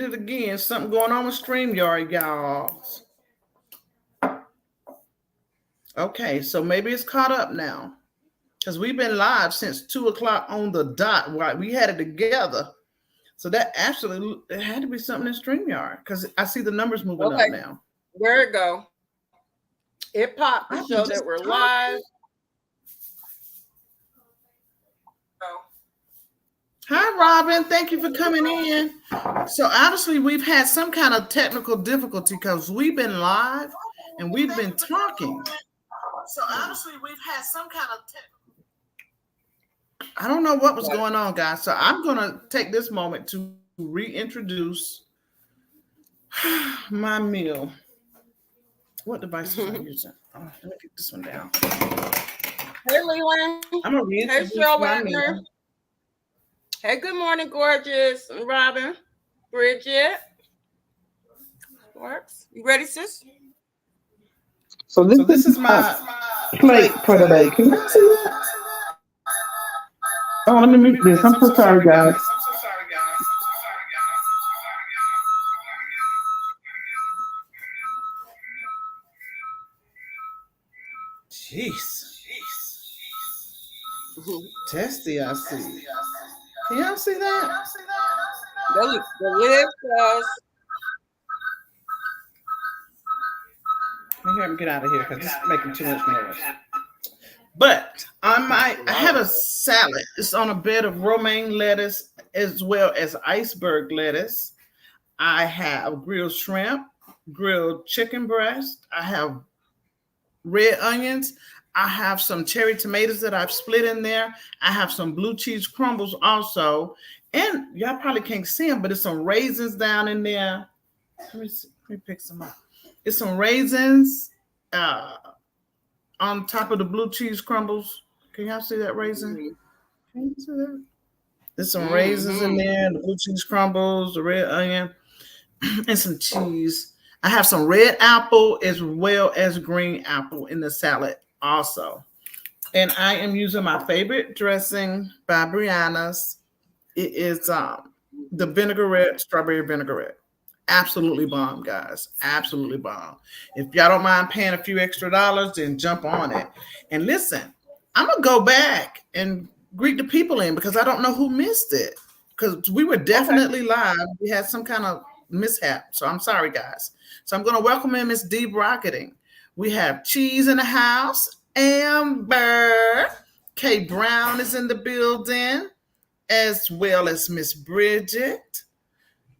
it again. Something going on with StreamYard, y'all. Okay, so maybe it's caught up now. Because we've been live since 2 o'clock on the dot. Right, we had it together. So that actually it had to be something in StreamYard because I see the numbers moving up now. There it go. It popped to show that we're live. Hi, Robin. Thank you for coming in. So obviously we've had some kind of technical difficulty because we've been live and we've been talking. So obviously we've had some kind of I don't know what was going on, guys. So I'm going to take this moment to reintroduce my meal. What device am I using? Oh, let me get this one down. Hey, Leland. I'm going to reintroduce my meal. Hey, good morning, gorgeous Robin, Bridget. Works. You ready, sis? So this is my plate for the day. Can you see that? Oh, let me mute this. I'm so sorry, guys. Jeez. Testy, I see. Can y'all see that? The lid close. Let me hear him get out of here because it's making too much noise. But I have a salad. It's on a bed of romaine lettuce as well as iceberg lettuce. I have grilled shrimp, grilled chicken breast. I have red onions. I have some cherry tomatoes that I've split in there. I have some blue cheese crumbles also. And y'all probably can't see them, but it's some raisins down in there. Let me pick some up. It's some raisins on top of the blue cheese crumbles. Can y'all see that raisin? Can you see that? There's some raisins in there, the blue cheese crumbles, the red onion, and some cheese. I have some red apple as well as green apple in the salad also. And I am using my favorite dressing by Brianna's. It is the vinaigrette, strawberry vinaigrette. Absolutely bomb, guys. Absolutely bomb. If y'all don't mind paying a few extra dollars, then jump on it. And listen, I'm going to go back and greet the people in because I don't know who missed it. Because we were definitely live. We had some kind of mishap. So I'm sorry, guys. So I'm going to welcome in Miss Dee Brocketing. We have Cheese in the house. Amber. Kay Brown is in the building, as well as Miss Bridget.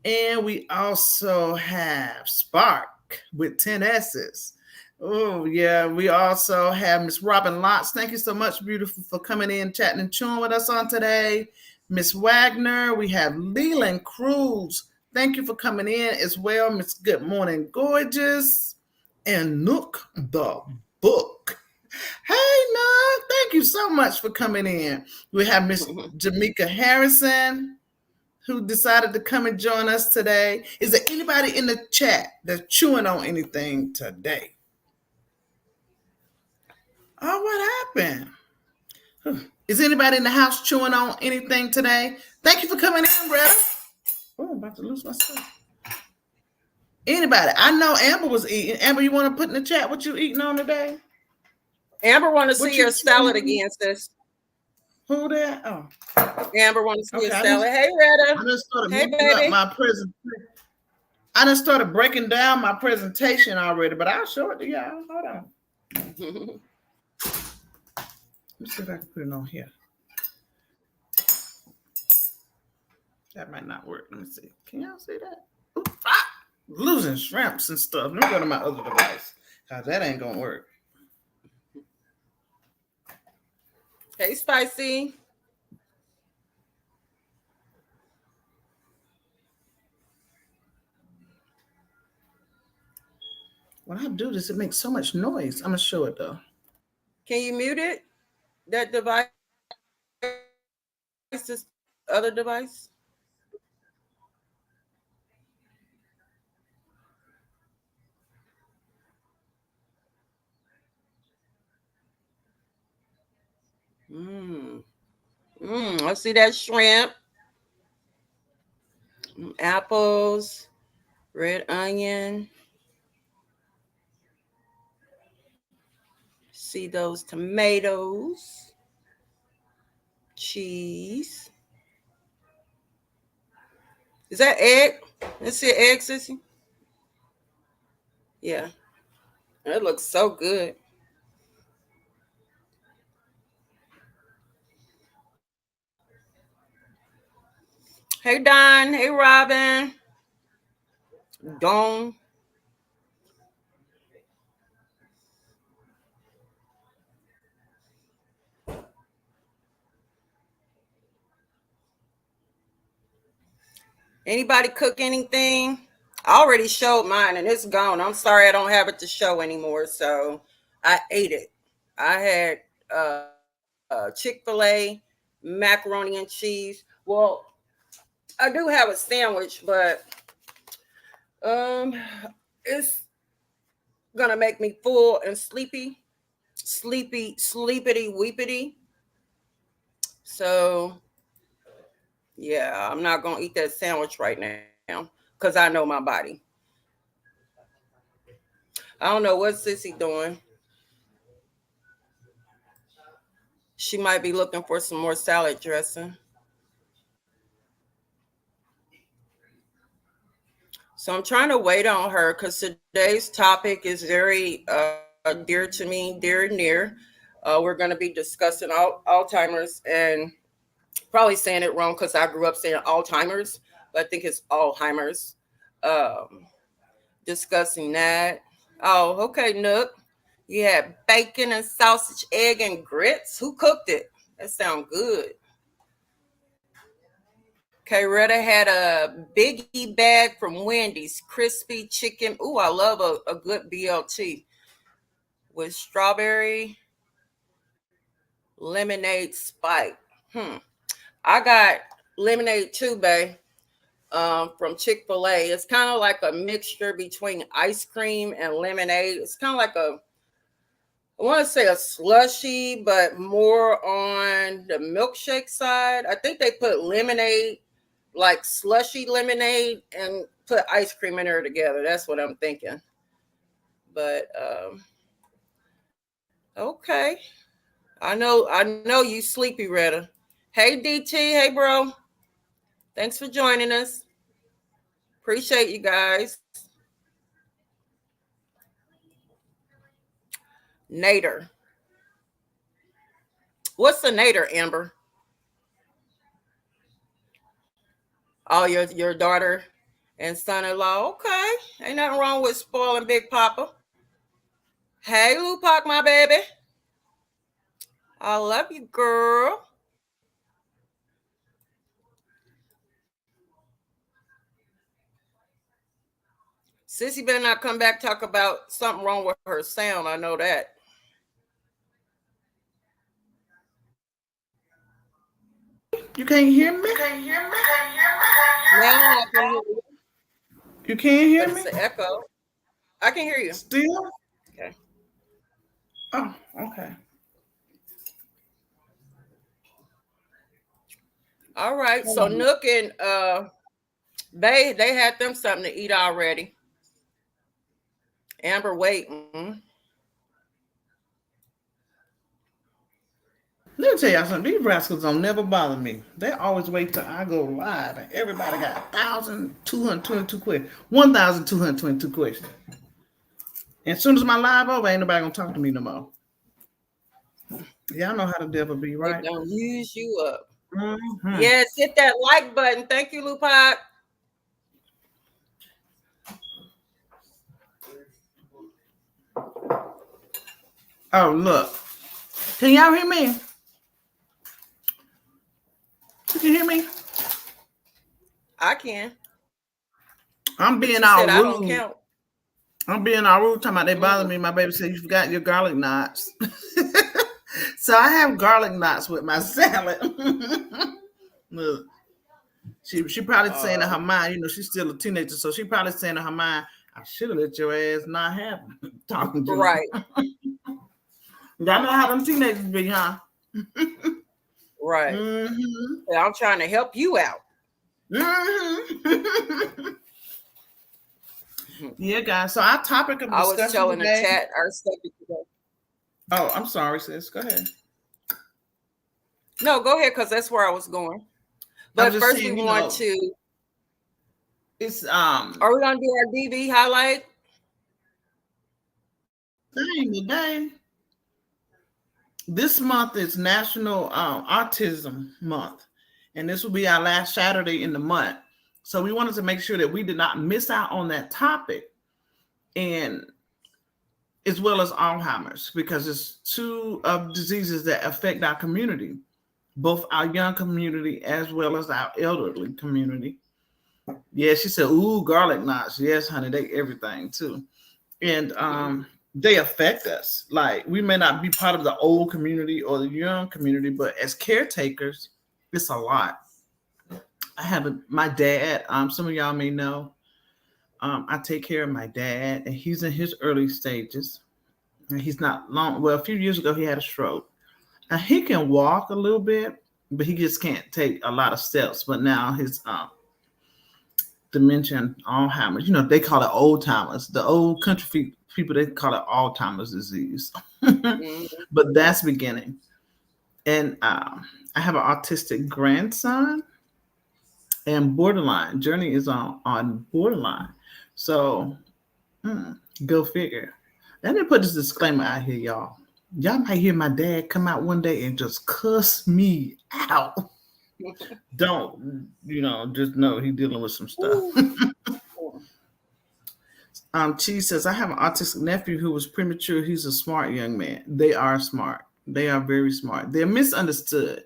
And we also have Spark with 10 S's. Oh, yeah. We also have Miss Robin Lotz. Thank you so much, beautiful, for coming in, chatting and chewing with us on today. Miss Wagner. We have Leland Cruz. Thank you for coming in as well. Miss Good Morning Gorgeous. And Nook the Book. Hey, Nook. Thank you so much for coming in. We have Miss Jamaica Harrison, who decided to come and join us today. Is there anybody in the chat that's chewing on anything today? Oh, what happened? Is anybody in the house chewing on anything today? Thank you for coming in, brother. Oh, I'm about to lose my stuff. Anybody? I know Amber was eating. Amber, you want to put in the chat what you eating on today? Amber want to see your salad again, sis. Who that? Oh. Amber want to see your salad. Hey, Retta. I just started making up my presentation. I just started breaking down my presentation already, but I'll show it to y'all. Hold on. Let me see if I can put it on here. That might not work. Let me see. Can y'all see that? Ooh, losing shrimps and stuff. Let me go to my other device because that ain't gonna work. Hey, Spicy. When I do this, it makes so much noise. I'm gonna show it though. Can you mute it? That device, this other device. I see that shrimp. Apples, red onion. See those tomatoes, cheese. Is that egg? Let's see egg, sissy. Yeah, it looks so good. Hey Don, hey Robin, Dawn. Anybody cook anything? I already showed mine and it's gone. I'm sorry I don't have it to show anymore. So I ate it. I had Chick-fil-A, macaroni and cheese. Well, I do have a sandwich, but um, it's gonna make me full and sleepity weepity. So yeah, I'm not gonna eat that sandwich right now because I know my body. I don't know what Sissy doing. She might be looking for some more salad dressing. So I'm trying to wait on her because today's topic is very dear to me, dear and near. We're going to be discussing Alzheimer's and probably saying it wrong because I grew up saying Alzheimer's, but I think it's Alzheimer's. Um, Discussing that. Oh, okay, Nook. You had bacon and sausage, egg, and grits. Who cooked it? That sounds good. Retta had a biggie bag from Wendy's, crispy chicken. Ooh, I love a good BLT with strawberry lemonade spike. I got lemonade too, babe, from Chick-fil-A. It's kind of like a mixture between ice cream and lemonade. It's kind of like I want to say a slushy, but more on the milkshake side. I think they put lemonade, like slushy lemonade, and put ice cream in there together. That's what I'm thinking. But okay. I know you sleepy, Retta. Hey DT, hey bro. Thanks for joining us. Appreciate you guys. Nader. What's a Nader, Amber? Oh, your daughter and son-in-law. Okay. Ain't nothing wrong with spoiling Big Papa. Hey, Lupac, my baby. I love you, girl. Sissy better not come back talk about something wrong with her sound. I know that. You can't hear me? Now I can hear you, You can't hear but me? it's an echo. I can hear you. Still? Okay. Oh, okay. All right. So Nook and they had them something to eat already. Amber waiting. Let me tell y'all something. These rascals don't never bother me. They always wait till I go live and everybody got 1,222 questions. 1,222 questions. And as soon as my live over, ain't nobody gonna talk to me no more. Y'all know how the devil be, They right? don't use you up. Mm-hmm. Yes, hit that like button. Thank you, Lupac. Oh, look. Can y'all hear me? You can hear me? I can. I'm But being you all said I don't rude. count. I'm being all rude. Talking about they bother me. My baby said you forgot your garlic knots. So I have garlic knots with my salad. Look, she probably saying in her mind, you know, she's still a teenager, so she probably saying in her mind, I should have let your ass not have talking to Right. Y'all know how them teenagers be, huh? Right. Mm-hmm. I'm trying to help you out. Mhm. Mhm. Yeah, guys. So our topic of I was discussion telling the today. chat our subject today. Oh, I'm sorry, sis. Go ahead. No, go ahead, because that's where I was going. I was But just first, we saying, want to. it's Are we gonna do our DV highlight? dang today. This month is National Autism Month, and this will be our last Saturday in the month. So we wanted to make sure that we did not miss out on that topic, and as well as Alzheimer's, because it's two of diseases that affect our community, both our young community as well as our elderly community. Yeah, she said, "Ooh, garlic knots." Yes, honey, they everything too, and they affect us. Like we may not be part of the old community or the young community, but as caretakers, it's a lot. I have my dad. Some of y'all may know. I take care of my dad, and he's in his early stages. And he's not long. Well, a few years ago, he had a stroke. And he can walk a little bit, but he just can't take a lot of steps. But now his dementia and Alzheimer's, they call it old timers. The old country people, they call it Alzheimer's disease. Mhm. But that's beginning. And I have an autistic grandson and borderline. Journey is on borderline. So go figure. Let me put this disclaimer out here, y'all. Y'all might hear my dad come out one day and just cuss me out. Don't, just know he's dealing with some stuff. Ooh. Cheese says, I have an autistic nephew who was premature. He's a smart young man. They are smart. They are very smart. They're misunderstood.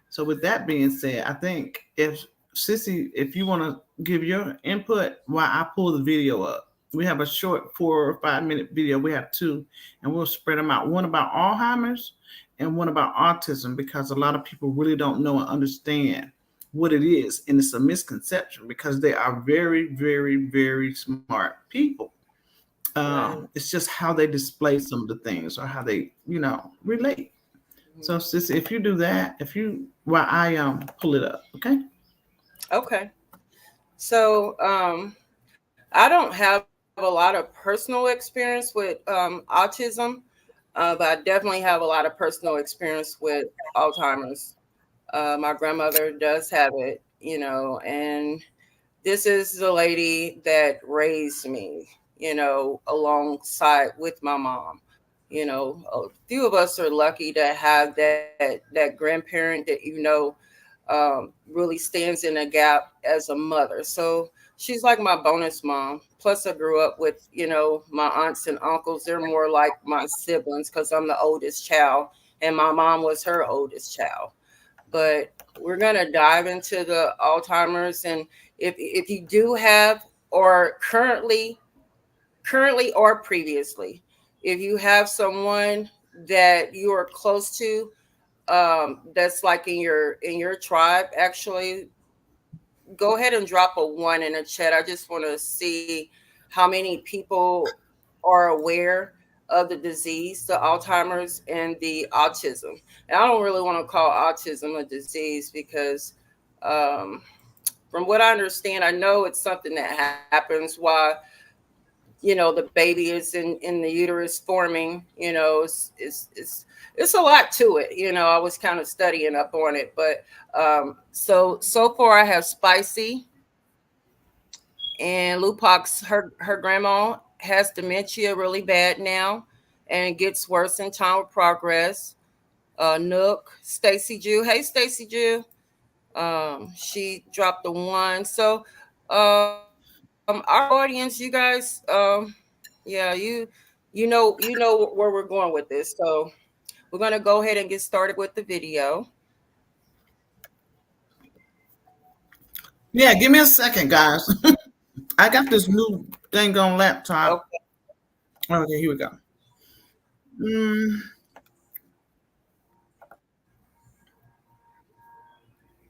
So with that being said, I think if Sissy, if you want to give your input while I pull the video up, we have a short 4 or 5 minute video. We have two, and we'll spread them out. One about Alzheimer's and one about autism, because a lot of people really don't know and understand what it is. And it's a misconception because they are very, very, very smart people. Right. It's just how they display some of the things or how they, relate. So, Mhm. sis, if you do that, while I pull it up, okay? Okay. So, I don't have a lot of personal experience with autism, but I definitely have a lot of personal experience with Alzheimer's. My grandmother does have it, and this is the lady that raised me, alongside with my mom. A few of us are lucky to have that grandparent that really stands in a gap as a mother. So she's like my bonus mom. Plus, I grew up with my aunts and uncles. They're more like my siblings because I'm the oldest child, and my mom was her oldest child. But we're gonna dive into the Alzheimer's, and if you do have or currently or previously, if you have someone that you are close to, that's like in your tribe, actually, go ahead and drop a one in the chat. I just want to see how many people are aware of the disease, the Alzheimer's and the autism. And I don't really want to call autism a disease because, um, from what I understand, I know it's something that happens while the baby is in the uterus forming. It's a lot to it. I was kind of studying up on it, but so far I have Spicy and Lupak's. Her grandma has dementia really bad now, and it gets worse in time with progress. Nook, Stacy Jew. Hey, Stacy Jew. She dropped the one. So, our audience, you guys, yeah, you know where we're going with this. So we're gonna go ahead and get started with the video. Yeah, give me a second, guys. I got this new thing on laptop. Okay. Okay, here we go. Mm,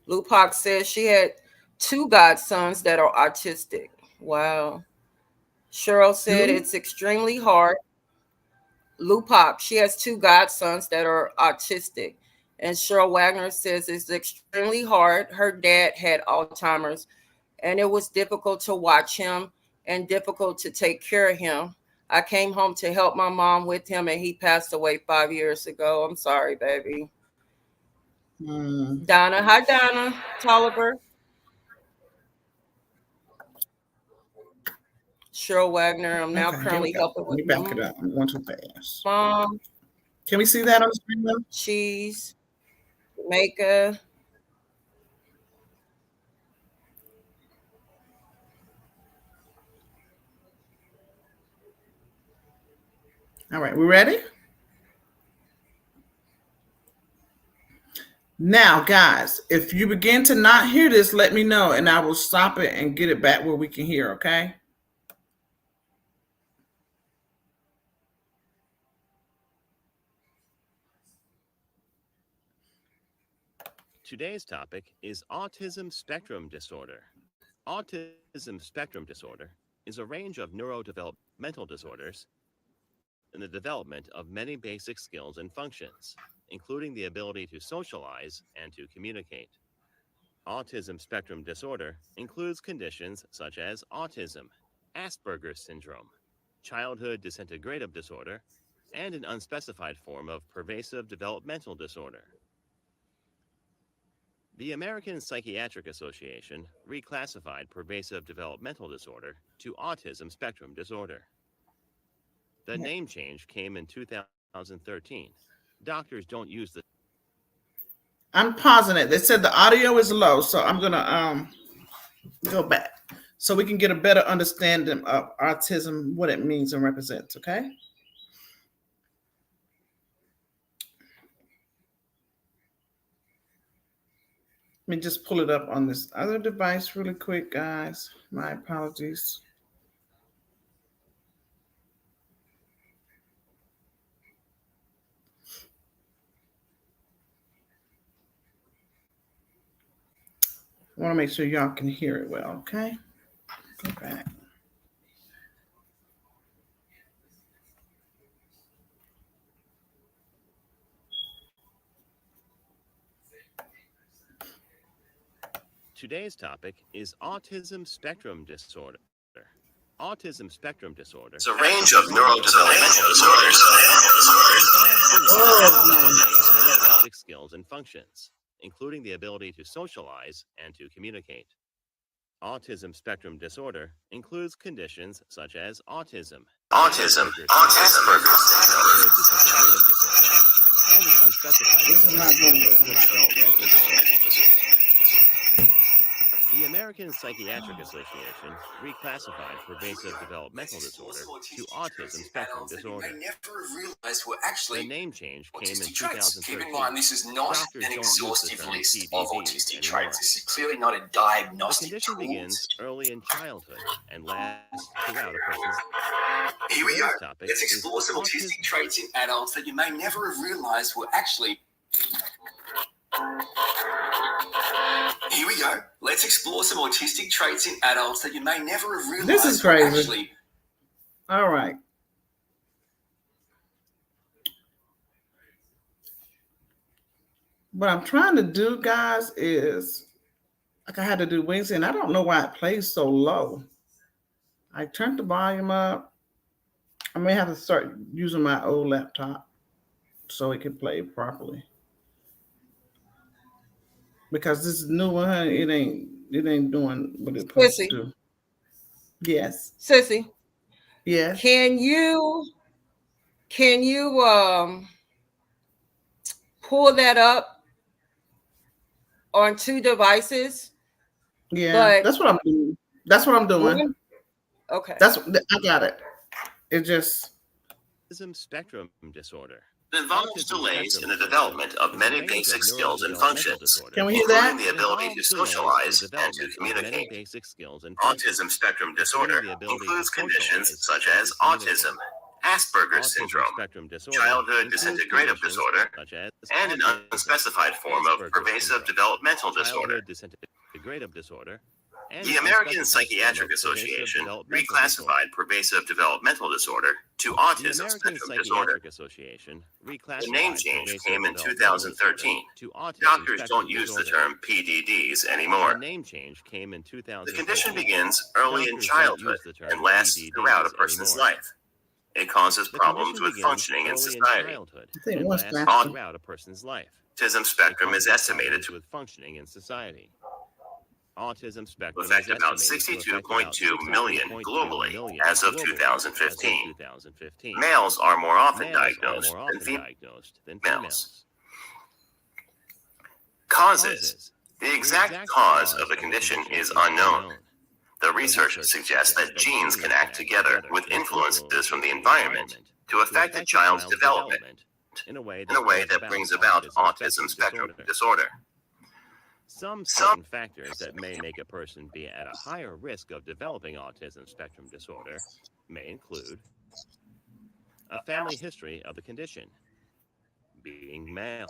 Lupac says she had two godsons that are autistic. Wow. Cheryl said who? it's extremely hard. Lupac, she has two godsons that are autistic. And Cheryl Wagner says it's extremely hard. Her dad had Alzheimer's, and it was difficult to watch him and difficult to take care of him. I came home to help my mom with him, and he passed away 5 years ago. I'm sorry, baby. Donna. Hi, Donna. Tolliver. Cheryl Wagner. I'm now Okay, here we currently go. helping Let me with back it up. I'm going too fast. mom, Can we see that on the screen though? cheese, Jamaica. All right, we ready? Now, guys, if you begin to not hear this, let me know and I will stop it and get it back where we can hear, okay? Today's topic is autism spectrum disorder. Autism spectrum disorder is a range of neurodevelopmental disorders in the development of many basic skills and functions, including the ability to socialize and to communicate. Autism spectrum disorder includes conditions such as autism, Asperger's syndrome, childhood disintegrative disorder, and an unspecified form of pervasive developmental disorder. The American Psychiatric Association reclassified pervasive developmental disorder to autism spectrum disorder. The name change came in 2013. Doctors don't use the... I'm pausing it. They said the audio is low, so I'm gonna go back so we can get a better understanding of autism, what it means and represents, okay? Let me just pull it up on this other device really quick, guys. My apologies. I want to make sure y'all can hear it well, okay? Go back. Today's topic is autism spectrum disorder. Autism spectrum disorder is a range of neurodevelopmental disorders involving basic skills and functions, including the ability to socialize and to communicate. Autism spectrum disorder includes conditions such as autism, Asperger's childhood disintegrative disorder, and an unspecified developmental disorder. The American Psychiatric Association reclassified pervasive developmental disorder to autism spectrum disorder. The name change came in 2013. Keep in mind, this is not an exhaustive list of autistic traits. This is clearly not a diagnostic tool. The condition begins early in childhood and lasts throughout a person's... Here we go. Let's explore some autistic traits in adults that you may never have realized were actually... Here we go. Let's explore some autistic traits in adults that you may never have realized. This is crazy. All right. What I'm trying to do, guys, is like I had to do Wednesday, and I don't know why it plays so low. I turned the volume up. I may have to start using my old laptop so it can play properly. Because this new one, it ain't doing what it's supposed to do. Yes. Sissy. Yes. Can you pull that up on two devices? Yeah, that's what I'm doing. That's what I'm doing. Okay. I got it. It just autism spectrum disorder. It involves delays in the development of many basic skills and functions, can we hear that? including the ability to socialize and to communicate. Autism spectrum disorder includes conditions such as autism, Asperger's syndrome, childhood disintegrative disorder, and an unspecified form of pervasive developmental disorder. The American Psychiatric Association reclassified pervasive developmental disorder to autism spectrum disorder. The name change came in 2013. Doctors don't use the term PDDs anymore. The condition begins early in childhood and lasts throughout a person's life. It causes problems with functioning in society. Autism spectrum is estimated to affect about 62.2 million globally as of 2015. Males are more often diagnosed than females. Causes. The exact cause of the condition is unknown. The research suggests that genes can act together with influences from the environment to affect a child's development in a way that brings about autism spectrum disorder. Some certain factors that may make a person be at a higher risk of developing autism spectrum disorder may include a family history of the condition, being male,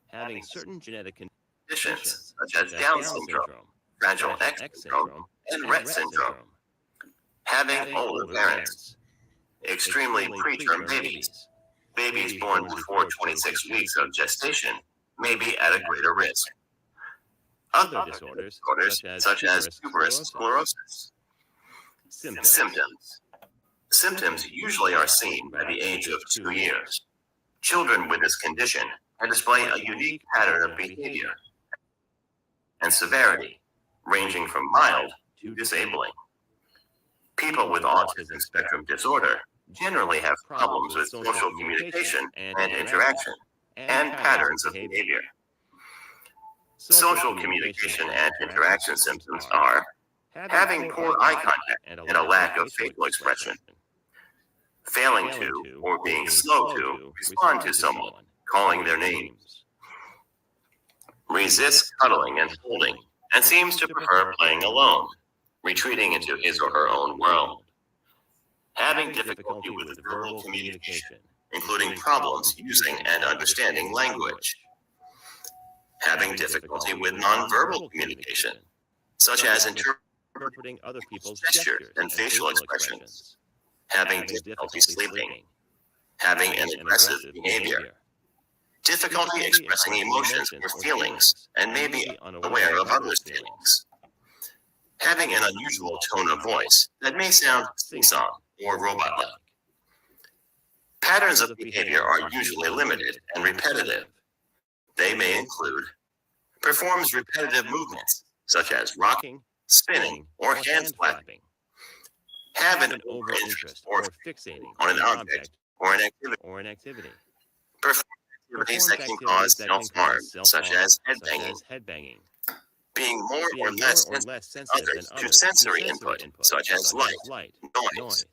having certain genetic conditions such as Down syndrome, Fragile X syndrome, and Rett syndrome, having older parents, extremely preterm babies, babies born before 26 weeks of gestation may be at a greater risk. Other disorders such as tuberous sclerosis. Symptoms. Symptoms usually are seen by the age of 2 years. Children with this condition can display a unique pattern of behavior and severity, ranging from mild to disabling. People with autism spectrum disorder generally have problems with social communication and interaction, and patterns of behavior. Social communication and interaction symptoms are having poor eye contact and a lack of facial expression, failing to or being slow to respond to someone, calling their names, resists cuddling and holding, and seems to prefer playing alone, retreating into his or her own world, having difficulty with verbal communication, including problems using and understanding language, having difficulty with nonverbal communication, such as interpreting other people's gestures and facial expressions, having difficulty sleeping, having an aggressive behavior, difficulty expressing emotions or feelings, and may be unaware of others' feelings, having an unusual tone of voice that may sound sing-song or robot-like. Patterns of behavior are usually limited and repetitive. They may include performs repetitive movements, such as rocking, spinning, or hand flapping, have an over-interest or fixating on an object or an activity, perform activities that can cause self-harm, such as headbanging, being more or less sensitive to sensory input, such as light, noise,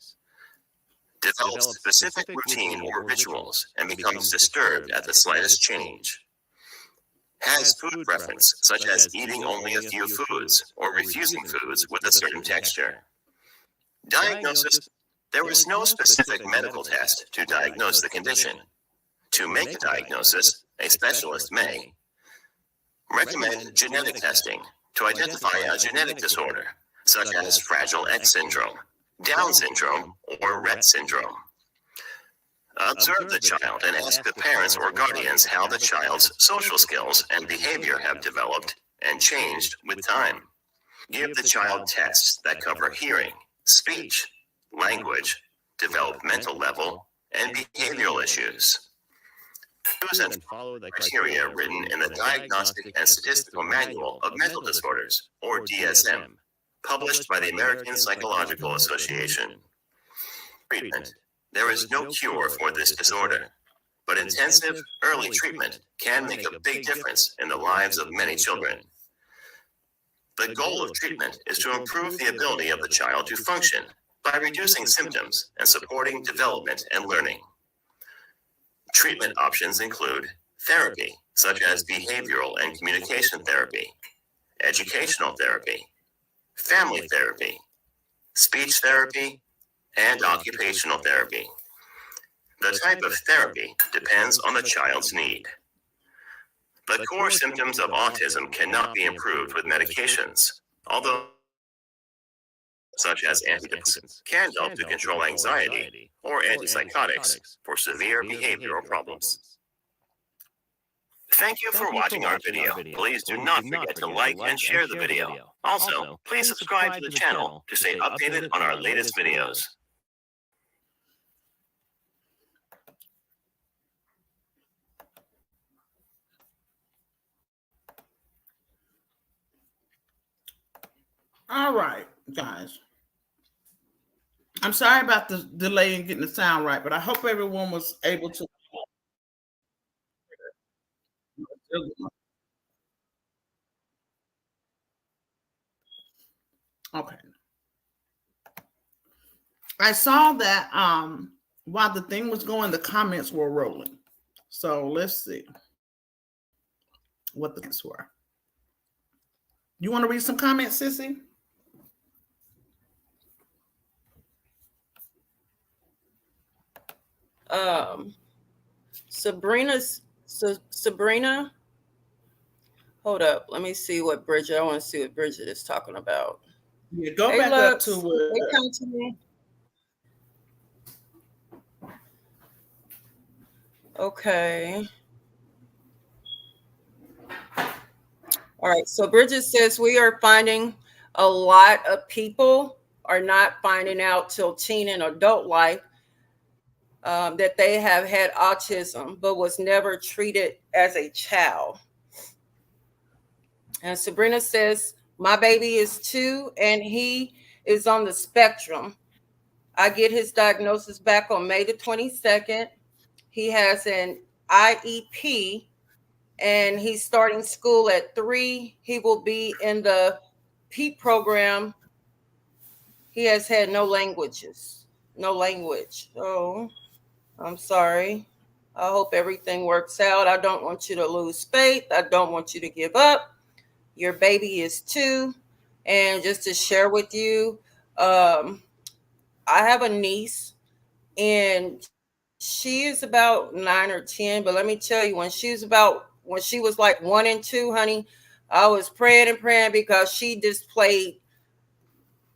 develops specific routine or rituals and becomes disturbed at the slightest change, has food preference, such as eating only a few foods or refusing foods with a certain texture. Diagnosis. There is no specific medical test to diagnose the condition. To make a diagnosis, a specialist may recommend genetic testing to identify a genetic disorder, such as Fragile X syndrome, Down syndrome, or Rett syndrome. Observe the child and ask the parents or guardians how the child's social skills and behavior have developed and changed with time. Give the child tests that cover hearing, speech, language, developmental level, and behavioral issues. Use and follow the criteria written in the Diagnostic and Statistical Manual of Mental Disorders, or DSM, published by the American Psychological Association. Treatment. There is no cure for this disorder, but intensive early treatment can make a big difference in the lives of many children. The goal of treatment is to improve the ability of the child to function by reducing symptoms and supporting development and learning. Treatment options include therapy, such as behavioral and communication therapy, educational therapy, family therapy, speech therapy, and occupational therapy. The type of therapy depends on the child's need. The core symptoms of autism cannot be improved with medications. although such as antidepressants can help to control anxiety or antipsychotics for severe behavioral problems. Thank you for watching our video. Please do not forget to like and share the video. Also, please subscribe to the channel to stay updated on our latest videos. All right, guys. I'm sorry about the delay in getting the sound right, but I hope everyone was able to. Okay. I saw that while the thing was going, the comments were rolling. So let's see what the comments were. You want to read some comments, Sissy? Sabrina. Hold up. Let me see what Bridget. I want to see what Bridget is talking about. Yeah, go back up to they come to me. Okay. All right. So Bridget says we are finding a lot of people are not finding out till teen and adult life that they have had autism, but was never treated as a child. And Sabrina says, my baby is 2 and he is on the spectrum. I get his diagnosis back on May the 22nd. He has an IEP and he's starting school at 3. He will be in the PEEP program. He has had no language. Oh, I'm sorry. I hope everything works out. I don't want you to lose faith. I don't want you to give up. Your baby is 2. And just to share with you, I have a niece and she is about 9 or 10. But let me tell you, when she was like 1 and 2, honey, I was praying and praying because she displayed,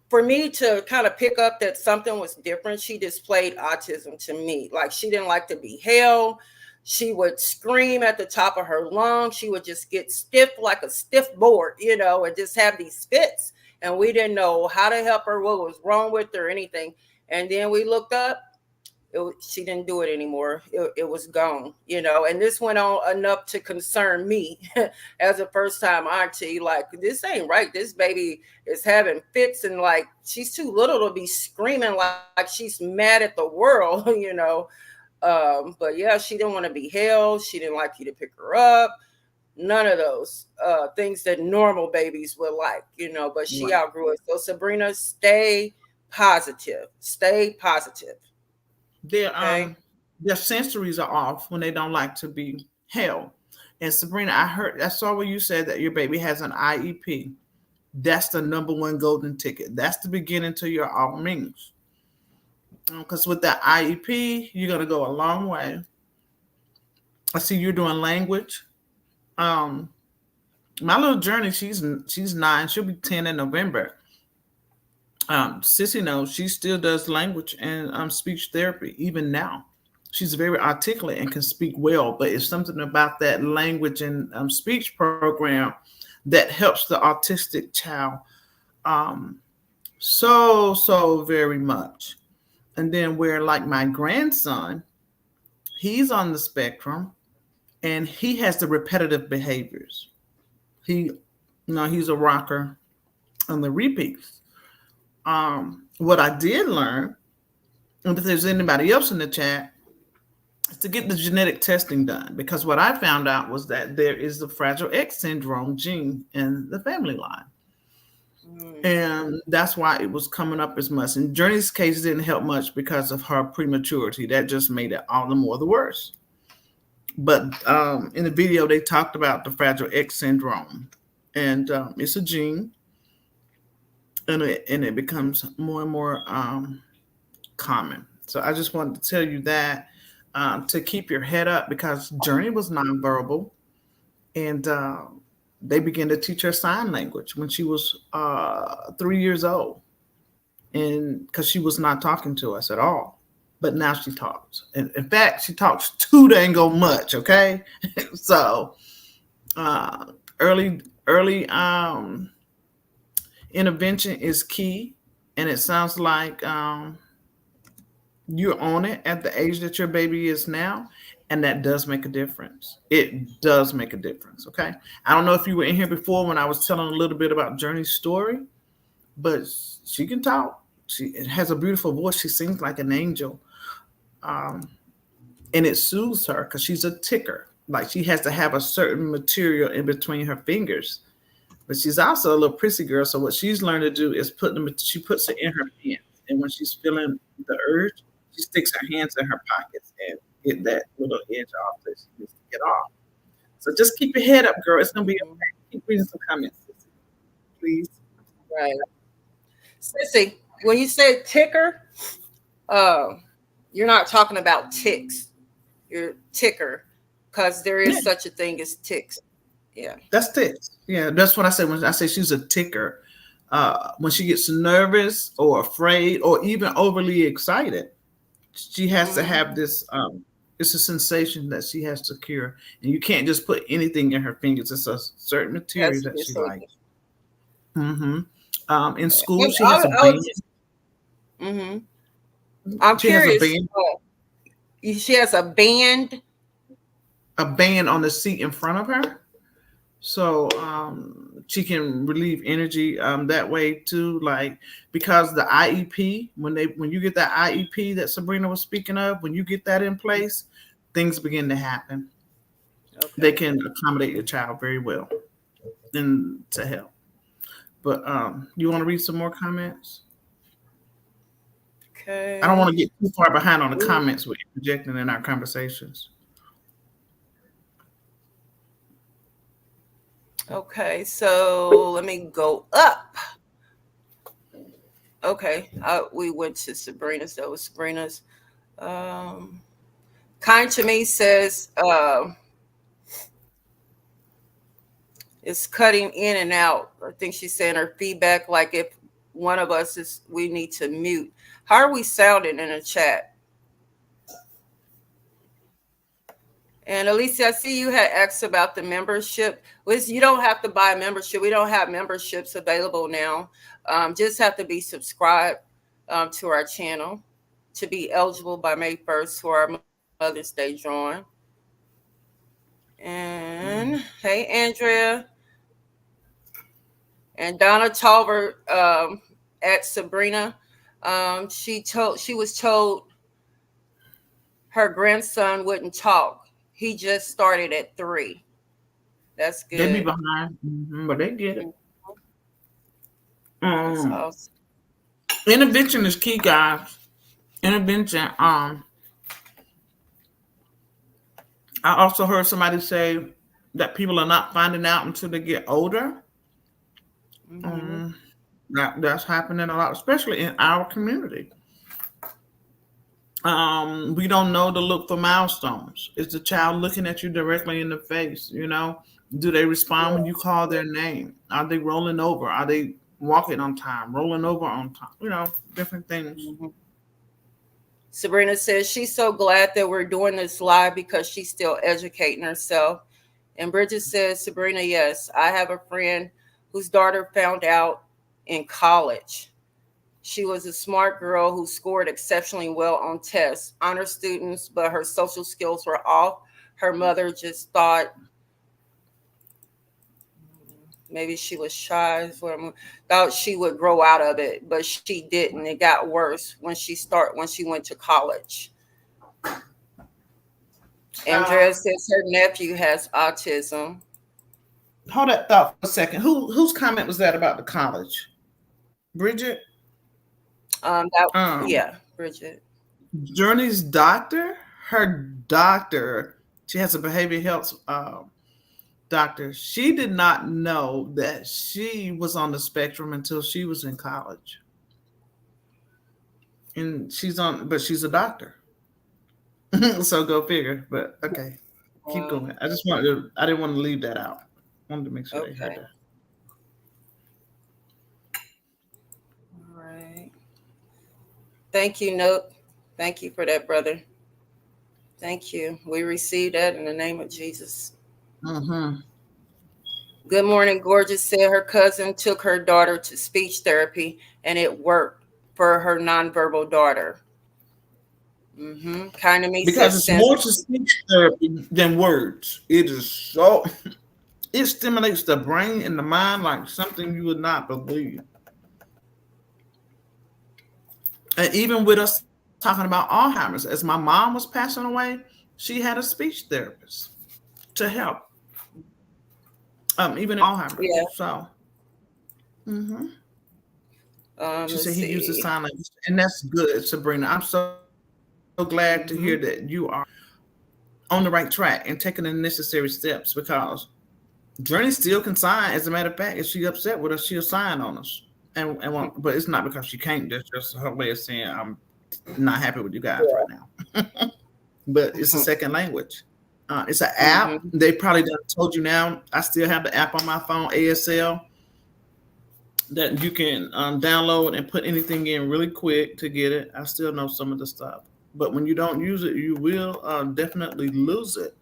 for me to kind of pick up that something was different, she displayed autism to me. Like she didn't like to be held. She would scream at the top of her lungs. She would just get stiff like a stiff board, and just have these fits. And we didn't know how to help her, what was wrong with her, or anything. And then we looked up. She didn't do it anymore. It was gone, and this went on enough to concern me as a first-time auntie. Like, this ain't right. This baby is having fits and like she's too little to be screaming like she's mad at the world, But yeah, she didn't want to be held. She didn't like you to pick her up. None of those things that normal babies would like, but she outgrew it. So Sabrina, stay positive. Stay positive. Their sensories are off when they don't like to be held. And Sabrina, I saw where you said that your baby has an IEP. That's the number one golden ticket. That's the beginning to your all means. Because with that IEP, you're gonna go a long way. I see you're doing language. My little journey, she's 9. She'll be 10 in November. Sissy knows she still does language and speech therapy even now. She's very articulate and can speak well, but it's something about that language and speech program that helps the autistic child so very much. And then where like my grandson, he's on the spectrum and he has the repetitive behaviors. He's a rocker on the repeats. What I did learn, and if there's anybody else in the chat, is to get the genetic testing done, because what I found out was that there is the Fragile X syndrome gene in the family line. And that's why it was coming up as much. And Journey's case didn't help much because of her prematurity. That just made it all the more the worse. But in the video, they talked about the Fragile X syndrome. And it's a gene. And it becomes more and more common. So I just wanted to tell you that to keep your head up, because Journey was nonverbal, and they began to teach her sign language when she was 3 years old, and because she was not talking to us at all, but now she talks. And in fact, she talks too dang much. Okay, so uh, early intervention is key, and it sounds like you're on it at the age that your baby is now, and that does make a difference. It does make a difference. Okay, I don't know if you were in here before when I was telling a little bit about Journey's story, but she can talk. She has a beautiful voice. She sings like an angel, um, and it soothes her because she's a ticker. Like, she has to have a certain material in between her fingers, but she's also a little prissy girl. So what she's learned to do is she puts it in her pants, and when she's feeling the urge, she sticks her hands in her pockets and get that little edge off that she needs to get off. So just keep your head up, girl. It's gonna be okay. Keep reading some comments, please. Right. Sissy, when you say ticker, you're not talking about ticks. You're ticker, because there is such a thing as ticks. Yeah. That's ticks. Yeah, that's what I say when I say she's a ticker. When she gets nervous or afraid or even overly excited, she has to have this it's a sensation that she has to cure, and you can't just put anything in her fingers. It's a certain material that she likes. In school, she has a band. I'm curious. She has a band on the seat in front of her, so she can relieve energy that way too. Like, because the IEP, when you get that IEP that Sabrina was speaking of, when you get that in place, things begin to happen. Okay. They can accommodate your child very well and to help. But you want to read some more comments? Okay. I don't want to get too far behind on the comments we're projecting in our conversations. Okay, so let me go up. Okay, we went to Sabrina's. That was Sabrina's. Kind to Me says it's cutting in and out. I think she's saying her feedback, like if one of us is, we need to mute. How are we sounding in the chat? And Alicia, I see you had asked about the membership. You don't have to buy a membership. We don't have memberships available now. Just have to be subscribed to our channel to be eligible by May 1st for our Mother's Day drawing. And hey, Andrea. And Donna Tolver at Sabrina. She was told her grandson wouldn't talk. He just started at 3. That's good. They be behind, but they get it. Awesome. Intervention is key, guys. Intervention. I also heard somebody say that people are not finding out until they get older. That's happening a lot, especially in our community. We don't know to look for milestones. Is the child looking at you directly in the face? You know, do they respond when you call their name? Are they rolling over? Are they walking on time? Rolling over on time? You know, different things. Sabrina says she's so glad that we're doing this live because she's still educating herself. And Bridget says, Sabrina, yes, I have a friend whose daughter found out in college. She was a smart girl who scored exceptionally well on tests, honor students, but her social skills were off. Her mother just thought maybe she was shy, thought she would grow out of it, but she didn't. It got worse when she went to college. Andrea says her nephew has autism. Hold that thought for a second. Whose comment was that about the college? Bridget? Yeah, Bridget. Journey's doctor? Her doctor, she has a behavioral health doctor. She did not know that she was on the spectrum until she was in college. And she's a doctor. So go figure. But okay, keep going. I didn't want to leave that out. Wanted to make sure they heard Okay. that. All right. Thank you, Nook. Thank you for that, brother. Thank you. We receive that in the name of Jesus. Mm-hmm. Good morning, Gorgeous said her cousin took her daughter to speech therapy and it worked for her nonverbal daughter. Kind of me Because says it's sense. more to speech therapy than words. It is so. It stimulates the brain and the mind like something you would not believe. And even with us talking about Alzheimer's, as my mom was passing away, she had a speech therapist to help. Even Alzheimer's. Yeah. So hmm she Let's said he uses see. sign language, and that's good, Sabrina. I'm so glad to hear that you are on the right track and taking the necessary steps because Journey still can sign. As a matter of fact, if she upset with us, she'll sign on us. And won't, but it's not because she can't. That's just her way of saying I'm not happy with you guys right now. But it's a second language. It's an app. Mm-hmm. They probably done told you now. I still have the app on my phone, ASL, that you can download and put anything in really quick to get it. I still know some of the stuff. But when you don't use it, you will definitely lose it.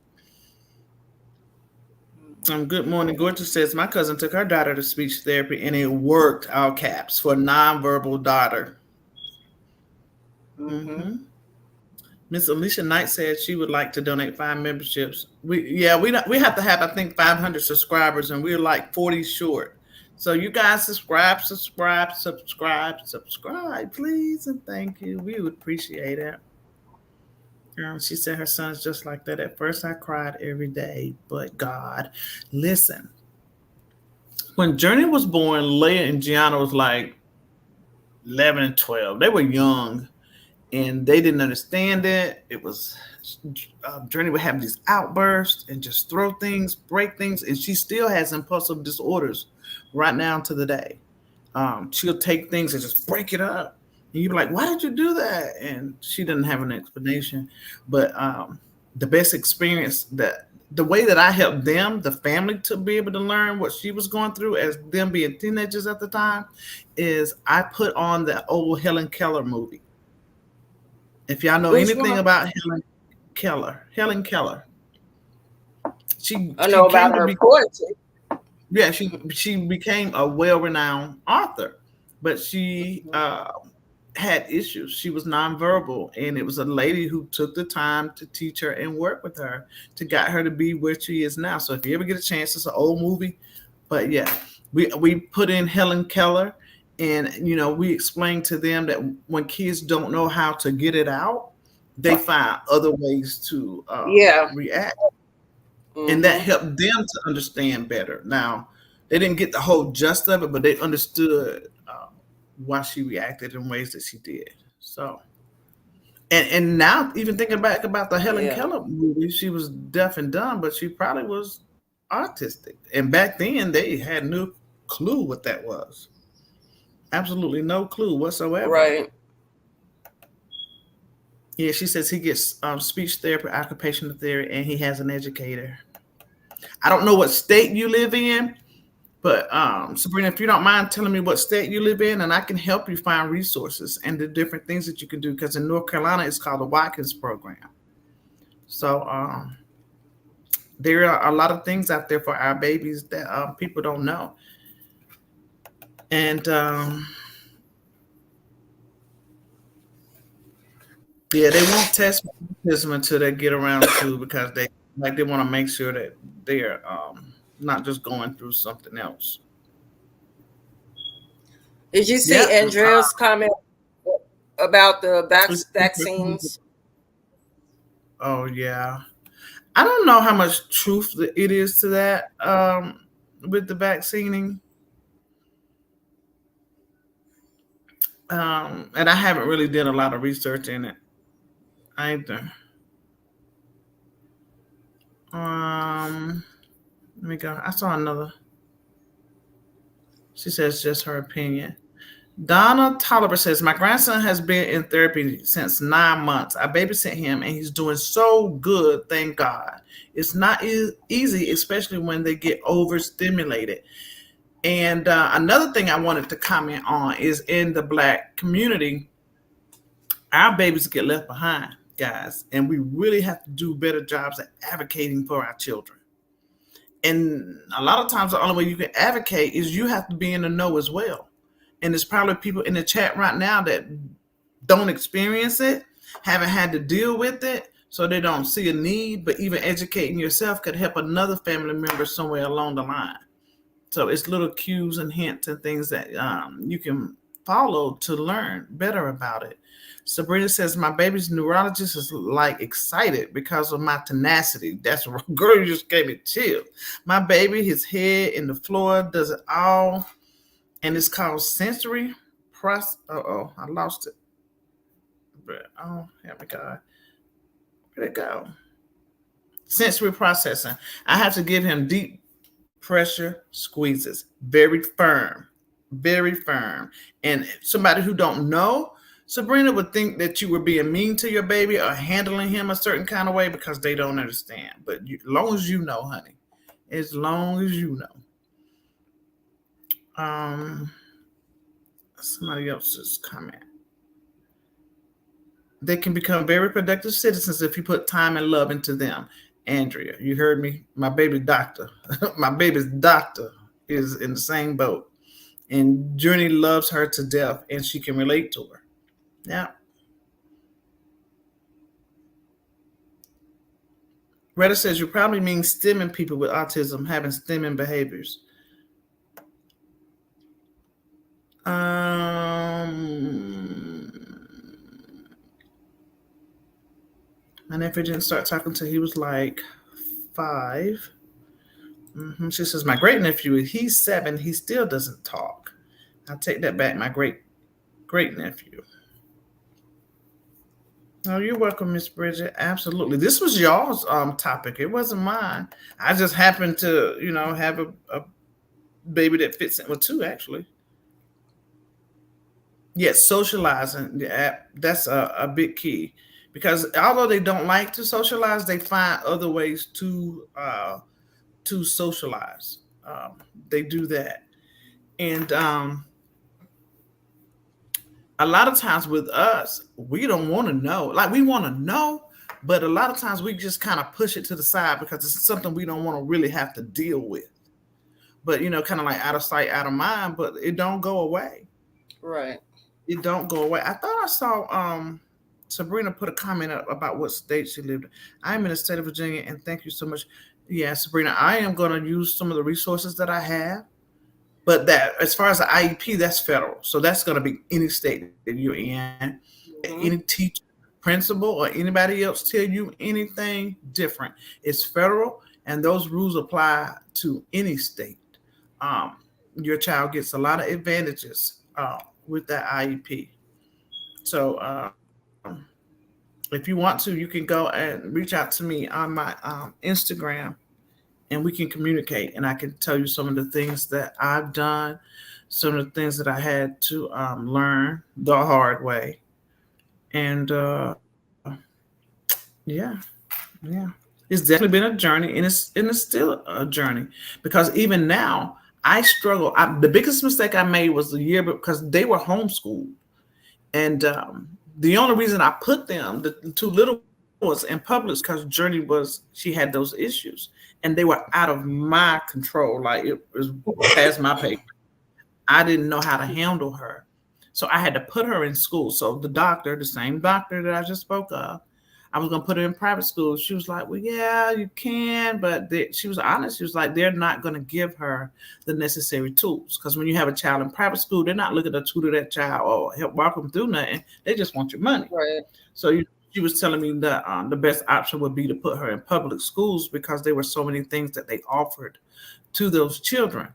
Good morning. Gorgeous says my cousin took her daughter to speech therapy and it worked. All caps for nonverbal daughter. Mm-hmm. Miss Alicia Knight said she would like to donate 5 memberships. We have to have I think 500 subscribers and we're like 40 short. So you guys subscribe, please and thank you. We would appreciate it. She said her son's just like that. At first I cried every day, but God, listen. When Journey was born, Leia and Gianna was like 11 and 12. They were young and they didn't understand it. It was Journey would have these outbursts and just throw things, break things, and she still has impulsive disorders right now to the day. She'll take things and just break it up, and you're like, "Why did you do that?" And she didn't have an explanation. But the best experience that the way that I helped them, the family, to be able to learn what she was going through as them being teenagers at the time, is I put on the old Helen Keller movie. If y'all know Which anything one? about Helen Keller, she I she know about came to her be poetry. yeah she became a well-renowned author, but she had issues. She was nonverbal, and it was a lady who took the time to teach her and work with her to get her to be where she is now. So if you ever get a chance, it's an old movie, but yeah, we put in Helen Keller, and we explain to them that when kids don't know how to get it out, they find other ways to Yeah. react, and that Mm-hmm. helped them to understand better. Now, they didn't get the whole gist of it, but they understood why she reacted in ways that she did. So, and now even thinking back about the Helen Yeah. Keller movie, she was deaf and dumb, but she probably was autistic. And back then, they had no clue what that was. Absolutely no clue whatsoever. Right. Yeah, she says he gets speech therapy, occupational therapy, and he has an educator. I don't know what state you live in, but Sabrina, if you don't mind telling me what state you live in, and I can help you find resources and the different things that you can do. Because in North Carolina, it's called the Watkins program. So there are a lot of things out there for our babies that people don't know. And yeah, they won't test autism until they get around to because they want to make sure that they're not just going through something else. Did you see Yep. Andrea's comment about the vaccines? Oh yeah. I don't know how much truth it is to that with the vaccinating. And I haven't really done a lot of research in it either. Um, Let me go. I saw another. She says just her opinion. Donna Tolliver says, my grandson has been in therapy since 9 months. I babysit him and he's doing so good, thank God. It's not easy, especially when they get overstimulated. And another thing I wanted to comment on is in the Black community, our babies get left behind, guys, and we really have to do better jobs at advocating for our children. And a lot of times, the only way you can advocate is you have to be in the know as well. And there's probably people in the chat right now that don't experience it, haven't had to deal with it, so they don't see a need. But even educating yourself could help another family member somewhere along the line. So it's little cues and hints and things that you can follow to learn better about it. Sabrina says, my baby's neurologist is like excited because of my tenacity. That's a girl, you just gave me chill. My baby, his head in the floor, does it all. And it's called sensory oh, I lost it. Oh, help me God. Where'd it go? Sensory processing. I have to give him deep pressure squeezes. Very firm. Very firm. And somebody who don't know, Sabrina would think that you were being mean to your baby or handling him a certain kind of way because they don't understand. But as long as you know, honey, as long as you know. Somebody else's comment. They can become very productive citizens if you put time and love into them. Andrea, you heard me. My baby doctor, my baby's doctor is in the same boat. And Journey loves her to death and she can relate to her. Yeah. Retta says, you probably mean stemming people with autism having stemming behaviors. My nephew didn't start talking until he was like 5. She says, my great nephew, he's 7. He still doesn't talk. I take that back. My great nephew. Oh, you're welcome, Miss Bridget. Absolutely. This was y'all's topic. It wasn't mine. I just happened to, have a baby that fits in with 2, actually. Yes, socializing. Yeah, that's a big key. Because although they don't like to socialize, they find other ways to socialize. They do that. And a lot of times with us, we don't want to know. Like, we want to know, but a lot of times we just kind of push it to the side because it's something we don't want to really have to deal with. But, kind of like out of sight, out of mind, but it don't go away. Right. It don't go away. I thought I saw Sabrina put a comment up about what state she lived in. I'm in the state of Virginia, and thank you so much. Yeah, Sabrina, I am going to use some of the resources that I have. But that, as far as the IEP, that's federal. So that's going to be any state that you're in. Any teacher, principal, or anybody else tell you anything different. It's federal, and those rules apply to any state. Your child gets a lot of advantages with that IEP. So if you want to, you can go and reach out to me on my Instagram, and we can communicate, and I can tell you some of the things that I've done, some of the things that I had to learn the hard way. And yeah. It's definitely been a journey, and it's still a journey, because even now I struggle. The biggest mistake I made was the year because they were homeschooled, and the only reason I put them, the 2 little ones, in public because Journey she had those issues, and they were out of my control. Like, it was past my paper. I didn't know how to handle her, so I had to put her in school. So the same doctor that I just spoke of, I was going to put her in private school. She was like, well, yeah, you can. But she was honest. She was like, they're not going to give her the necessary tools. Because when you have a child in private school, they're not looking to tutor that child or help walk them through nothing. They just want your money. Right. So she was telling me that the best option would be to put her in public schools because there were so many things that they offered to those children.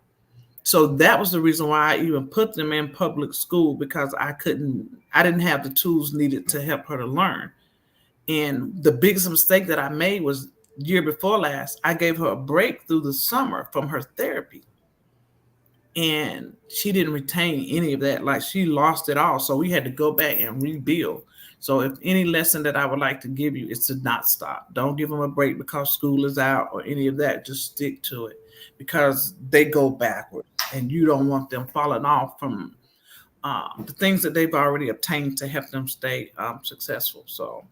So that was the reason why I even put them in public school, because I didn't have the tools needed to help her to learn. And the biggest mistake that I made was year before last, I gave her a break through the summer from her therapy. and she didn't retain any of that. Like, she lost it all. So we had to go back and rebuild. So if any lesson that I would like to give you is to not stop. Don't give them a break because school is out or any of that. Just stick to it, because they go backwards and you don't want them falling off from the things that they've already obtained to help them stay successful. So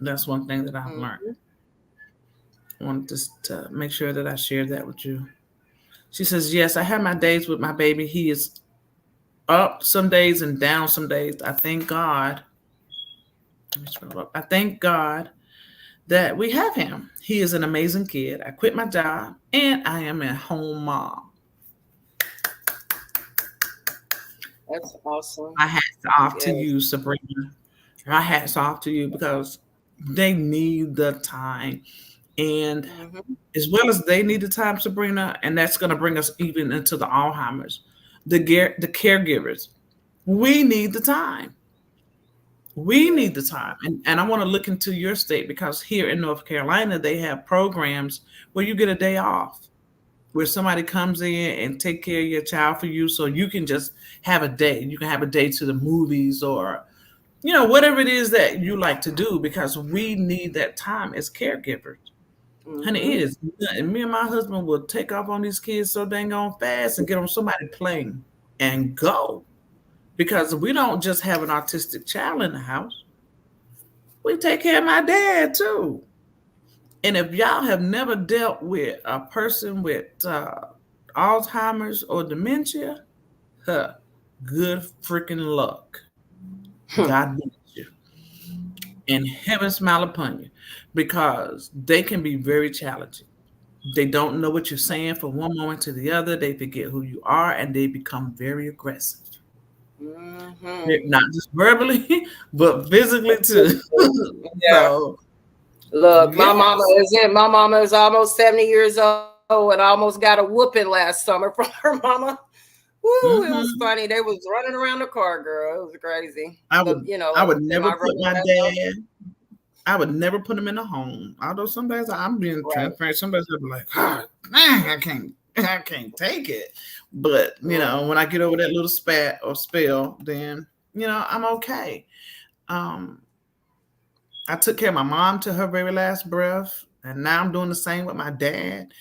that's one thing that I've learned. I wanted to make sure that I shared that with you. She says, yes, I have my days with my baby. He is up some days and down some days. I thank God. I thank God that we have him. He is an amazing kid. I quit my job and I am a home mom. That's awesome. My hats off to you, Sabrina. My hats off to you, because they need the time. And as well as they need the time, Sabrina, and that's going to bring us even into the Alzheimer's, the caregivers, we need the time. We need the time. And I want to look into your state, because here in North Carolina, they have programs where you get a day off, where somebody comes in and take care of your child for you, so you can just have a day. You can have a day to the movies, or, whatever it is that you like to do, because we need that time as caregivers. Honey, it is. And me and my husband will take off on these kids so dang on fast and get on somebody plane and go. Because we don't just have an autistic child in the house. We take care of my dad too. And if y'all have never dealt with a person with Alzheimer's or dementia, good freaking luck. God bless you. And heaven smile upon you, because they can be very challenging. They don't know what you're saying from one moment to the other. They forget who you are, and they become very aggressive. Not just verbally, but physically too. So, look, my mama is almost 70 years old and almost got a whooping last summer from her mama. Woo, it was funny. They was running around the car, girl. It was crazy. I would never put my dad. I would never put him in a home. Although sometimes I'm being transparent. Sometimes I'll be like, oh, man, I can't take it. But when I get over that little spat or spell, then I'm okay. I took care of my mom to her very last breath, and now I'm doing the same with my dad.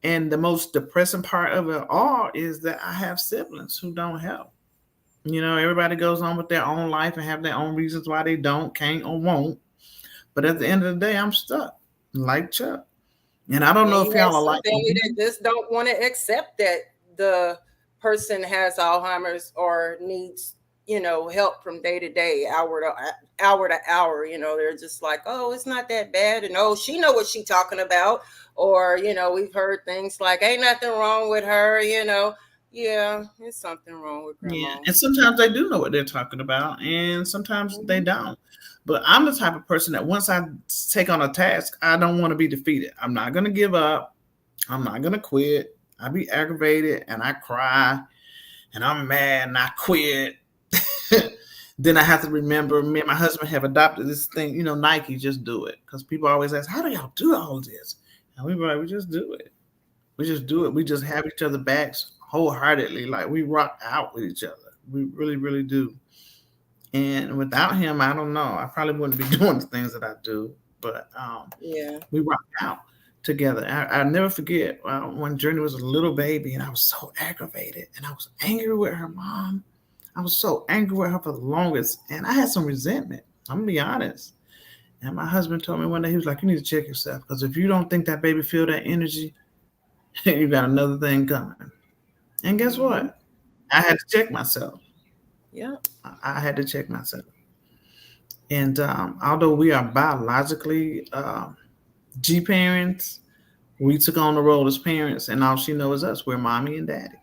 And the most depressing part of it all is that I have siblings who don't help. Everybody goes on with their own life and have their own reasons why they don't, can't, or won't. But at the end of the day, I'm stuck, like Chuck. And I don't know if y'all are like me. That just don't want to accept that the person has Alzheimer's or needs, help from day to day, hour to hour. They're just like, oh, it's not that bad. And oh, she know what she's talking about. Or, we've heard things like, ain't nothing wrong with her, Yeah, there's something wrong with grandma. Yeah, and sometimes they do know what they're talking about, and sometimes they don't. But I'm the type of person that once I take on a task, I don't want to be defeated. I'm not going to give up. I'm not going to quit. I be aggravated and I cry and I'm mad and I quit. Then I have to remember, me and my husband have adopted this thing, Nike, just do it. Because people always ask, how do y'all do all this? And we just do it. We just do it. We just have each other backs wholeheartedly. Like, we rock out with each other. We really, really do. And without him, I don't know. I probably wouldn't be doing the things that I do. But we rock out together. I'll never forget when Journey was a little baby and I was so aggravated and I was angry with her mom. I was so angry with her for the longest. And I had some resentment. I'm going to be honest. And my husband told me one day, he was like, you need to check yourself. Because if you don't think that baby feel that energy, you got another thing coming. And guess what? I had to check myself. Yeah. I had to check myself. And although we are biologically G parents, we took on the role as parents, and all she knows is us. We're mommy and daddy.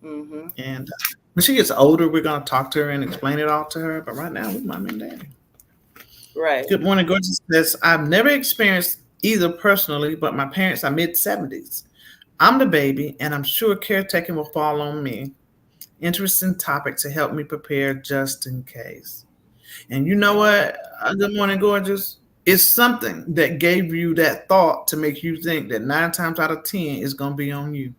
And when she gets older, we're going to talk to her and explain it all to her. But right now, we're mommy and daddy. Right. Good morning, Gorgeous says, I've never experienced either personally, but my parents are mid-70s. I'm the baby, and I'm sure caretaking will fall on me. Interesting topic to help me prepare just in case. And you know what? Good morning, Gorgeous. It's something that gave you that thought to make you think that 9 times out of 10 is going to be on you.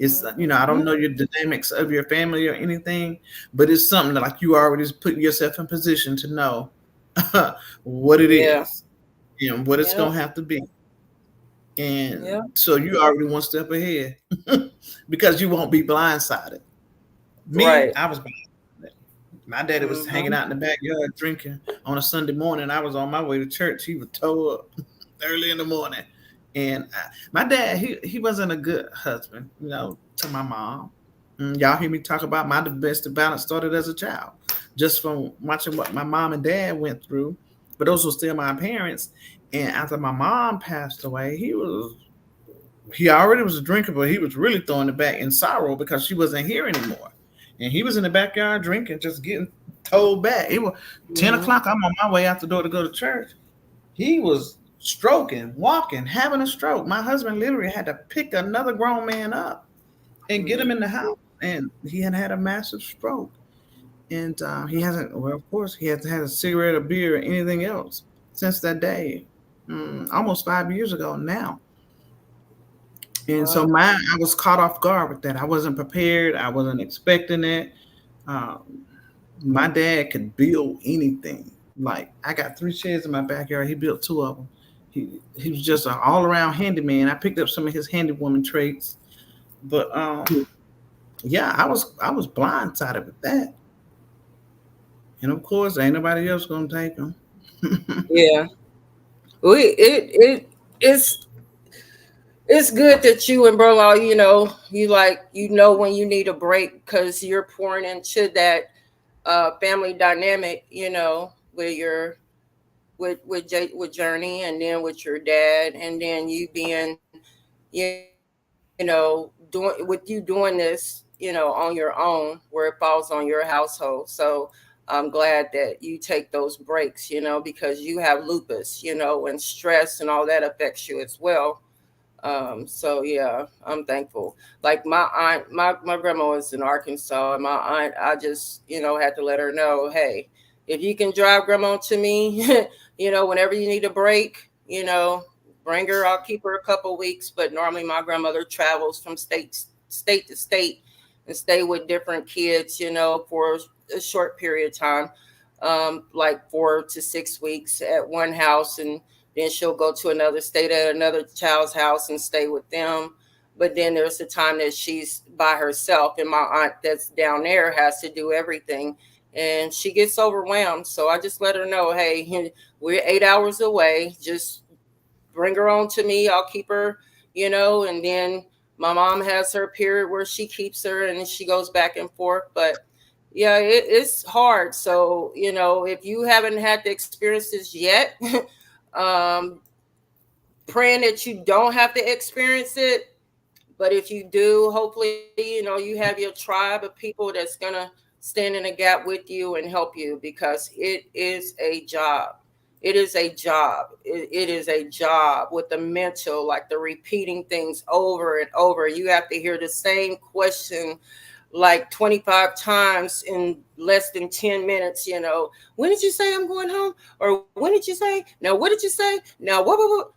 It's I don't know your dynamics of your family or anything, but it's something that like you already put yourself in position to know what it Yeah. is and what it's Yep. gonna have to be. And Yep. so you already one step ahead because you won't be blindsided. Me, Right. I was blindsided. My daddy was hanging Mm-hmm. out in the backyard drinking on a Sunday morning. I was on my way to church. He was towed up early in the morning. And my dad, he wasn't a good husband, to my mom. Y'all hear me talk about my domestic violence started as a child, just from watching what my mom and dad went through. But those were still my parents. And after my mom passed away, he already was a drinker, but he was really throwing it back in sorrow because she wasn't here anymore. And he was in the backyard drinking, just getting towed back. It was 10 Mm-hmm. o'clock. I'm on my way out the door to go to church. He was stroking, walking, having a stroke. My husband literally had to pick another grown man up and get him in the house. And he had a massive stroke. And he hasn't, well, of course, he hasn't had a cigarette or beer or anything else since that day, almost 5 years ago now. And so Wow. I was caught off guard with that. I wasn't prepared. I wasn't expecting it. Um, my dad could build anything. Like I got 3 sheds in my backyard. He built 2 of them. He was just an all around handyman. I picked up some of his handywoman traits, but yeah, I was blindsided with that. And of course, ain't nobody else gonna take him. Yeah. It's it's good that you and bro, you know when you need a break because you're pouring into that family dynamic, with your with Journey, and then with your dad, and then you being, doing doing this, on your own, where it falls on your household. So I'm glad that you take those breaks, because you have lupus, and stress and all that affects you as well. So yeah, I'm thankful. Like my aunt, my grandma was in Arkansas, and my aunt, I just, had to let her know, hey, if you can drive grandma to me, whenever you need a break, bring her. I'll keep her a couple weeks. But normally my grandmother travels from state to state and stay with different kids, for a short period of time, like 4 to 6 weeks at one house, and then she'll go to another state at another child's house and stay with them. But then there's a time that she's by herself, and my aunt that's down there has to do everything. And she gets overwhelmed. So I just let her know, hey, we're 8 hours away. Just bring her on to me. I'll keep her, and then my mom has her period where she keeps her and she goes back and forth. But yeah, it's hard. So, if you haven't had the experiences yet, um, praying that you don't have to experience it. But if you do, hopefully, you have your tribe of people that's going to stand in a gap with you and help you, because it is a job. It is a job. It is a job with the mental, like the repeating things over and over. You have to hear the same question like 25 times in less than 10 minutes. When did you say I'm going home? Or when did you say? Now, what did you say? Now, what?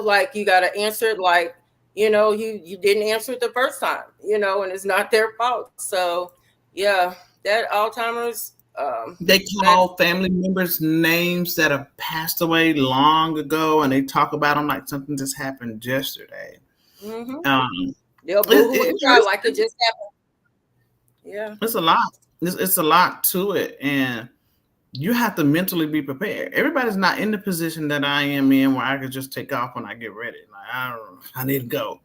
Like you got to answer it like, you didn't answer it the first time, and it's not their fault. So, yeah, that Alzheimer's, They that, call family members names that have passed away long ago, and they talk about them like something just happened yesterday. mm-hmm. Um, They'll it, boo-hoo it, and cry like it just happened. Yeah. it's a lot. It's a lot to it, and you have to mentally be prepared. Everybody's not in the position that I am in, where I could just take off when I get ready. Like I need to go.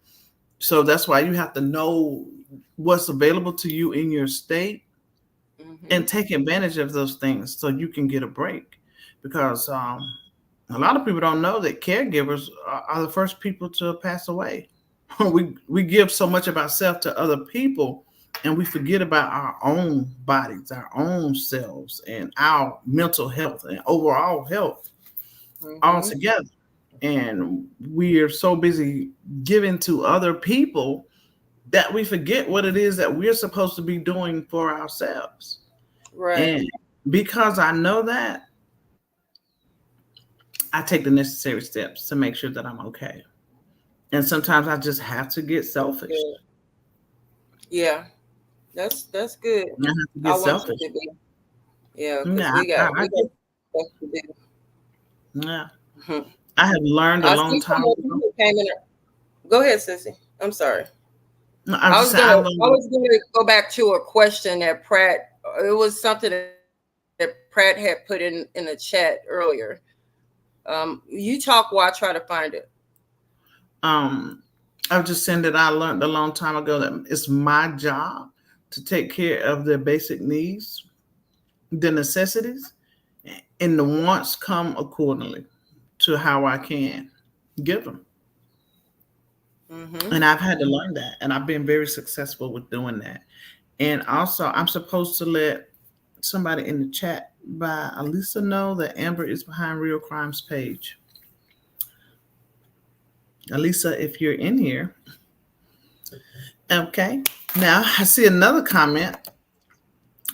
So that's why you have to know what's available to you in your state Mm-hmm. and take advantage of those things so you can get a break. Because a lot of people don't know that caregivers are the first people to pass away. We give so much of ourselves to other people, and we forget about our own bodies, our own selves, and our mental health and overall health Mm-hmm. altogether. And we are so busy giving to other people that we forget what it is that we're supposed to be doing for ourselves. Right. And because I know that, I take the necessary steps to make sure that I'm okay. And sometimes I just have to get selfish. Good. Yeah, that's good. I have to I get want you selfish. to be. Yeah, because Yeah, we got stuff to do. yeah. Mhm. I have learned a I long see some time more ago. people came in. Go ahead, Sissy. I'm sorry. No, I was just saying I I learned. was gonna go back to a question that Pratt. It was something that Pratt had put in the chat earlier. You talk while I try to find it. Um, I was just saying that I learned a long time ago that it's my job to take care of their basic needs, the necessities, and the wants come accordingly to how I can give them. Mm-hmm. And I've had to learn that, and I've been very successful with doing that. And also, I'm supposed to let somebody in the chat by Alisa know that Amber is behind Real Crimes page. Alisa, if you're in here, okay. Now I see another comment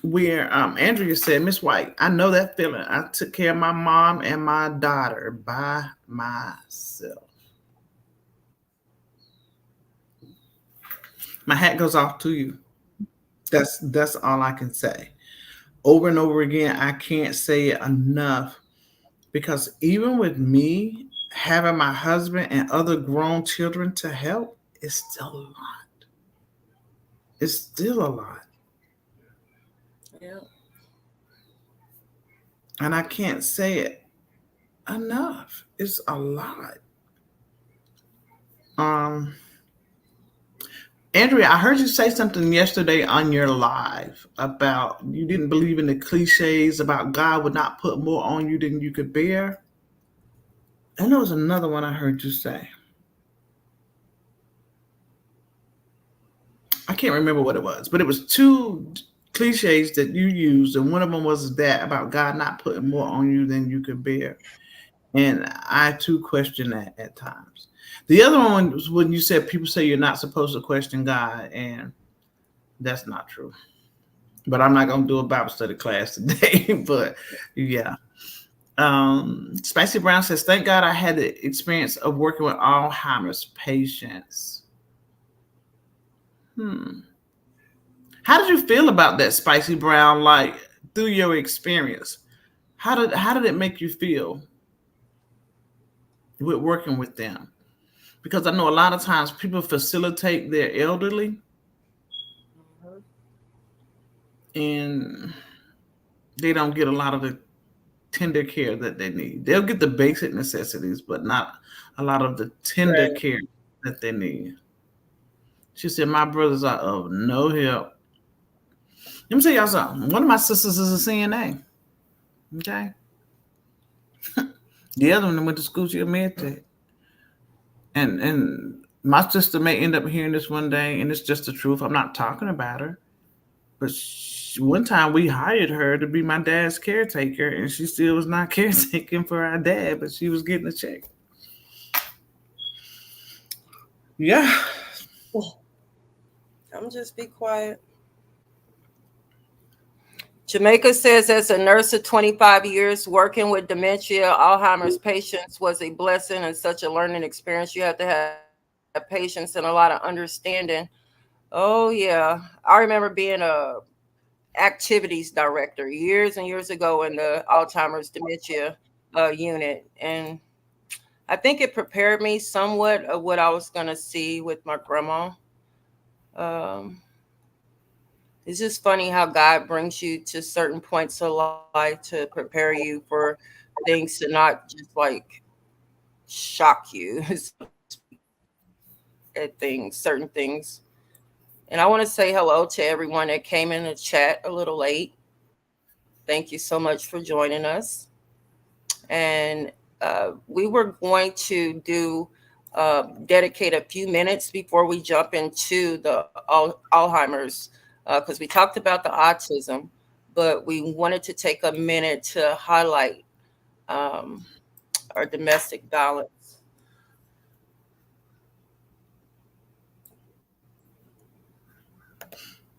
where Andrea said, Miss White, I know that feeling. I took care of my mom and my daughter by myself. My hat goes off to you. That's all I can say. Over and over again, I can't say it enough because even with me having my husband and other grown children to help, it's still a lot. It's still a lot. Yeah. And I can't say it enough. It's a lot. Um, Andrea, I heard you say something yesterday on your live about you didn't believe in the cliches about God would not put more on you than you could bear. And there was another one I heard you say. I can't remember what it was, but it was two cliches that you used, and one of them was that about God not putting more on you than you could bear. And I too question that at times. The other one was when you said people say you're not supposed to question God, and that's not true. But I'm not going to do a Bible study class today. But yeah. Spicy Brown says, thank God I had the experience of working with Alzheimer's patients. How did you feel about that, Spicy Brown? Like through your experience, how did it make you feel with working with them? Because I know a lot of times people facilitate their elderly and they don't get a lot of the tender care that they need. They'll get the basic necessities, but not a lot of the tender Right. care that they need. She said, my brothers are of no help. Let me tell y'all something. One of my sisters is a CNA. Okay. The other one went to school to a med tech. And my sister may end up hearing this one day, and it's just the truth. I'm not talking about her. But one time we hired her to be my dad's caretaker, and she still was not caretaking for our dad, but she was getting a check. Yeah. I'm just be quiet. Jamaica says, as a nurse of 25 years working with dementia, Alzheimer's patients was a blessing and such a learning experience. You have to have patience and a lot of understanding. Oh yeah, I remember being a activities director years and years ago in the Alzheimer's dementia unit, and I think it prepared me somewhat of what I was going to see with my grandma. Um, it's just funny how God brings you to certain points of life to prepare you for things to not just like shock you at things, certain things. And I want to say hello to everyone that came in the chat a little late. Thank you so much for joining us. And we were going to dedicate a few minutes before we jump into the Alzheimer's, because we talked about the autism, but we wanted to take a minute to highlight um, our domestic violence.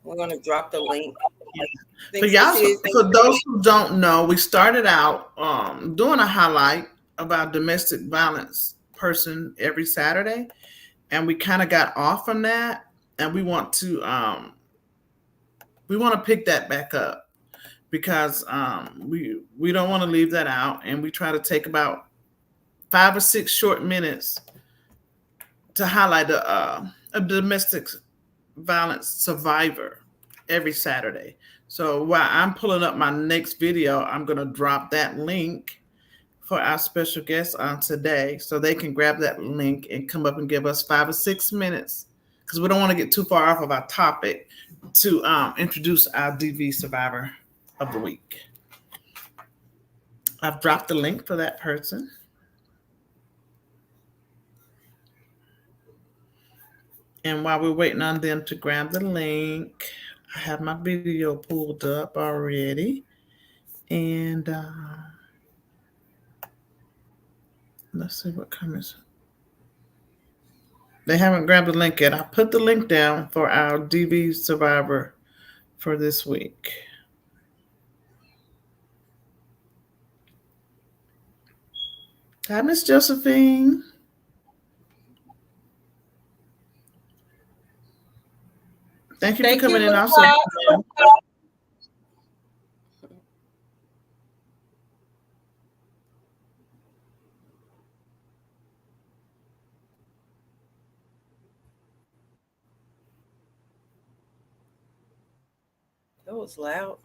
We're going to drop the link. For y'all, for those who don't know, we started out doing a highlight about domestic violence person every Saturday, and we kind of got off from that. and we want to pick that back up because we don't want to leave that out, and we try to take about 5 or 6 short minutes to highlight a domestic violence survivor every Saturday. So while I'm pulling up my next video, I'm going to drop that link for our special guest on today so they can grab that link and come up and give us 5 or 6 minutes, because we don't want to get too far off of our topic, to introduce our DV survivor of the week. I've dropped the link for that person. And while we're waiting on them to grab the link, I have my video pulled up already. And let's see what comments. They haven't grabbed the link yet. I put the link down for our DV survivor for this week. Hi, Miss Josephine. Thank you for coming in. Also, That was loud.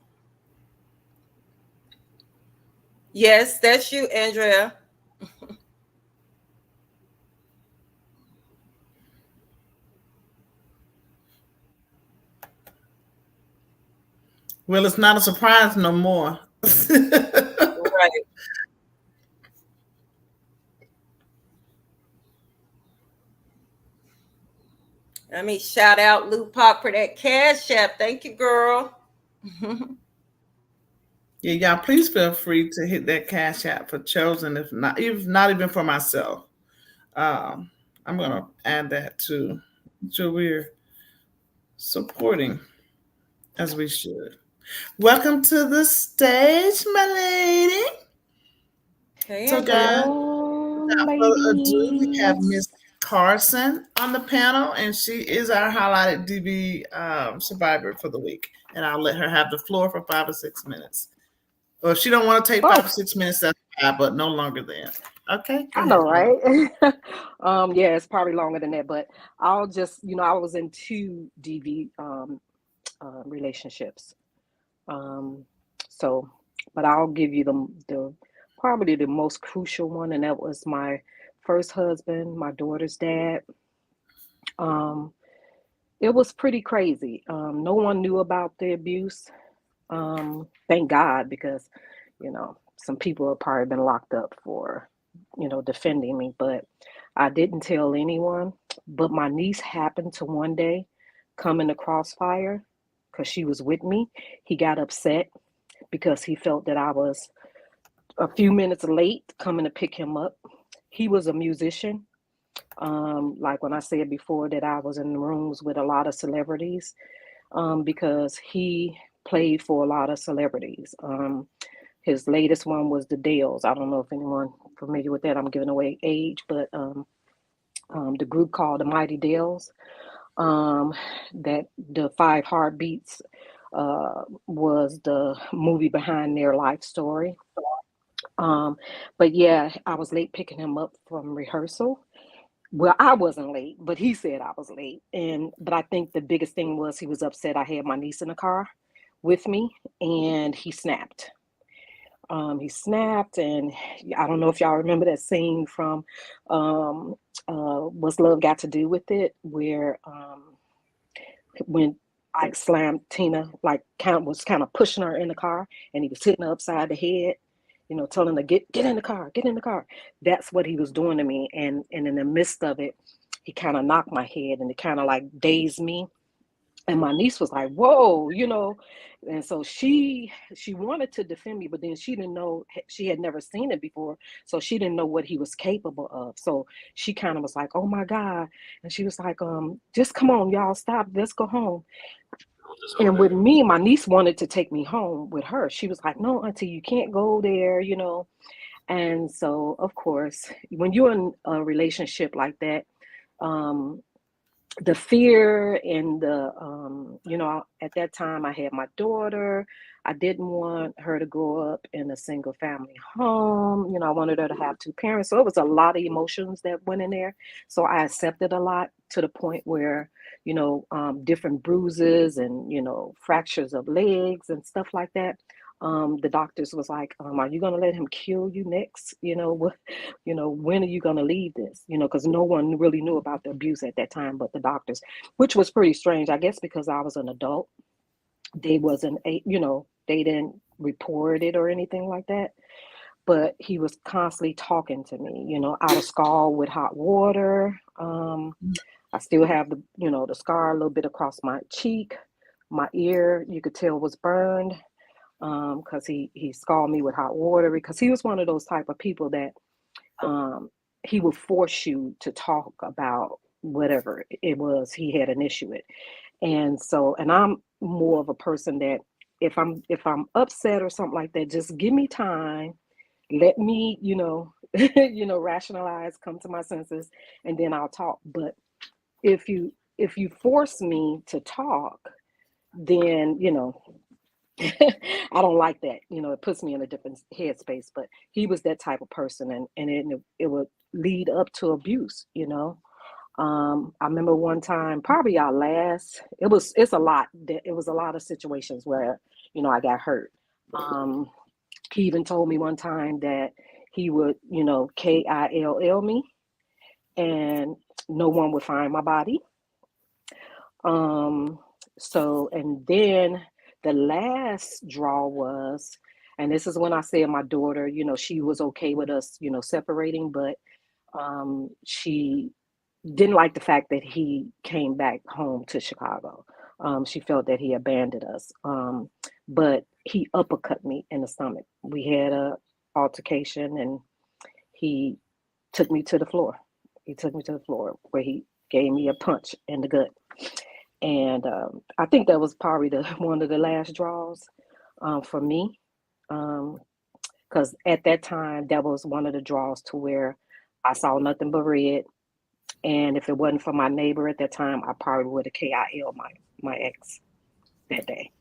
Yes, that's you, Andrea. well, it's not a surprise no more. Right. Let me shout out Lou Pop for that Cash App. Thank you, girl. Yeah, y'all, please feel free to hit that Cash App for Chosen, if not even for myself. I'm gonna add that too. So we're supporting as we should. Welcome to the stage, my lady. Hey, so guys, without further ado, we have Miss Carson on the panel, and she is our highlighted DV survivor for the week. And I'll let her have the floor for 5 or 6 minutes. Well, if she don't want to take 5 or 6 minutes, that's fine, but no longer than. Okay. I know, right? Yeah, it's probably longer than that, but I'll just, I was in 2 DV relationships. But I'll give you the probably the most crucial one, and that was my first husband, my daughter's dad. It was pretty crazy. No one knew about the abuse. Thank God, because, some people have probably been locked up for, defending me, but I didn't tell anyone. But my niece happened to one day come in the crossfire because she was with me. He got upset because he felt that I was a few minutes late coming to pick him up. He was a musician. Like when I said before that I was in the rooms with a lot of celebrities, because he played for a lot of celebrities. His latest one was the Dales. I don't know if anyone familiar with that. I'm giving away age, but the group called the Mighty Dales, that the 5 Heartbeats was the movie behind their life story. But yeah, I was late picking him up from rehearsal. Well, I wasn't late, but he said I was late. But I think the biggest thing was he was upset I had my niece in the car with me, and he snapped. And I don't know if y'all remember that scene from What's Love Got to Do with It, where when Ike slammed Tina, like was kind of pushing her in the car, and he was hitting her upside the head, telling her, get in the car, get in the car. That's what he was doing to me. And in the midst of it, he kind of knocked my head, and it kind of like dazed me. And my niece was like, whoa, and so she wanted to defend me, but then she didn't know, she had never seen it before. So she didn't know what he was capable of. So she kind of was like, oh my God. And she was like, just come on, y'all, stop, let's go home. And with me, my niece wanted to take me home with her. She was like, no, auntie, you can't go there, And so, of course, when you're in a relationship like that, the fear and the at that time I had my daughter. I didn't want her to grow up in a single family home. I wanted her to have two parents. So it was a lot of emotions that went in there. So I accepted a lot to the point where, different bruises and, fractures of legs and stuff like that. The doctors was like, are you going to let him kill you next? When are you going to leave this? Because no one really knew about the abuse at that time but the doctors, which was pretty strange, I guess, because I was an adult. They wasn't they didn't report it or anything like that, but he was constantly talking to me, I was scalded with hot water. I still have the scar a little bit across my cheek. My ear, you could tell, was burned because he scalded me with hot water, because he was one of those type of people that he would force you to talk about whatever it was he had an issue with. And I'm more of a person that if I'm upset or something like that, just give me time, let me, rationalize, come to my senses, and then I'll talk. But if you force me to talk, then, I don't like that. It puts me in a different headspace. But he was that type of person, and it would lead up to abuse, I remember one time, probably it's a lot. It was a lot of situations where, I got hurt. He even told me one time that he would, KILL me, and no one would find my body. And then the last draw was, and this is when I said my daughter, she was okay with us, separating, but she didn't like the fact that he came back home to Chicago. She felt that he abandoned us. But he uppercut me in the stomach. We had a altercation, and he took me to the floor. Where he gave me a punch in the gut. And I think that was probably one of the last draws for me. Because at that time, that was one of the draws to where I saw nothing but red. And if it wasn't for my neighbor at that time, I probably would have KIL my ex that day.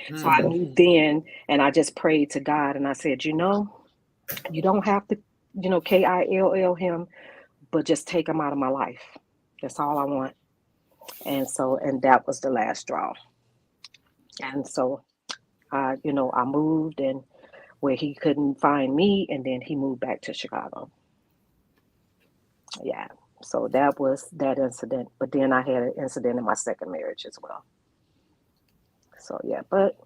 Mm-hmm. So I knew then, and I just prayed to God, and I said, you don't have to, KILL him, but just take him out of my life. That's all I want. And that was the last draw. And so, I moved, and where he couldn't find me, and then he moved back to Chicago. Yeah. So that was that incident. But then I had an incident in my second marriage as well. So, yeah. But,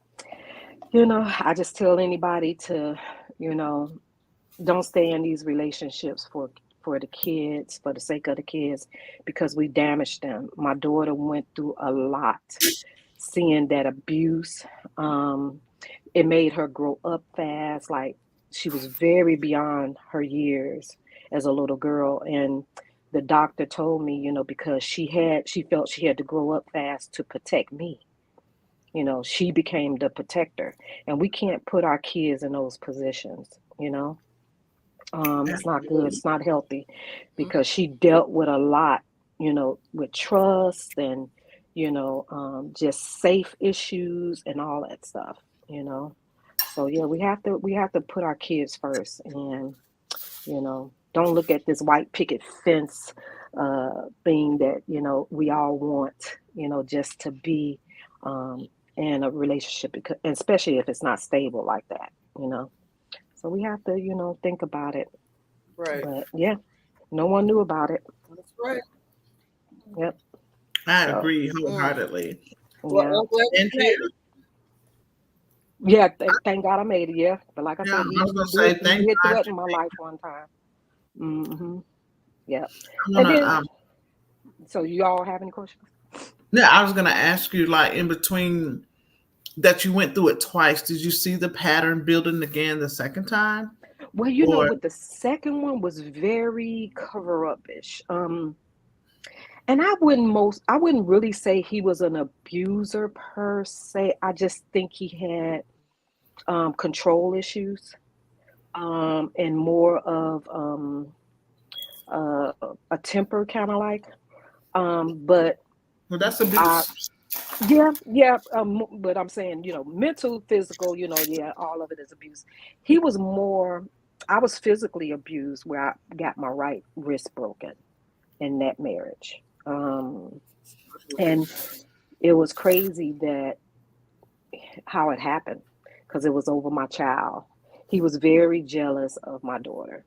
I just tell anybody to, don't stay in these relationships for the kids, for the sake of the kids, because we damaged them. My daughter went through a lot seeing that abuse. It made her grow up fast. Like, she was very beyond her years as a little girl. And the doctor told me, because she felt she had to grow up fast to protect me. She became the protector, and we can't put our kids in those positions. It's not good. It's not healthy, because she dealt with a lot, with trust and, just safe issues and all that stuff, So yeah, we have to put our kids first, and, don't look at this white picket fence thing that, we all want, just to be in a relationship, because, especially if it's not stable like that, So we have to, think about it. Right. But yeah, no one knew about it. That's right. Yep. I agree wholeheartedly. Well, yeah, thank God I made it. Yeah, but like I said, I was gonna say thank he hit God the button in my life one time. Mm-hmm. Yeah. Gonna, so you all have any questions? Yeah, I was gonna ask you, like, in between that you went through it twice, did you see the pattern building again the second time? Well, with the second one was very cover-up-ish. And I wouldn't really say he was an abuser per se. I just think he had control issues, and more of a temper, kind of like. But Well, that's abuse. Yeah. But I'm saying, mental, physical, yeah, all of it is abuse. He was more. I was physically abused where I got my right wrist broken in that marriage. And it was crazy that how it happened because it was over my child. He was very jealous of my daughter.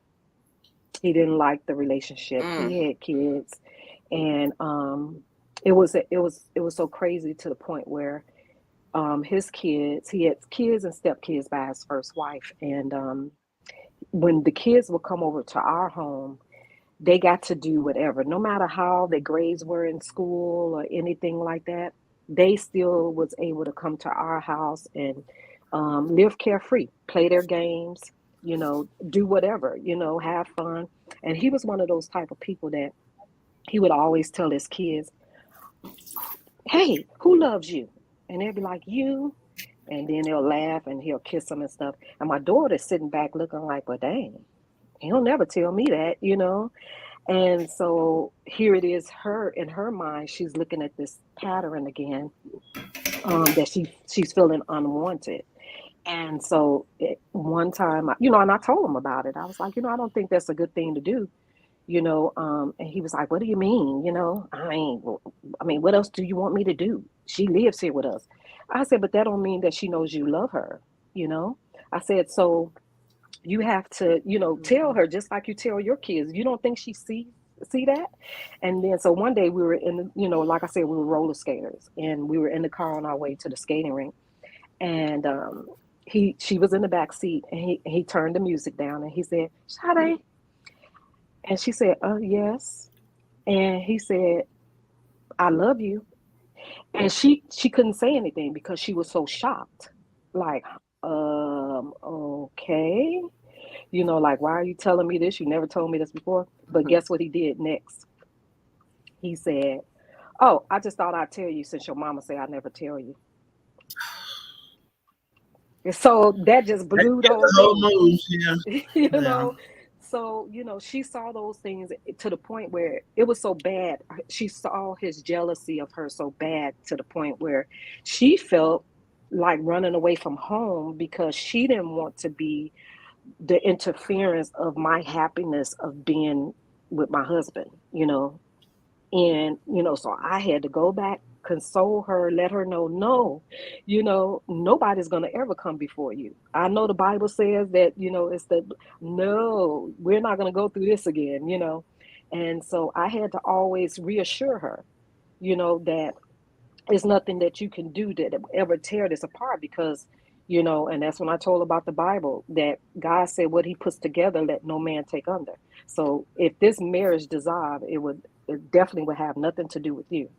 He didn't like the relationship. He had kids, and it was so crazy to the point where his kids, he had kids and stepkids by his first wife, and when the kids would come over to our home, they got to do whatever, no matter how their grades were in school or anything like that. They still was able to come to our house and live carefree, play their games, do whatever, have fun. And he was one of those type of people that he would always tell his kids, "Hey, who loves you?" And they'd be like, "You." And then they'll laugh and he'll kiss them and stuff. And my daughter's sitting back looking like, "Well, dang, he'll never tell me that." And so here it is, her in her mind, she's looking at this pattern again, that she's feeling unwanted. And so one time, and I told him about it. I was like, I don't think that's a good thing to do. And he was like, "What do you mean? I mean, what else do you want me to do? She lives here with us." I said, "But that don't mean that she knows you love her, you know?" I said, "So you have to, tell her just like you tell your kids. You don't think she see that?" And then so one day we were like I said, we were roller skaters and we were in the car on our way to the skating rink. And she was in the back seat and he turned the music down and he said, "Sade." And she said, "Yes." And he said, "I love you." And she couldn't say anything because she was so shocked. Like, okay. Like, why are you telling me this? You never told me this before. But guess what he did next? He said, "Oh, I just thought I'd tell you since your mama said I never tell you." And so that just blew the whole The whole thing. move, yeah. you Yeah. know so she saw those things to the point where it was so bad. She saw his jealousy of her so bad to the point where she felt like running away from home because she didn't want to be the interference of my happiness of being with my husband. And so I had to go back, console her, let her know, no, nobody's going to ever come before you. I know the Bible says that, it's the no, we're not going to go through this again. And so I had to always reassure her, that it's nothing that you can do that ever tear this apart because and that's when I told about the Bible that God said what he puts together let no man take under. So if this marriage dissolved, it definitely would have nothing to do with you.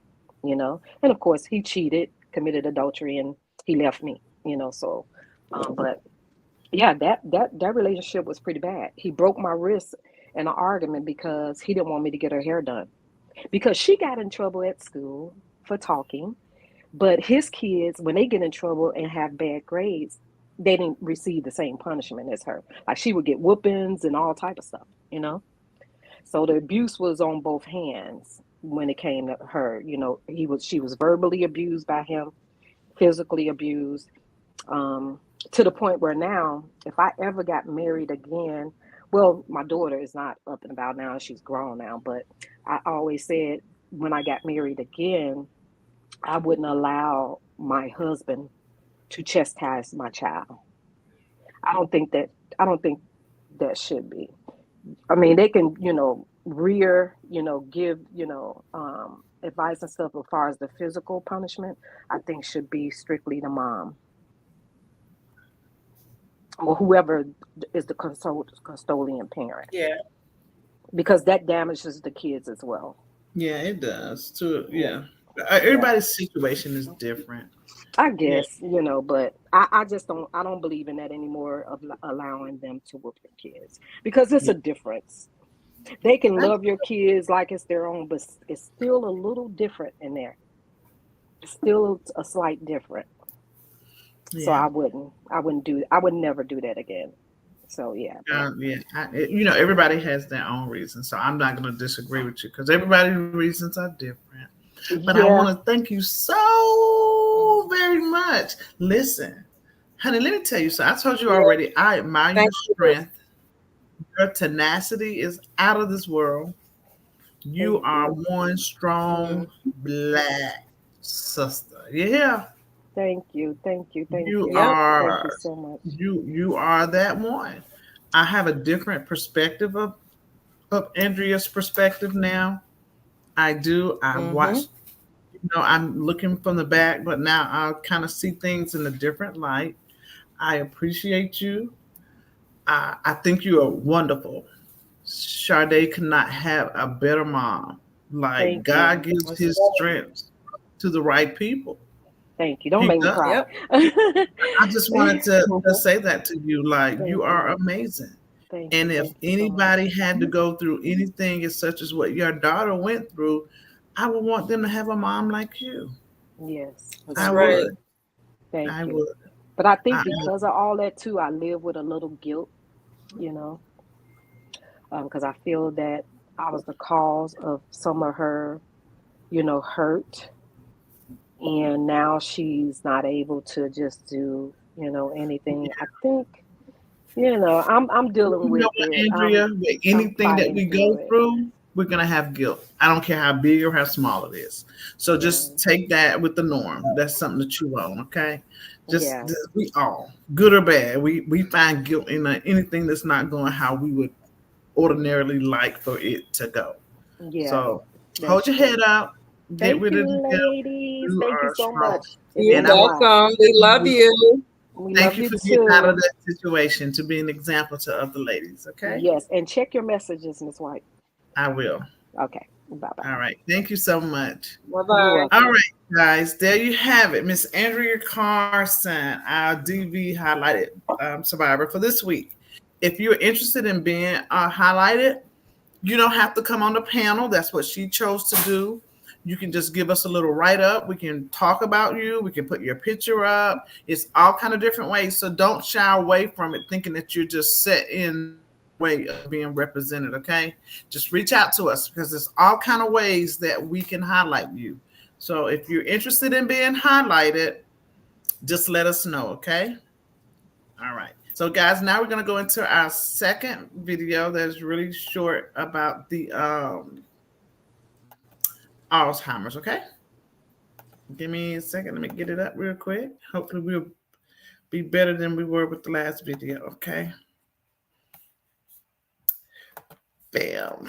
And of course he cheated, committed adultery, and he left me. But yeah, that relationship was pretty bad. He broke my wrist in an argument because he didn't want me to get her hair done because she got in trouble at school for talking. But his kids, when they get in trouble and have bad grades, they didn't receive the same punishment as her. Like she would get whoopings and all type of stuff. So the abuse was on both hands when it came to her. She was verbally abused by him, physically abused, to the point where now, if I ever got married again, well, my daughter is not up and about now; she's grown now. But I always said when I got married again, I wouldn't allow my husband to chastise my child. I don't think that I don't think that should be. I mean, they can, give, advice and stuff as far as the physical punishment, I think should be strictly the mom or whoever is the custodian parent. Yeah. Because that damages the kids as well. Yeah, it does. Too. Yeah. Yeah. Yeah. Everybody's situation is different. I Yeah. guess, but I just don't believe in that anymore of allowing them to whoop your kids because it's Yeah. a difference. They can love your kids like it's their own, but it's still a little different in there. It's still a slight different. So Yeah. I would never do that again. So yeah, but Yeah. Everybody has their own reasons, so I'm not going to disagree with you because everybody's reasons are different. But I want to thank you so very much. Listen, honey, let me tell you something. I told you already, I admire your strength. Your tenacity is out of this world. You are one strong black sister. Yeah. Thank you. You Yep. Thank you are so much. you are that one. I have a different perspective of Andrea's perspective now. I do. I watch, I'm looking from the back, but now I kind of see things in a different light. I appreciate you. I think you are wonderful. Sade could not have a better mom. Like Thank you. God gives his strength to the right people. Thank you. Don't He make me does. cry. I just wanted to say that to you. Like Thank you are you. amazing. Thank And you. if Thank you so much. anybody had to go through anything as such as what your daughter went through, I would want them to have a mom like you. Yes. That's I right. would. Thank I you. would. But I think I, because of all that too, I live with a little guilt, you know, because I feel that I was the cause of some of her, hurt, and now she's not able to just do, anything. I think, I'm dealing you know with what, it. Andrea? With I'm anything that fighting we through go it. through, we're gonna have guilt. I don't care how big or how small it is. So just Right. take that with the norm. That's something to chew on. Okay. Yeah. We all, good or bad, we find guilt in anything that's not going how we would ordinarily like for it to go. Yeah. So hold That's your head true. up, get Thank rid you, of the guilt. ladies. You Thank you are so strong. much. It You're And means I a want lot. welcome. We love you. We thank love you you for getting out of too. that situation to be an example to other ladies. Okay. Yes. And check your messages, Miss White. I will. Okay. Bye bye. All right. Thank you so much. Bye You're bye. All welcome. right, guys. There you have it. Miss Andrea Carson, our DV highlighted survivor for this week. If you're interested in being highlighted, you don't have to come on the panel. That's what she chose to do. You can just give us a little write up. We can talk about you. We can put your picture up. It's all kind of different ways. So don't shy away from it thinking that you're just set in way of being represented. Okay, just reach out to us because there's all kind of ways that we can highlight you. So if you're interested in being highlighted, just let us know. Okay. All right. So, guys, now we're going to go into our second video that's really short about the Alzheimer's. Okay. Give me a second. Let me get it up real quick. Hopefully, we'll be better than we were with the last video. Okay. Bam.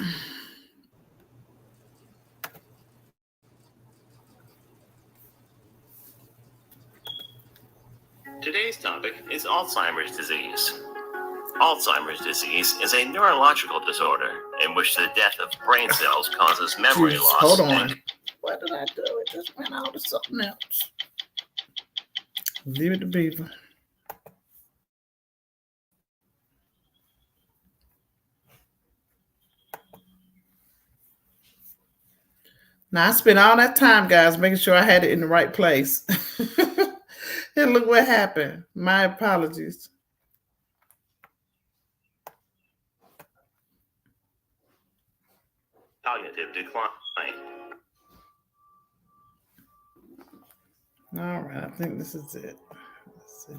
Today's topic is Alzheimer's disease. Alzheimer's disease is a neurological disorder in which the death of brain cells causes memory loss. Hold on. What did I do? It just went out to something else. Leave it to Beaver. Now, I spent all that time, guys, making sure I had it in the right place. And look what happened. My apologies. Cognitive decline. All right, I think this is it. Let's see.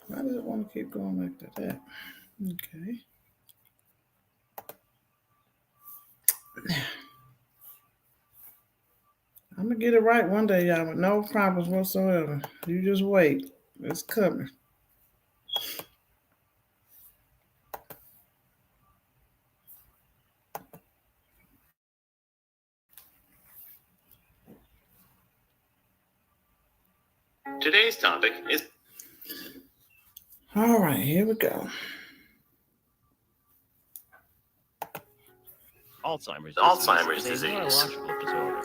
Why does it want to keep going like that? Okay. I'm going to get it right one day, y'all, with no problems whatsoever. You just wait. It's coming. Today's topic is All right, here we go. Alzheimer's disease.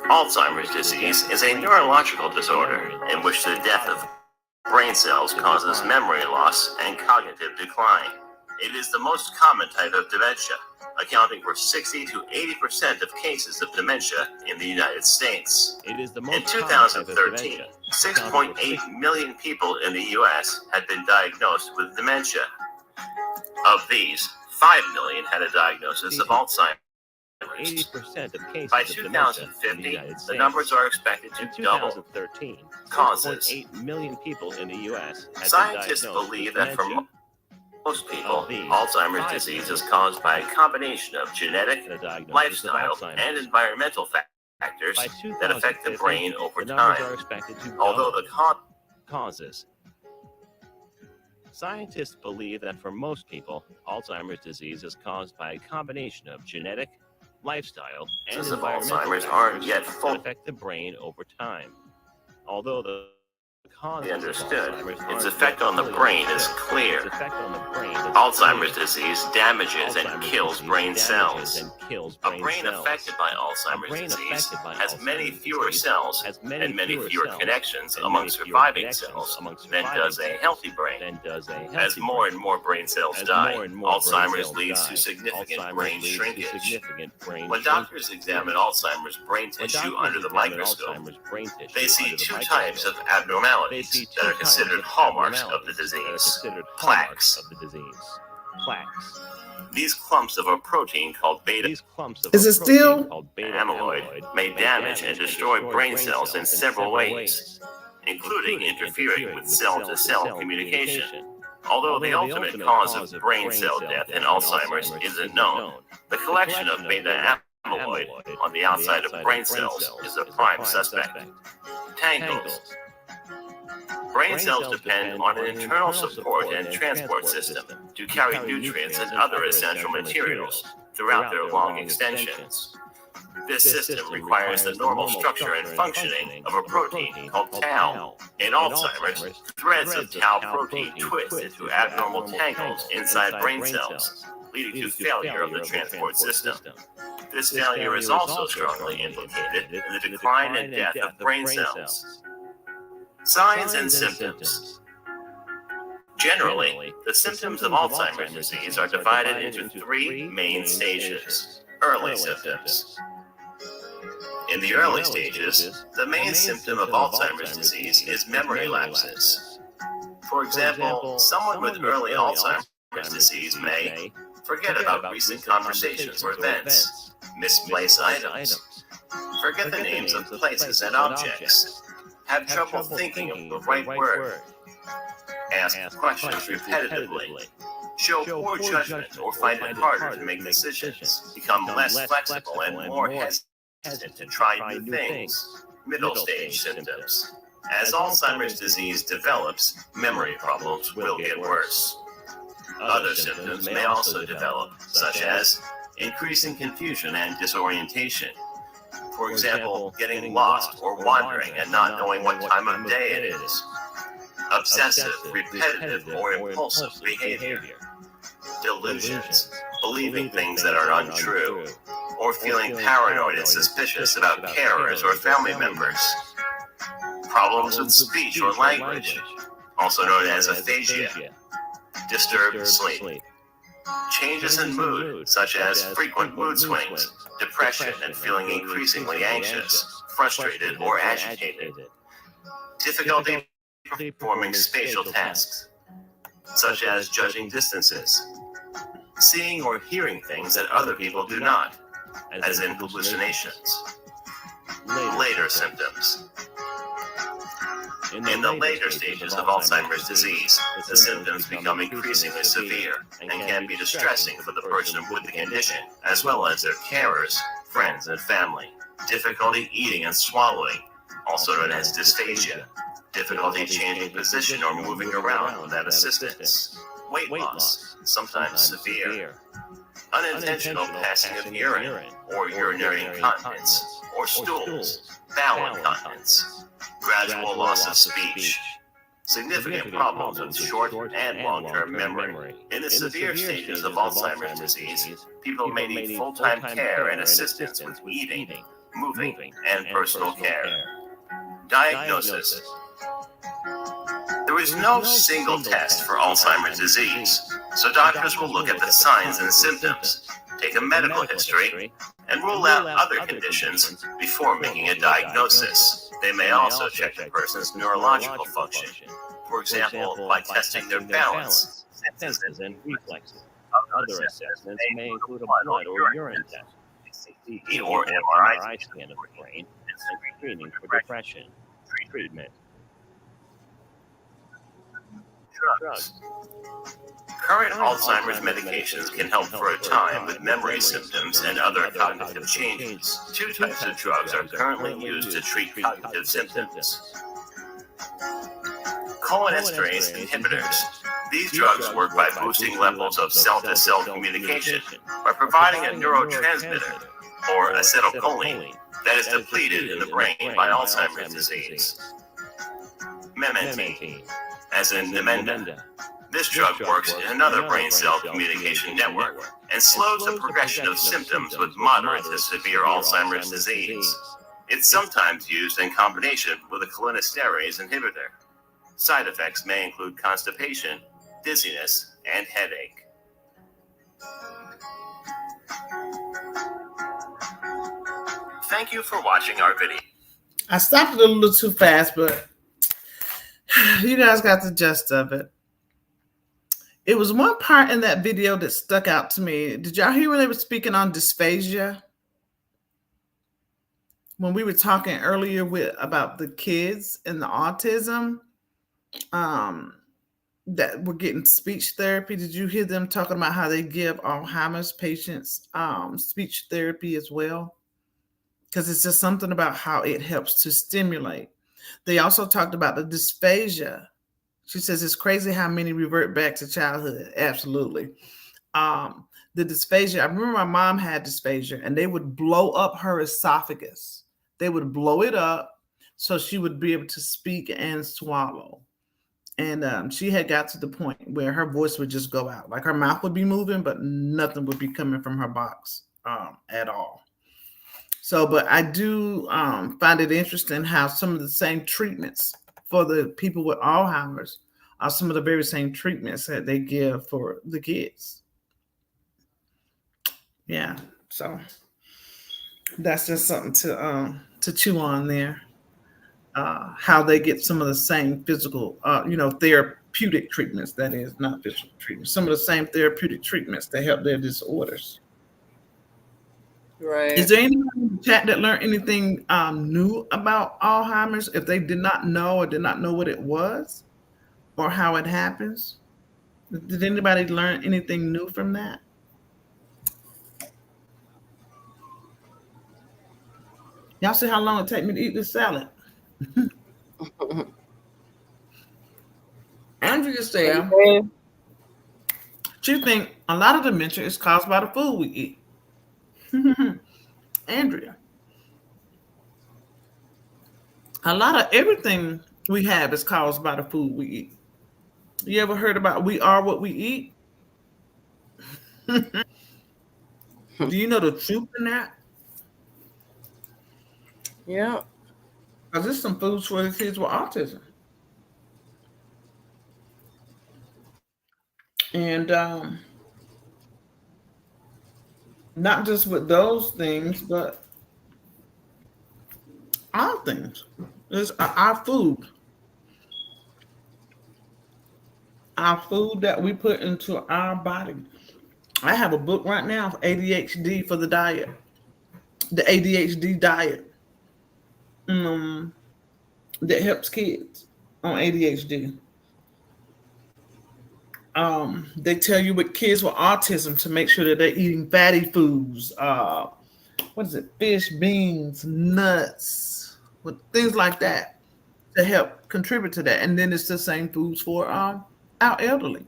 Alzheimer's disease is a neurological disorder in which the death of brain cells causes memory loss and cognitive decline. It is the most common type of dementia, accounting for 60 to 80% of cases of dementia in the United States. It is the most In 2013, 6.8 million people in the U.S. had been diagnosed with dementia. Of these, 5 million had a diagnosis of Alzheimer's. 80% of cases By of dementia in the 2050, United States. the numbers are expected to In double. 2013, Causes. 6.8 million people in the U.S. had Scientists been diagnosed believe with that for dementia. most people, Of these, Alzheimer's 5 disease is million caused by a combination of genetic, had a diagnosis of lifestyle, Alzheimer's. and environmental factors By that affect the 2050, brain over the numbers time. are expected to Although double. the Causes. Scientists believe that for most people, Alzheimer's disease is caused by a combination of genetic, lifestyle, and causes of environmental Alzheimer's factors aren't yet that fully affect the brain over time. Although the causes of understood, Alzheimer's its aren't effect yet on the fully brain is understood. clear. Its effect on the brain is Alzheimer's clear. disease damages and Alzheimer's kills disease brain damages cells. and kills A brain brain cells. affected by A Alzheimer's brain disease affected by has many Alzheimer's fewer disease cells has and many fewer cells connections and among many fewer surviving connections cells among than surviving does a cells healthy brain. than does a healthy As more brain. and more brain cells As die, more and more brain Alzheimer's cells leads die, to significant Alzheimer's brain leads to shrinkage. significant brain When shrinkage. doctors examine Alzheimer's brain When tissue doctors under the examine microscope, Alzheimer's brain tissue they see under the two microscope, types of they abnormalities see that two are types considered of hallmarks of the abnormalities that are disease. considered Plaques. hallmarks of the disease. Plaques. These clumps of a protein called beta These clumps of Is a it protein still called beta amyloid may damage and destroy brain cells in several ways, including interfering with cell-to-cell communication. Although the ultimate cause of brain cell death in Alzheimer's isn't known, the collection of beta amyloid on the outside of brain cells is a prime suspect. Tangles. Brain cells depend on an internal support and transport system to carry nutrients and other essential materials throughout their long extensions. This system requires the normal structure and functioning of a protein called tau. In Alzheimer's, threads of tau protein twist into abnormal tangles inside brain cells, leading to failure of the transport system. This failure is also strongly implicated in the decline and death of brain cells. Signs and symptoms. Generally, the symptoms of Alzheimer's disease are divided into three main stages. Early symptoms. In the early stages, the main symptom of Alzheimer's disease is memory lapses. For example, someone with early Alzheimer's disease may forget about recent conversations or events, misplace items, forget the names of places and objects, have trouble thinking of the right word, ask questions repetitively, show poor judgment or find it harder to make decisions, become less flexible and more hesitant to try new things. Middle stage symptoms. As Alzheimer's disease develops, memory problems will get worse. Other symptoms may also develop, such as increasing confusion and disorientation. For example, getting lost or wandering and not knowing what time of day it is. Obsessive, repetitive, or impulsive behavior. Delusions, believing things that are untrue, or feeling paranoid and suspicious about carers or family members. Problems with speech or language, also known as aphasia. Disturbed sleep. Changes in mood, such as frequent mood swings, depression, and feeling increasingly anxious, frustrated, or agitated. Difficulty performing spatial tasks, such as judging distances, seeing or hearing things that other people do not, as in hallucinations. Later symptoms. In the later stages of Alzheimer's disease, the symptoms become increasingly severe and can be distressing for the person with the condition, as well as their carers, friends, and family. Difficulty eating and swallowing, also known as dysphagia. Difficulty changing position or moving around without assistance. Weight loss, sometimes severe. Unintentional passing of urine, or urinary incontinence, or stools, bowel incontinence. Gradual loss of speech. Significant problems with short and long-term memory. In the severe stages of Alzheimer's disease, people may need full-time care and assistance with eating, moving, and personal care. Diagnosis. There is no single test for Alzheimer's disease. So doctors will look at the signs and symptoms, take a medical history, and rule out other conditions before making a diagnosis. They may also check the person's neurological function, for example, by testing their balance, senses, and reflexes. Other assessments may include a blood or urine test, CT or or MRI scan of the brain, and screening for depression. Treatment. Drugs. Current Alzheimer's medications can help for a time with memory symptoms and other cognitive changes. Two types of drugs are currently used to treat cognitive symptoms. Cholinesterase inhibitors. These drugs work by boosting levels of cell-to-cell communication by providing a neurotransmitter, or acetylcholine, that is depleted in the brain by Alzheimer's disease. Memantine, as in Namenda. This drug works in another brain cell communication network and slows the progression of symptoms with moderate to severe Alzheimer's disease. It's sometimes used in combination with a cholinesterase inhibitor. Side effects may include constipation, dizziness, and headache. Thank you for watching our video. I stopped it a little too fast, but you guys got the gist of it. It was one part in that video that stuck out to me. Did y'all hear when they were speaking on dysphagia? When we were talking earlier about the kids and the autism that were getting speech therapy, did you hear them talking about how they give Alzheimer's patients speech therapy as well? Because it's just something about how it helps to stimulate. They also talked about the dysphagia. She says it's crazy how many revert back to childhood. Absolutely. The dysphagia. I remember my mom had dysphagia, and they would blow up her esophagus. They would blow it up so she would be able to speak and swallow. And she had got to the point where her voice would just go out. Like her mouth would be moving, but nothing would be coming from her box at all. So, but I do find it interesting how some of the same treatments for the people with Alzheimer's are some of the very same treatments that they give for the kids. Yeah, so that's just something to chew on there. How they get some of the same physical, therapeutic treatments. That is not physical treatments. Some of the same therapeutic treatments that help their disorders. Right. Is there anyone in the chat that learned anything new about Alzheimer's if they did not know or did not know what it was or how it happens? Did anybody learn anything new from that? Y'all see how long it take me to eat this salad? Andrea said she think a lot of dementia is caused by the food we eat. Andrea, a lot of everything we have is caused by the food we eat. You ever heard about we are what we eat? Do you know the truth in that? Yeah. Because there's some foods for the kids with autism. And not just with those things, but our things. It's our food. Our food that we put into our body. I have a book right now for ADHD for the diet. The ADHD diet. That helps kids on ADHD. They tell you with kids with autism to make sure that they're eating fatty foods. What is it? Fish, beans, nuts, with things like that to help contribute to that. And then it's the same foods for our elderly.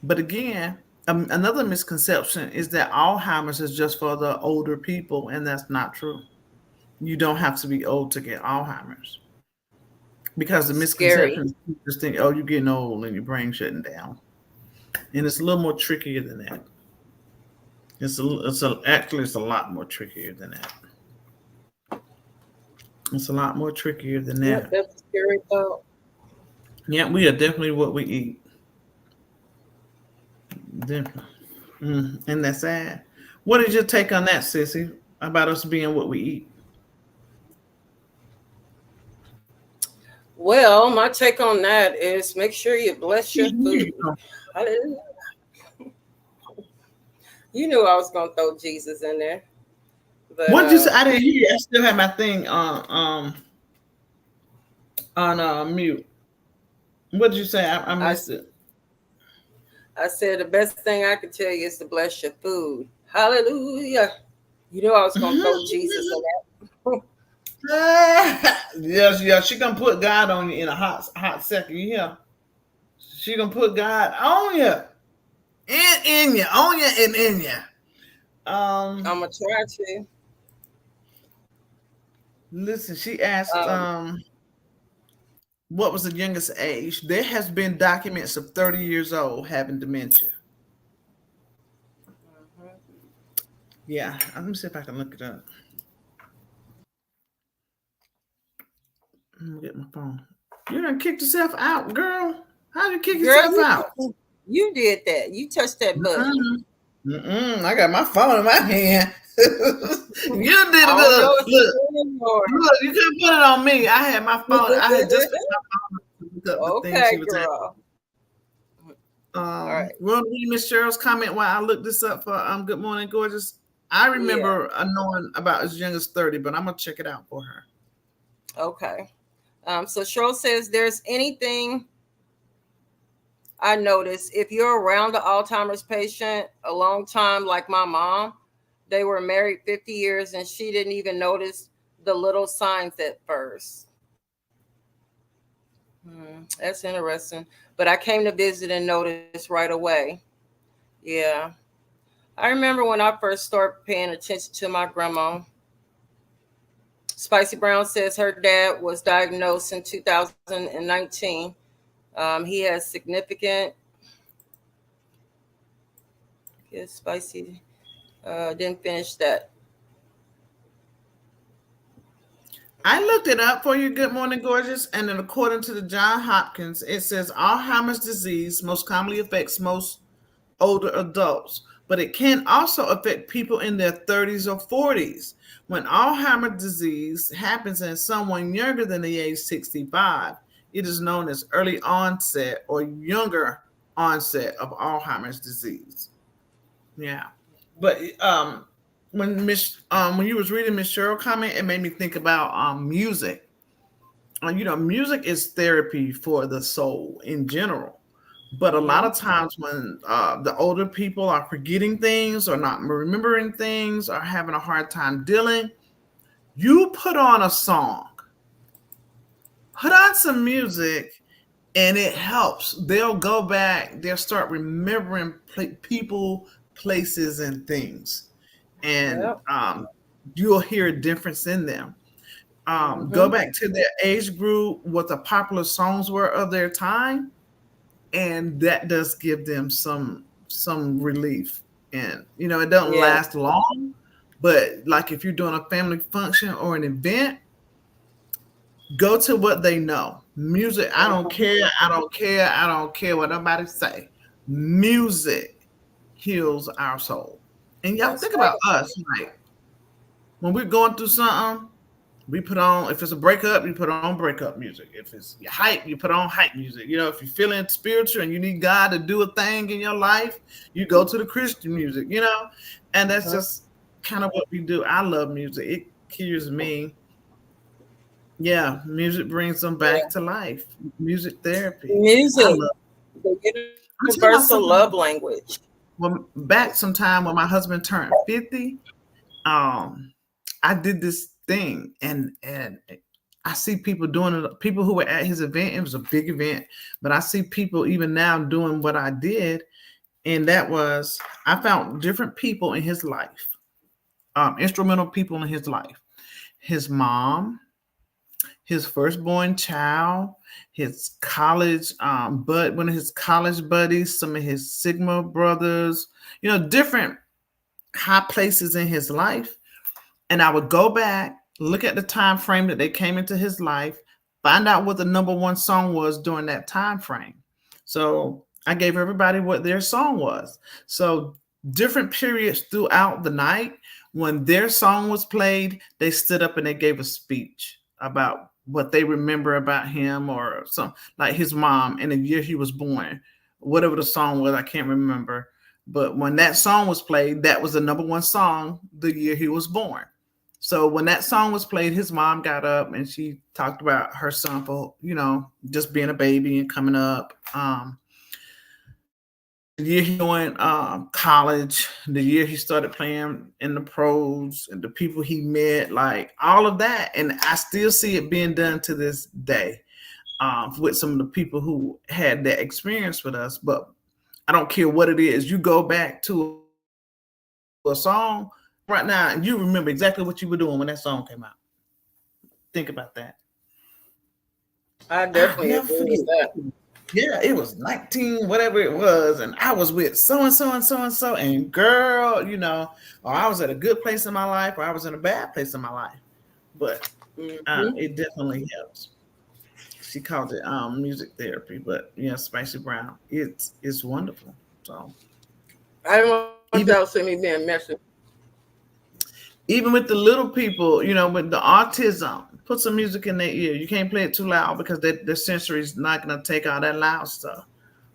But again, another misconception is that Alzheimer's is just for the older people, and that's not true. You don't have to be old to get Alzheimer's. Because the misconception is people just think, oh, you're getting old and your brain shutting down. And it's a little more trickier than that. Actually, it's a lot more trickier than that. It's a lot more trickier than that. Yeah, that's a scary thought. Yeah, we are definitely what we eat. Different. And that's sad. What is your take on that, Sissy? About us being what we eat? Well, my take on that is make sure you bless your food. Hallelujah. You knew I was gonna throw Jesus in there, but What did you say? I didn't hear you. I still have my thing on mute. What did you say? I I missed it. I said the best thing I could tell you is to bless your food. Hallelujah. You knew I was gonna throw Jesus in that. Yes, yeah. She gonna put God on you in a hot second. Yeah, she gonna put God on you, in you, on you, and in you. I'm gonna try to. Listen. She asked, Um, what was the youngest age? There has been documents of 30 years old having dementia. Yeah, let me see if I can look it up. Let me get my phone. You done kicked yourself out, girl. How'd you kick Girl, yourself out? you did that. You touched that button. I got my phone in my hand. You did I a don't know little what look. you're doing anymore. Look, you couldn't put it on me. I had my phone. I had just put my phone to look up the thing she Okay, was girl. All right. Well, read Miss Cheryl's comment while I look this up for Good Morning Gorgeous. I remember knowing about as young as 30, but I'm gonna check it out for her. Okay. So Cheryl says there's anything I noticed if you're around the Alzheimer's patient a long time, like my mom, they were married 50 years and she didn't even notice the little signs at first. That's interesting. But I came to visit and noticed right away. Yeah. I remember when I first started paying attention to my grandma. Spicy Brown says her dad was diagnosed in 2019. He has significant, yes, Spicy didn't finish that. I looked it up for you, Good Morning Gorgeous, and then according to the John Hopkins, it says Alzheimer's disease most commonly affects most older adults, but it can also affect people in their 30s or 40s. When Alzheimer's disease happens in someone younger than the age 65, it is known as early onset or younger onset of Alzheimer's disease. Yeah, but when you was reading Miss Cheryl comment, it made me think about music. Music is therapy for the soul in general. But a lot of times when the older people are forgetting things or not remembering things or having a hard time dealing, you put on a song, put on some music, and it helps. They'll go back, they'll start remembering people, places, and things. And you'll hear a difference in them. Go back to their age group, what the popular songs were of their time, and that does give them some relief. And it doesn't last long, but like if you're doing a family function or an event, go to what they know. Music, I don't care what nobody say. Music heals our soul. And y'all think about us, like when we're going through something, we put on, if it's a breakup, you put on breakup music. If it's your hype, you put on hype music. If you're feeling spiritual and you need God to do a thing in your life, you go to the Christian music, and that's just kind of what we do. I love music. It cures me. Yeah, music brings them back to life. Music therapy. Music, the universal love language. Well, back sometime when my husband turned 50, I did this thing, and I see people doing it. People who were at his event, it was a big event, but I see people even now doing what I did, and that was I found different people in his life, instrumental people in his life. His mom, his firstborn child, his college, one of his college buddies, some of his Sigma brothers, different high places in his life. And I would go back, look at the time frame that they came into his life, find out what the number one song was during that time frame. So I gave everybody what their song was. So different periods throughout the night, when their song was played, they stood up and they gave a speech about what they remember about him, or some like his mom and the year he was born, whatever the song was, I can't remember. But when that song was played, that was the number one song the year he was born. So when that song was played, his mom got up and she talked about her son for, just being a baby and coming up. The year he went college, the year he started playing in the pros, and the people he met, like all of that. And I still see it being done to this day with some of the people who had that experience with us. But I don't care what it is. You go back to a song right now and you remember exactly what you were doing when that song came out. Think about that. I definitely agree with that. Yeah, it was 19, whatever it was, and I was with so and so and so and so, and girl, or I was at a good place in my life, or I was in a bad place in my life. But it definitely helps. She called it music therapy, but Spicy Brown, it's wonderful. So I don't want y'all to see me being messy. Even with the little people, with the autism, put some music in their ear. You can't play it too loud because their sensory is not going to take all that loud stuff.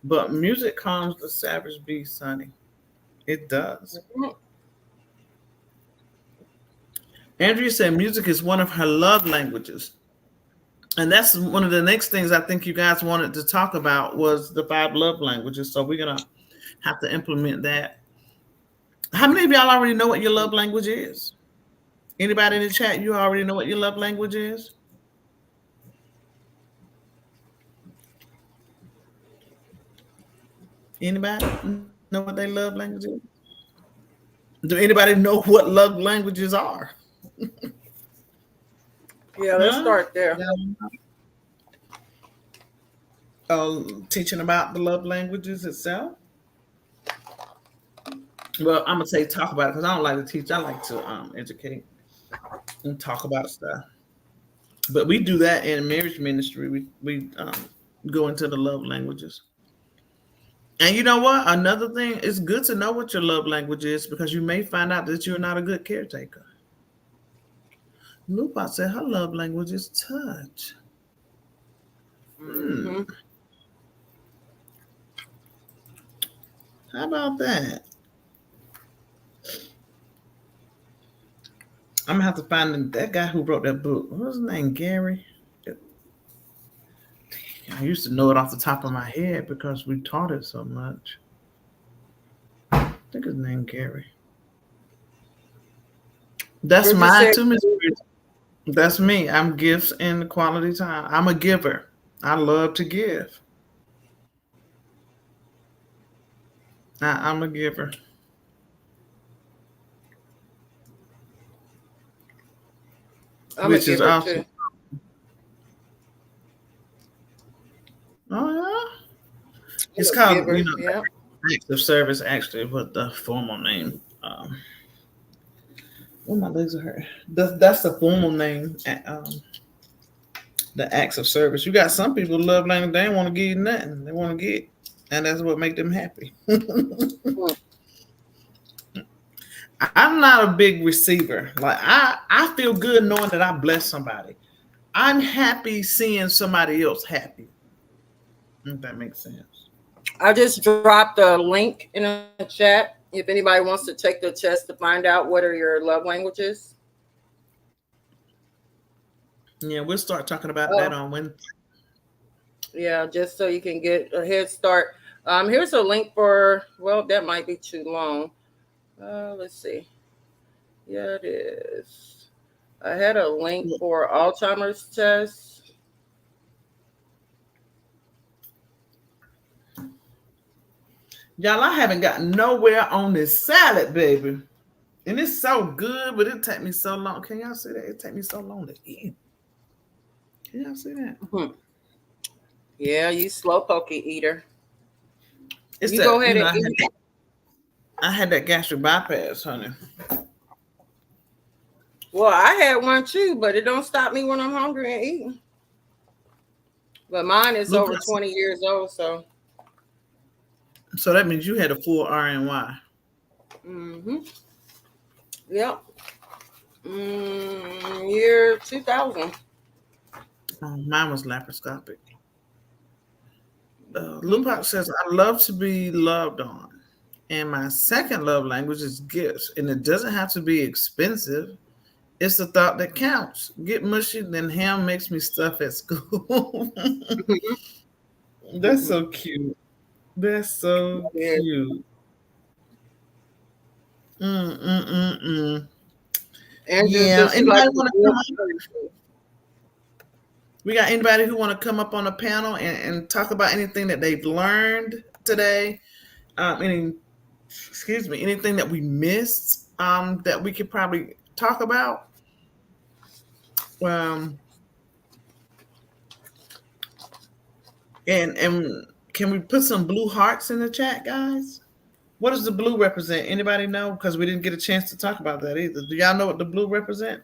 But music calms the savage beast, honey. It does. Andrea said music is one of her love languages. And that's one of the next things I think you guys wanted to talk about was the 5 love languages. So we're going to have to implement that. How many of y'all already know what your love language is? Anybody in the chat, you already know what your love language is? Anybody know what their love language is? Do anybody know what love languages are? Yeah, let's start there. Teaching about the love languages itself. Well, I'm gonna say talk about it because I don't like to teach. I like to educate and talk about stuff. But we do that in marriage ministry. We go into the love languages. And you know what? Another thing, it's good to know what your love language is because you may find out that you're not a good caretaker. Lupa said her love language is touch. How about that? I'm gonna have to find that guy who wrote that book. What was his name? Gary? I used to know it off the top of my head because we taught it so much. I think his name Gary. That's mine too, Miss Bridget. That's me. I'm gifts and quality time. I'm a giver. I love to give. I'm a giver. Which is awesome. Too. Oh yeah. It's called acts of service. Actually, what the formal name? Well, my legs are hurt. That's the formal name. The acts of service. You got some people love language. They don't want to give you nothing. They want to get, and that's what make them happy. I'm not a big receiver. Like I feel good knowing that I bless somebody. I'm happy seeing somebody else happy. If that makes sense. I just dropped a link in the chat. If anybody wants to take the test to find out what are your love languages. Yeah, we'll start talking about that on Wednesday. Yeah, just so you can get a head start. Here's a link for, well, that might be too long. Let's see. Yeah, it is. I had a link for Alzheimer'S test. Y'all, I haven't gotten nowhere on this salad, baby. And it's so good, but it take me so long. Can y'all see that? It take me so long to eat. Can y'all see that? Mm-hmm. Yeah, you slow pokey eater. It's you that, go ahead and eat. I had that gastric bypass, honey. Well, I had one too, but it don't stop me when I'm hungry and eating. But mine is over 20 years old, so. So that means you had a full RNY. Mm-hmm. Yep. Year 2000. Mine was laparoscopic. Lupac says, I love to be loved on. And my second love language is gifts. And it doesn't have to be expensive. It's the thought that counts. Get mushy, then ham makes me stuff at school. That's so cute. That's so cute. Yeah. Anybody want to come up? We got anybody who want to come up on the panel and talk about anything that they've learned today? Anything that we missed that we could probably talk about? And can we put some blue hearts in the chat, guys? What does the blue represent? Anybody know? Because we didn't get a chance to talk about that either. Do y'all know what the blue represent?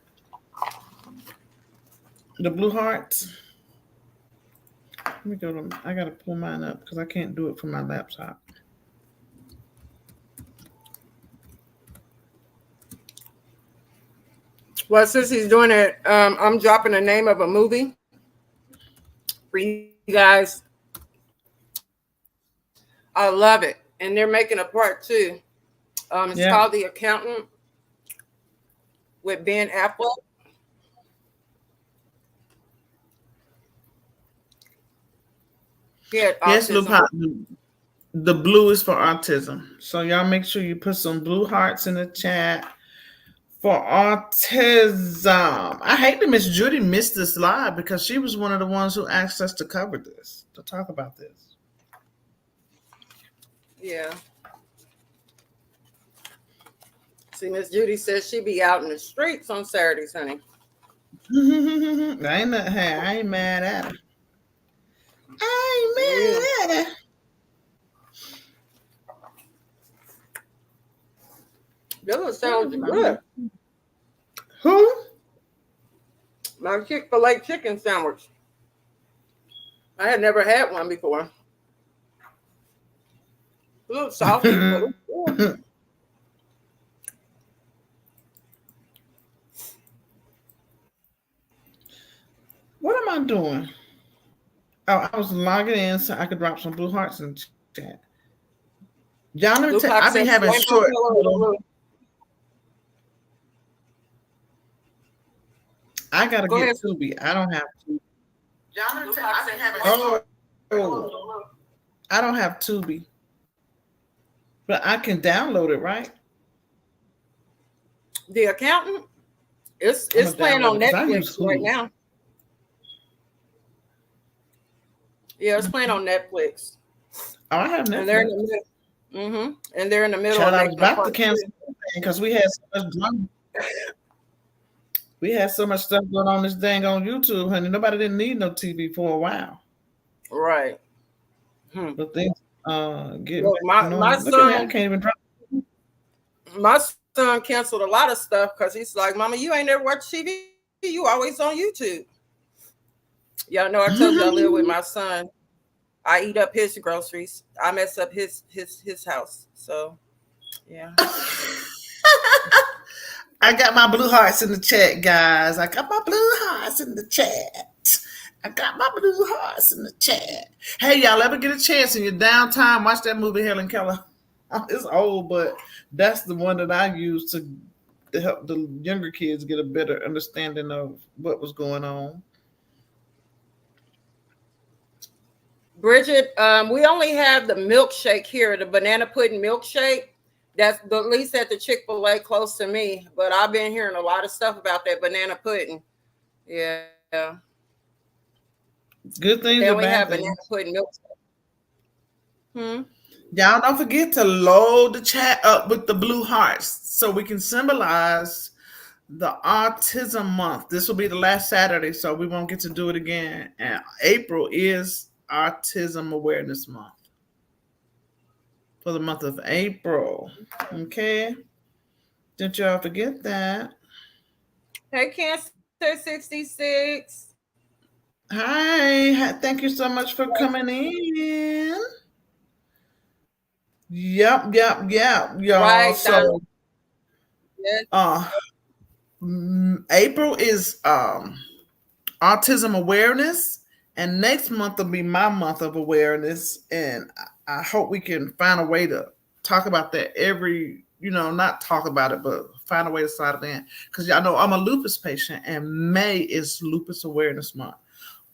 The blue hearts? Let me go to, I got to pull mine up because I can't do it from my laptop. Well, since he's doing it, I'm dropping the name of a movie for you guys. I love it. And they're making a part 2. It's called The Accountant with Ben Affleck. Yes, the blue is for autism. So y'all make sure you put some blue hearts in the chat for autism. I hate that Miss Judy missed this live because she was one of the ones who asked us to cover this, to talk about this. Yeah. See, Miss Judy says she be out in the streets on Saturdays, honey. I ain't mad at her. Those sounds good. Who? My Chick-fil-A chicken sandwich. I had never had one before. A little salty, but it's good. What am I doing? Oh, I was logging in so I could drop some blue hearts in the chat. Y'all never I be having short. I gotta get Tubi. I don't have Tubi. I don't have Tubi, but I can download it, right? The Accountant. It's playing on Netflix right now. Yeah, it's playing on Netflix. Oh, I have Netflix. And they're in the middle. And they're in the middle. I was about to cancel because we had so much drama. We had so much stuff going on this dang on YouTube, honey. Nobody didn't need no TV for a while. Right. But things get my son I can't even drop. My son canceled a lot of stuff because he's like, Mama, you ain't never watched TV. You always on YouTube. Y'all know I told you I live with my son. I eat up his groceries. I mess up his house. So yeah. I got my blue hearts in the chat, guys. I got my blue hearts in the chat. Hey, y'all ever get a chance in your downtime, watch that movie Helen Keller. It's old, but that's the one that I use to help the younger kids get a better understanding of what was going on. Bridget, we only have the milkshake here, the banana pudding milkshake. That's at least at the Chick-fil-A close to me. But I've been hearing a lot of stuff about that banana pudding. Yeah. Good things and we have banana pudding milkshake. Y'all don't forget to load the chat up with the blue hearts so we can symbolize the Autism Month. This will be the last Saturday, so we won't get to do it again. And April is Autism Awareness Month. For the month of April. Okay. Don't y'all forget that. Hey, Cancer 66. Hi. Thank you so much for coming in. Yep, y'all. Right, Donna. So Yes. uh April is autism awareness, and next month will be my month of awareness, and I hope we can find a way to talk about that every, not talk about it, but find a way to slide it in, because y'all know I'm a lupus patient, and May is lupus awareness month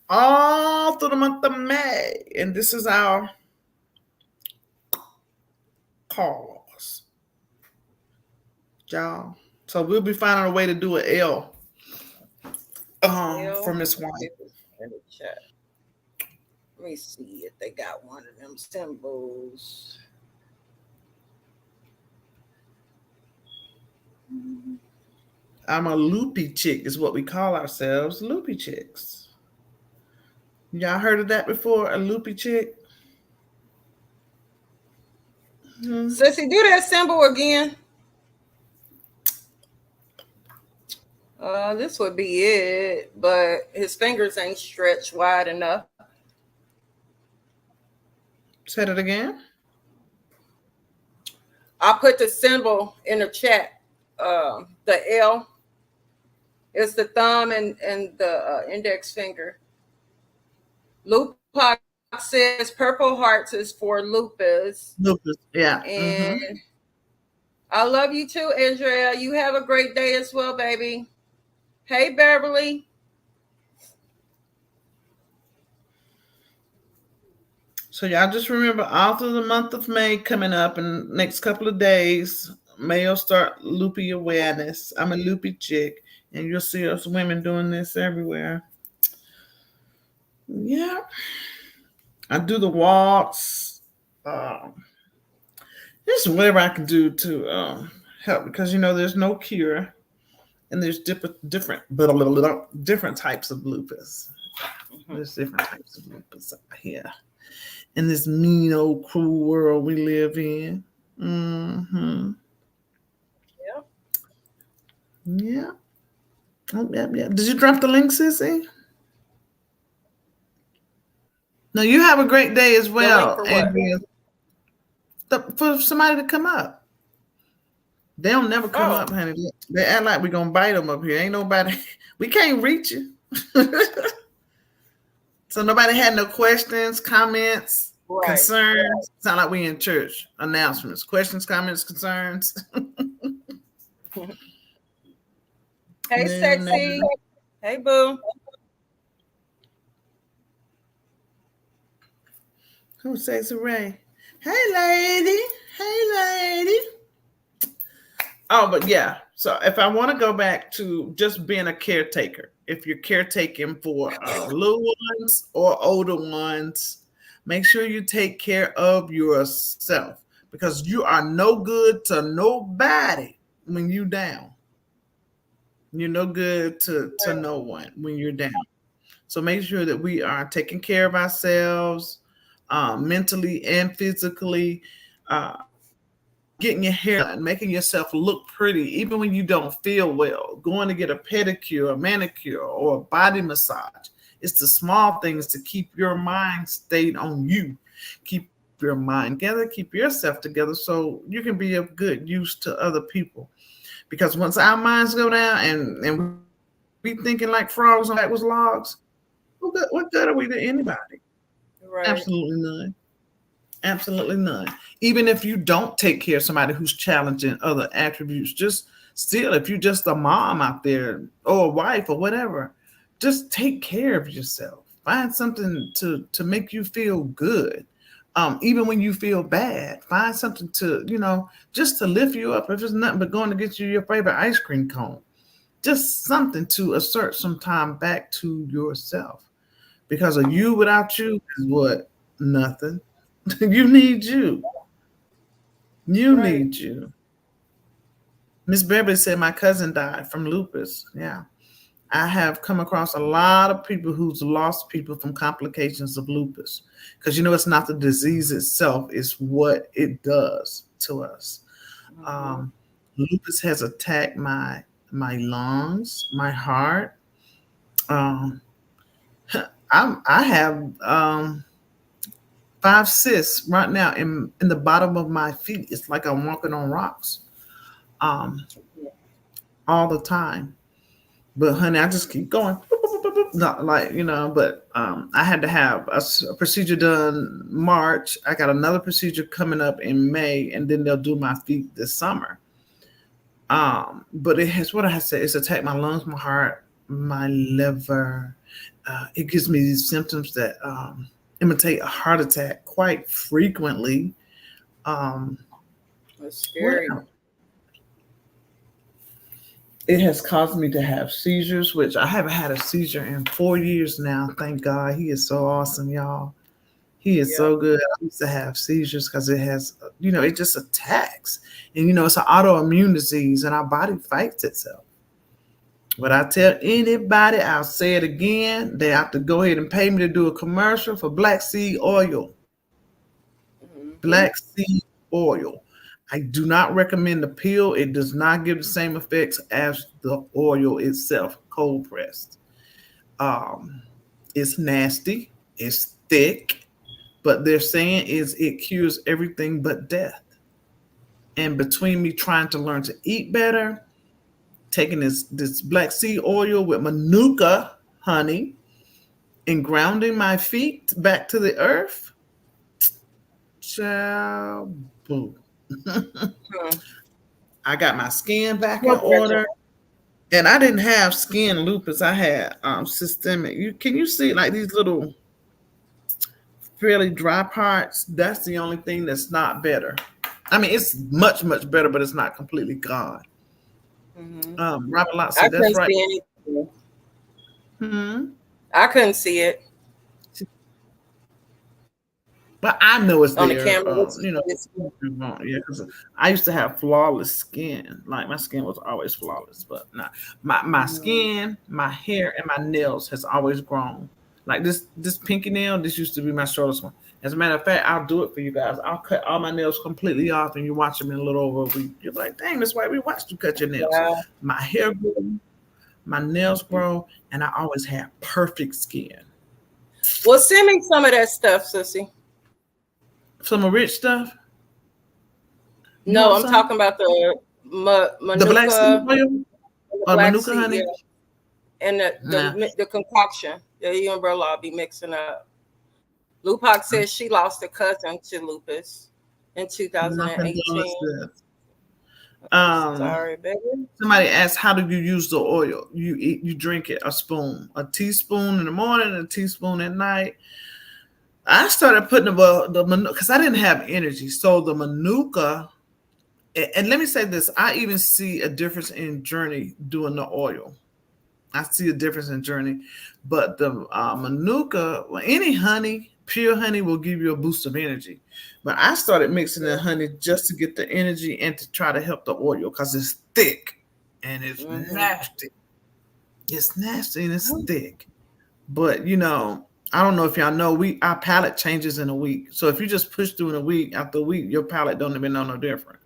all through the month of May, and this is our cause, y'all. So we'll be finding a way to do an L for Well, Miss White. it was in the chat. Let me see if they got one of them symbols. I'm a loopy chick is what we call ourselves, loopy chicks. Y'all heard of that before? A loopy chick? Sissy, do that symbol again. This would be it, but his fingers ain't stretched wide enough. Say it again. I put the symbol in the chat. The L is the thumb and the index finger. Lupac says purple hearts is for lupus. Lupus, yeah. And I love you too, Andrea. You have a great day as well, baby. Hey, Beverly. So y'all just remember all through the month of May coming up in the next couple of days, May will start loopy awareness. I'm a loopy chick, and you'll see us women doing this everywhere. Yeah. I do the walks. Just whatever I can do to help, because there's no cure, and there's different types of lupus. There's different types of lupus out here in this mean old cruel world we live in. Yeah. Oh, yeah. Did you drop the link, Sissy? No, you have a great day as well. For what? For somebody to come up. They don't never come up, honey. They act like we're going to bite them up here. Ain't nobody. We can't reach you. So nobody had no questions, comments, concerns. Right. Sound like we in church. Announcements. Questions, comments, concerns. Hey, sexy. Hey, boo. Who's Sexy Ray? Hey, lady. Hey, lady. Oh, but yeah. So if I want to go back to just being a caretaker, if you're caretaking for little ones or older ones, make sure you take care of yourself, because you are no good to nobody when you're down. You're no good to no one when you're down. So make sure that we are taking care of ourselves mentally and physically, getting your hair done, making yourself look pretty, even when you don't feel well, going to get a pedicure, a manicure, or a body massage. It's the small things to keep your mind stayed on you. Keep your mind together, keep yourself together, so you can be of good use to other people. Because once our minds go down and we thinking like frogs on backwards logs, what good are we to anybody? Right. Absolutely none. Absolutely none. Even if you don't take care of somebody who's challenging other attributes, just still, if you're just a mom out there or a wife or whatever, just take care of yourself. Find something to make you feel good. Even when you feel bad, find something to, just to lift you up. If it's nothing but going to get you your favorite ice cream cone, just something to assert some time back to yourself. Because of you without you is what? Nothing. You need you. You need you. Miss Beverly said my cousin died from lupus. Yeah. I have come across a lot of people who's lost people from complications of lupus. Because it's not the disease itself, it's what it does to us. Lupus has attacked my lungs, my heart. I have 5 5 cysts right now in the bottom of my feet. It's like I'm walking on rocks, um, all the time. But honey, I just keep going. Not like, but I had to have a procedure done March. I got another procedure coming up in May, and then they'll do my feet this summer. But it has, what I say, it's attacked my lungs, my heart, my liver. It gives me these symptoms that imitate a heart attack quite frequently. That's scary. It has caused me to have seizures, which I haven't had a seizure in 4 years now. Thank God. He is so awesome, y'all. He is so good. I used to have seizures because it has, it just attacks. And, it's an autoimmune disease and our body fights itself. But I tell anybody, I'll say it again, they have to go ahead and pay me to do a commercial for black seed oil. Black seed oil. I do not recommend the pill. It does not give the same effects as the oil itself, cold pressed. It's nasty. It's thick. But they're saying it cures everything but death. And between me trying to learn to eat better, taking this black seed oil with manuka honey and grounding my feet back to the earth, child, boo. I got my skin back in order, and I didn't have skin lupus. I had systemic. Can you see like these little fairly dry parts? That's the only thing that's not better. I mean, it's much better, but it's not completely gone. Robert Lott said that's right. I couldn't see it. But I know it's on there. the camera. Yeah, because I used to have flawless skin. Like my skin was always flawless, but not my skin, my hair, and my nails has always grown. Like this pinky nail, this used to be my shortest one. As a matter of fact, I'll do it for you guys. I'll cut all my nails completely off, and you watch them in a little over a week. You're like, dang, that's why we watched you cut your nails. Yeah. My hair grew, my nails grow, and I always had perfect skin. Well, send me some of that stuff, sissy. Some of rich stuff? No, I'm talking about the manuka. The black seed oil? Or manuka honey? Yeah. And the concoction that you and Bro be mixing up. Lupac says she lost a cousin to lupus in 2018. Sorry, baby. Somebody asked, how do you use the oil? You drink it a spoon, a teaspoon in the morning, a teaspoon at night. I started putting the manuka because I didn't have energy. So the manuka, and let me say this, I even see a difference in Journey doing the oil. I see a difference in Journey, but the manuka, any honey, pure honey will give you a boost of energy. But I started mixing the honey just to get the energy and to try to help the oil because it's thick and it's nasty. It's nasty and it's thick. But I don't know if y'all know, our palate changes in a week. So if you just push through in a week, after a week, your palate don't even know no different.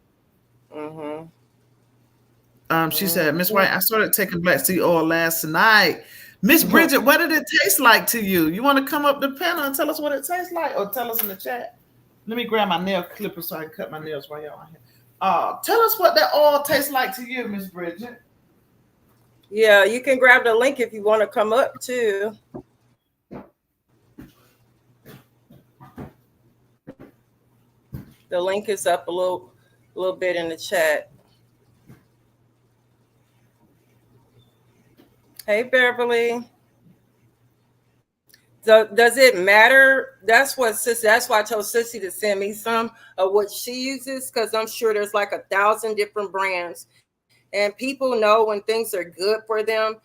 She said, Miss White, I started taking black seed oil last night. Miss Bridget, what did it taste like to you? You want to come up the panel and tell us what it tastes like, or tell us in the chat? Let me grab my nail clipper so I can cut my nails while y'all are here. Tell us what that oil tastes like to you, Miss Bridget. Yeah, you can grab the link if you want to come up too. The link is up a little bit in the chat. Hey, Beverly. So does it matter? That's why I told Sissy to send me some of what she uses, because I'm sure there's like 1,000 different brands. And people know when things are good for them,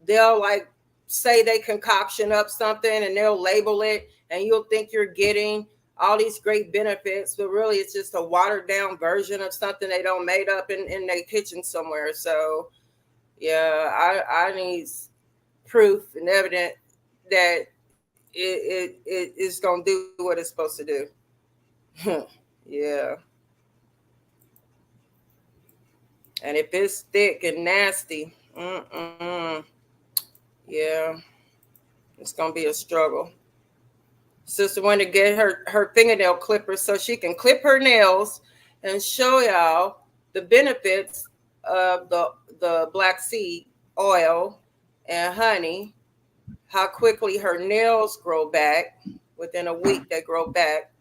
they'll like say they concoction up something and they'll label it, and you'll think you're getting all these great benefits, but really it's just a watered down version of something they don't made up in their kitchen somewhere. So yeah, I need proof and evidence that it is going to do what it's supposed to do. Yeah. And if it's thick and nasty, yeah, it's going to be a struggle. Sister wanted to get her fingernail clippers so she can clip her nails and show y'all the benefits of the black seed oil and honey, how quickly her nails grow back. Within a week, they grow back.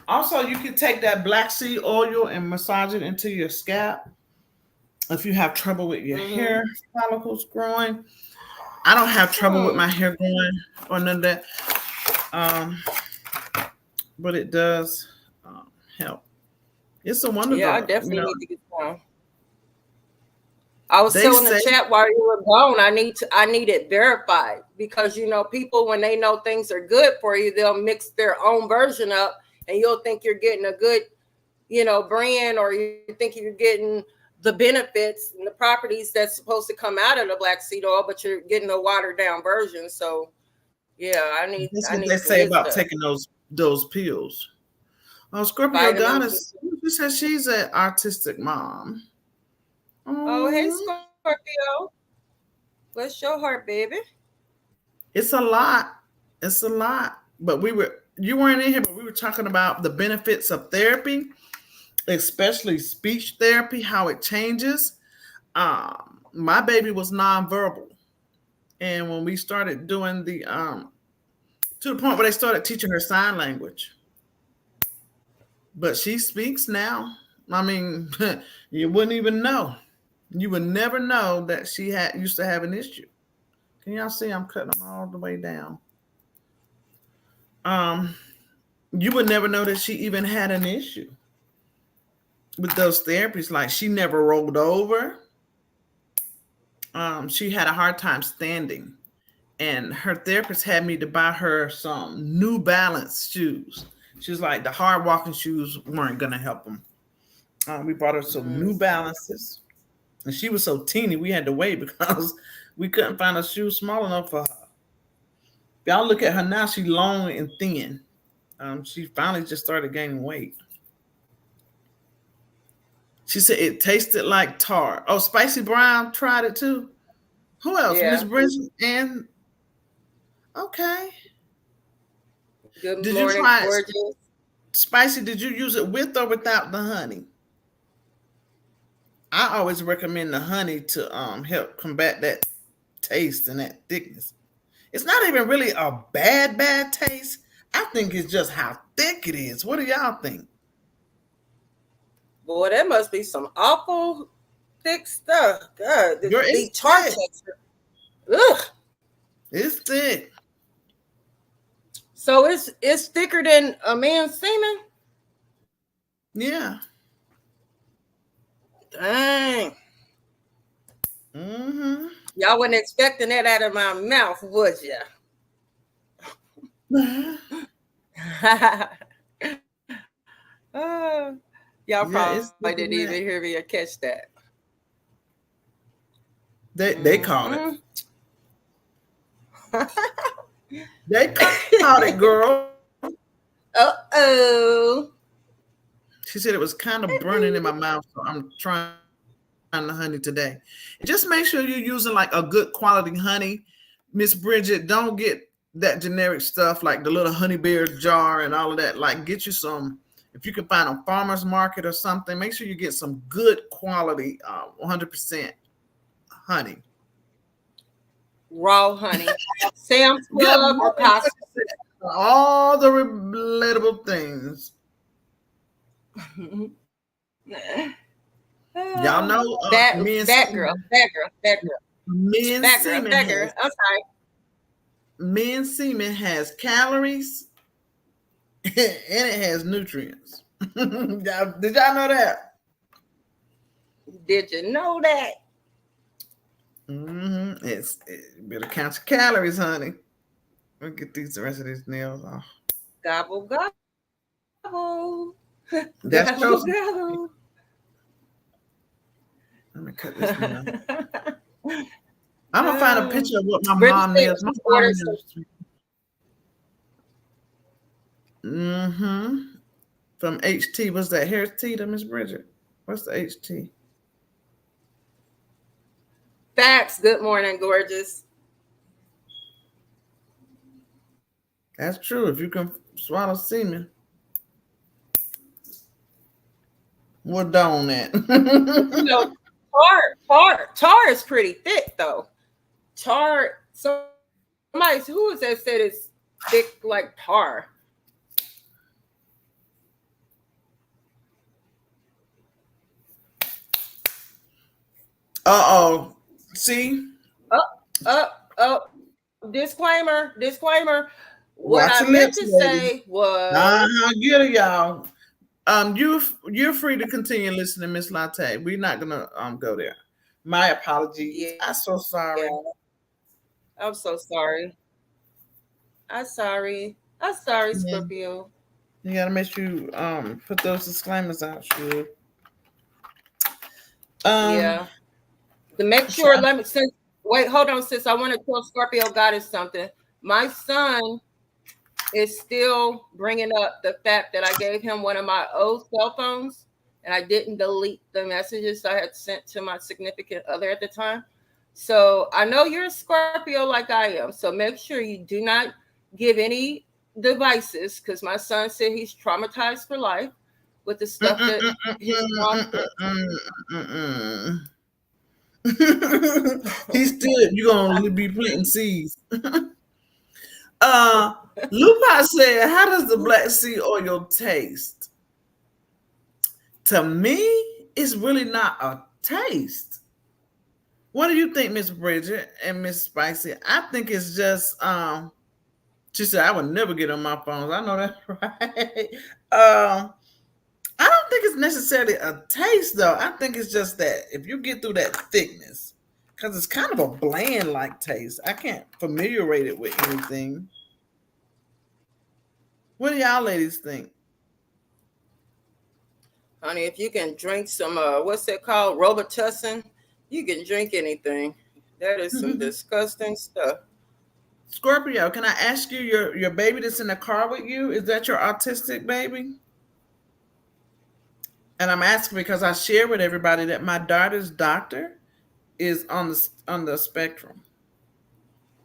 Also, you can take that black seed oil and massage it into your scalp if you have trouble with your hair follicles growing. I don't have trouble with my hair growing or none of that, but it does help. It's a wonderful. Yeah, I definitely need to get some. I was telling the chat while you were gone, I need it verified, because people, when they know things are good for you, they'll mix their own version up, and you'll think you're getting a good, brand, or you think you're getting the benefits and the properties that's supposed to come out of the black seed oil, but you're getting a watered down version. So yeah, I need. That's what they say about taking those pills. Oh, Scorpio Goddess, she says she's an artistic mom. Oh, hey, Scorpio. Bless your heart, baby. It's a lot. It's a lot. But you weren't in here, but we were talking about the benefits of therapy, especially speech therapy, how it changes. My baby was nonverbal. And when we started doing to the point where they started teaching her sign language. But she speaks now. I mean, you wouldn't even know. You would never know that she used to have an issue. Can y'all see I'm cutting them all the way down? You would never know that she even had an issue with those therapies. Like, she never rolled over. She had a hard time standing. And her therapist had me to buy her some New Balance shoes. She was like, the hard walking shoes weren't going to help them. We bought her some New Balances. And she was so teeny, we had to wait because we couldn't find a shoe small enough for her. Y'all look at her now, she's long and thin. She finally just started gaining weight. She said it tasted like tar. Oh, Spicy Brown tried it too. Who else? Yeah. Miss Bridget and okay. Good morning, gorgeous. Spicy, did you use it with or without the honey? I always recommend the honey to help combat that taste and that thickness. It's not even really a bad taste. I think it's just how thick it is. What do y'all think? Boy, that must be some awful thick stuff. God, the tart texture. Ugh. It's thick. So it's thicker than a man's semen? Yeah. Dang. Mm-hmm. Y'all wasn't expecting that out of my mouth, would ya? Y'all probably didn't even hear me or catch that. They caught it. They caught it, girl. Uh-oh. She said it was kind of burning in my mouth, so I'm trying the honey today. And just make sure you're using like a good quality honey. Miss Bridget, don't get that generic stuff like the little honey bear jar and all of that. Like, get you some, if you can find a farmer's market or something, make sure you get some good quality 100% honey. Raw honey. Sam's Club or Costco. All the relatable things. Y'all know that girl. Men's semen. I'm sorry. Men's semen has calories and it has nutrients. Did y'all know that? Did you know that? Mm-hmm. It better count your calories, honey. We'll get the rest of these nails off. Gobble, gobble. That's gobble, gobble. Let me cut this one out. I'm going to find a picture of what my mom is. Mm-hmm. From HT. What's that? Hair T to Miss Bridget? What's the HT? Facts. Good morning, gorgeous. That's true. If you can swallow semen, we're done that. You know, tar is pretty thick though. Tar. Somebody who was that said it's thick like tar. Uh-oh. See? Oh, disclaimer. What Watch I your meant lips, to lady. say was Get it, y'all. You're free to continue listening, Miss Latte. We're not gonna go there. My apologies. yeah, I'm so sorry. I'm so sorry. I'm sorry, Yeah. Scorpio. You gotta make sure you put those disclaimers out, sure. Um Yeah. To make so sure, let me since wait, hold on, sis. I want to tell Scorpio Goddess something. My son is still bringing up the fact that I gave him one of my old cell phones and I didn't delete the messages I had sent to my significant other at the time. So I know you're a Scorpio like I am. So make sure you do not give any devices because my son said he's traumatized for life with the stuff that his mom He's still you're gonna be planting seeds. uh Lupa said, how does the black seed oil taste? To me, it's really not a taste. What do you think, Miss Bridget and Miss Spicy? I think it's just she said I would never get on my phones. I know that's right. I don't think it's necessarily a taste though. I think it's just that if you get through that thickness, because it's kind of a bland like taste. I can't familiarize it with anything. What do y'all ladies think? Honey, if you can drink some, what's it called? Robitussin, you can drink anything. That is some disgusting stuff. Scorpio, can I ask you your baby that's in the car with you? Is that your autistic baby? And I'm asking because I share with everybody that my daughter's doctor is on the spectrum.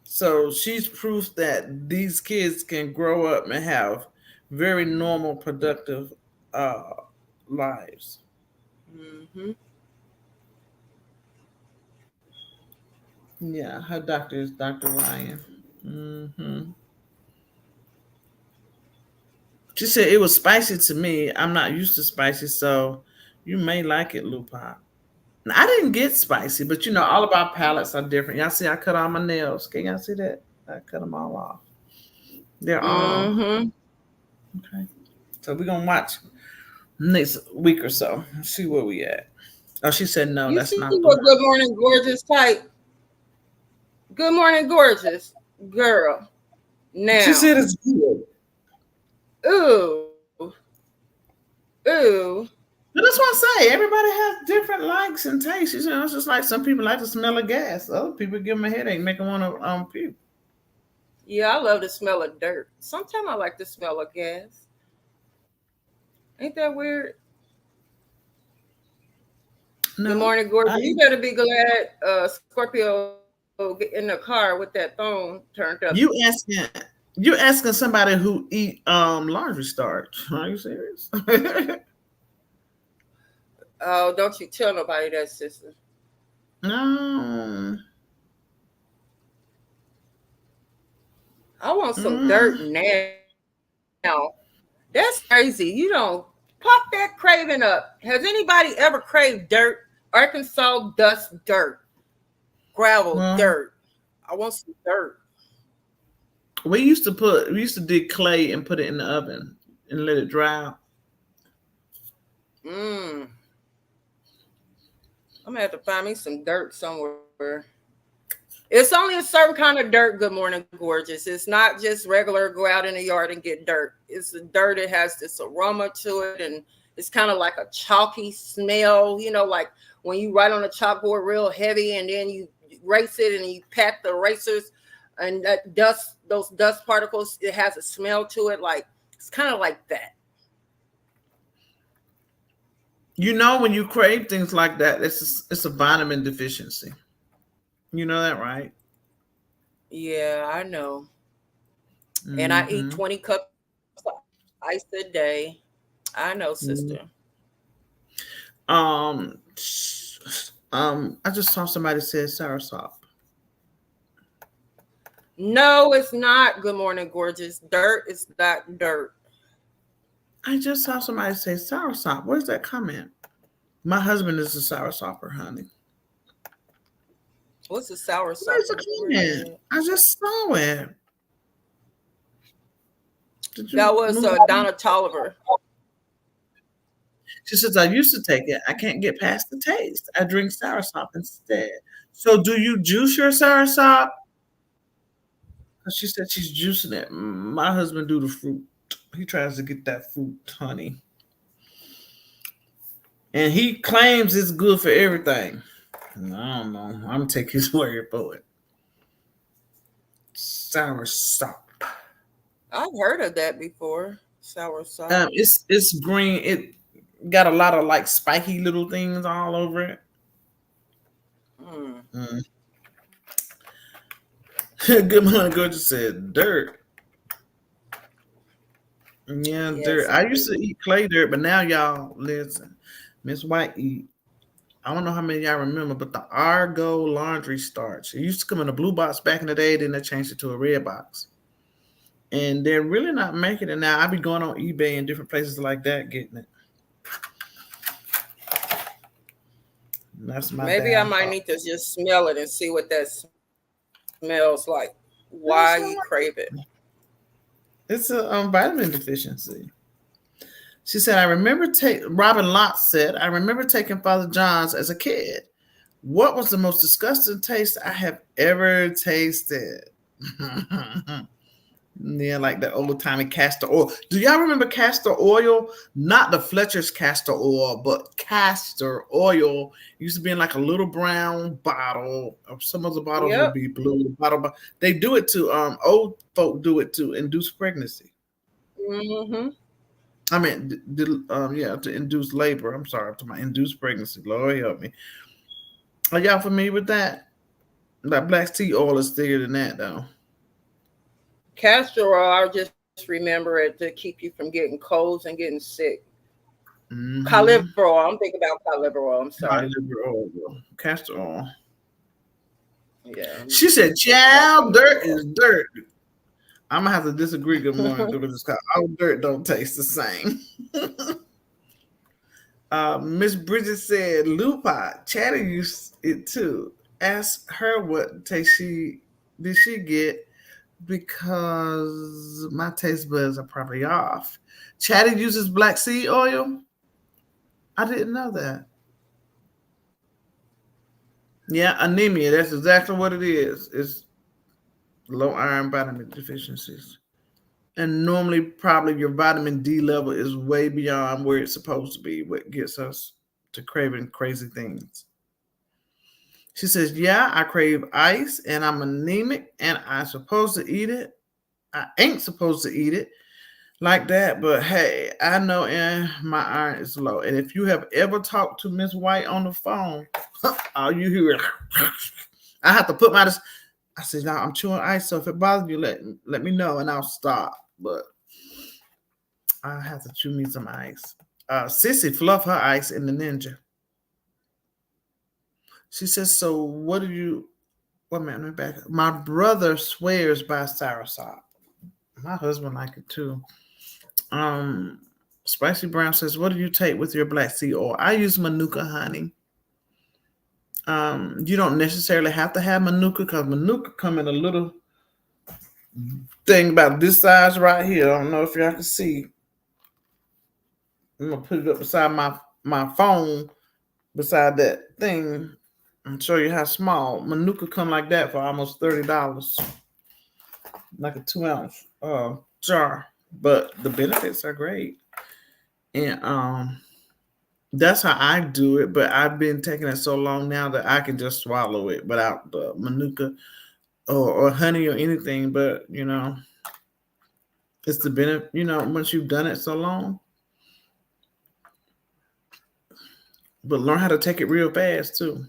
So she's proof that these kids can grow up and have very normal, productive uh, lives. Hmm. Yeah, her doctor is Dr. Ryan. She said it was spicy to me. I'm not used to spicy, so you may like it, Lupa. I didn't get spicy, but all of our palates are different. Y'all see, I cut all my nails. Can y'all see that? I cut them all off. They're all Hmm. okay. So we're gonna watch next week or so. See where we at. Oh, she said no. You That's see not the what one. Good Morning Gorgeous type? Good Morning Gorgeous girl. She said Now, it's good. ooh, ooh. But that's what I say. Everybody has different likes and tastes. It's just like some people like the smell of gas. Other people give them a headache, make them want to puke. Yeah, I love the smell of dirt. Sometimes I like the smell of gas. Ain't that weird? Good No, morning, Gorgeous. I You better be glad Scorpio get in the car with that phone turned up. you asking you asking somebody who eat laundry starch. Are you serious? Oh, don't you tell nobody that, sister. No. I want some dirt Mm. now. That's crazy. You don't pop that craving up. Has anybody ever craved dirt? Arkansas dust dirt, gravel Well, dirt. I want some dirt. we used to dig clay and put it in the oven and let it dry out. Mm. I'm gonna have to find me some dirt somewhere. It's only a certain kind of dirt, Good Morning Gorgeous. It's not just regular go out in the yard and get dirt. It's the dirt, it has this aroma to it, and it's kind of like a chalky smell, like when you write on a chalkboard real heavy and then you erase it and you pat the erasers and that dust, those dust particles, it has a smell to it. Like it's kind of like that. When you crave things like that, it's a vitamin deficiency. You know that, right? Yeah, I know. And I eat Mm-hmm. 20 cups of ice a day. I know, sister. Um, I just saw somebody say soursop. No, it's not. Good morning, gorgeous. Dirt is not dirt. I just saw somebody say soursop. Where's that comment? My husband is a soursopper, honey. What's a sour Where's the supper? Where is comment? that? I just saw it. Did That you was move on? Donna Tolliver. She says, I used to take it. I can't get past the taste. I drink soursop instead. So do you juice your soursop? Because she said she's juicing it. My husband do the fruit. He tries to get that fruit, honey. And he claims it's good for everything. I don't know. I'm going to take his word for it. Soursop. I've heard of that before. Sour sop. It's green. It got a lot of like spiky little things all over it. Mm. Mm. Good morning, gorgeous said dirt. Yeah, dirt. Yes, I used to eat clay dirt, but now y'all listen. Miss White eat. I don't know how many y'all remember, but the Argo laundry starch. It used to come in a blue box back in the day. Then they changed it to a red box, and they're really not making it now. I be going on eBay and different places like that getting it. And that's my maybe I might downfall. need to just smell it and see what that smells like. It's Why you crave it? a vitamin deficiency. She said, I remember Robin Lott said, I remember taking Father John's as a kid. What was the most disgusting taste I have ever tasted? Yeah, like the old timey castor oil. Do y'all remember castor oil? Not the Fletcher's castor oil, but castor oil used to be in like a little brown bottle. Or some of the bottles would Yep. be blue. They do it to old folk do it to induce pregnancy. Mm-hmm. I mean, yeah, to induce labor. I'm sorry, to my induced pregnancy. Lord help me. Are y'all familiar with that? That black tea oil is thicker than that, though. Castor oil, I just remember it to keep you from getting colds and getting sick. Mm-hmm. Cauliflower oil. I'm thinking about cauliflower oil. I'm sorry. Castor oil. Yeah, I'm She said, thinking about "Child, dirt cauliflower. is dirt." I'm gonna have to disagree. Good morning, because all dirt don't taste the same. Miss Bridget said, "Lupa, Chatty used it too. Ask her what taste did she get because my taste buds are probably off." Chatty uses black seed oil. I didn't know that. Yeah, anemia. That's exactly what it is. It's low iron vitamin deficiencies. And normally, probably your vitamin D level is way beyond where it's supposed to be, what gets us to craving crazy things. She says, yeah, I crave ice and I'm anemic and I'm supposed to eat it. I ain't supposed to eat it like that, but hey, I know my iron is low. And if you have ever talked to Miss White on the phone, all you hear is, I have to put I said, no, I'm chewing ice, so if it bothers you, let me know and I'll stop. But I have to chew me some ice. Sissy fluff her ice in the ninja. She says, so what do you, wait a minute, let me back up. My brother swears by soursop. My husband like it too. Spicy Brown says, what do you take with your black sea oil? I use Manuka honey. You don't necessarily have to have Manuka because Manuka come in a little thing about this size right here. I don't know if y'all can see. I'm gonna put it up beside my phone, beside that thing, and show you how small. Manuka come like that for almost $30, like a 2-ounce jar. But the benefits are great, and that's how I do it. But I've been taking it so long now that I can just swallow it without the Manuka or honey or anything. But it's the benefit. Once you've done it so long. But learn how to take it real fast too.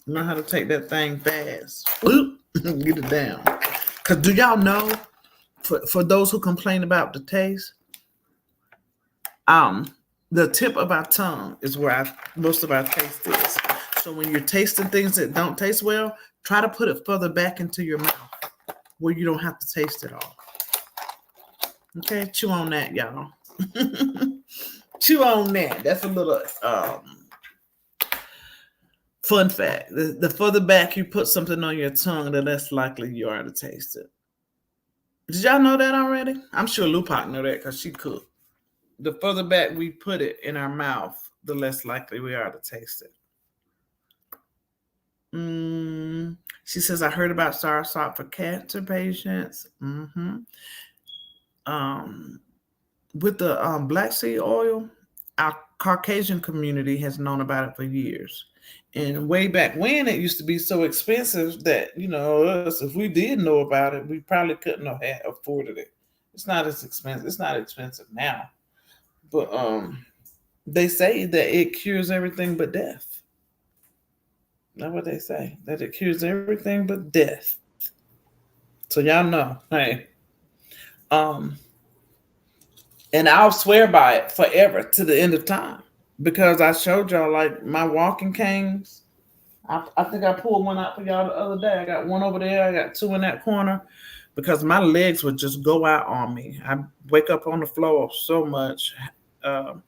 Learn how to take that thing fast. Get it down. Cause do y'all know, for those who complain about the taste, the tip of our tongue is where most of our taste is. So when you're tasting things that don't taste well, try to put it further back into your mouth where you don't have to taste it all. Okay, chew on that, y'all. Chew on that. That's a little fun fact. The further back you put something on your tongue, the less likely you are to taste it. Did y'all know that already? I'm sure Lupac know that because she cooked. The further back we put it in our mouth, the less likely we are to taste it. She says, I heard about soursop for cancer patients. With the black seed oil, our Caucasian community has known about it for years. And way back when, it used to be so expensive that, us, if we did know about it, we probably couldn't have afforded it. It's not as expensive. It's not expensive now. But they say that it cures everything but death. That's what they say, that it cures everything but death. So y'all know, hey. And I'll swear by it forever to the end of time. Because I showed y'all like my walking canes. I think I pulled one out for y'all the other day. I got one over there. I got two in that corner. Because my legs would just go out on me. I wake up on the floor so much. And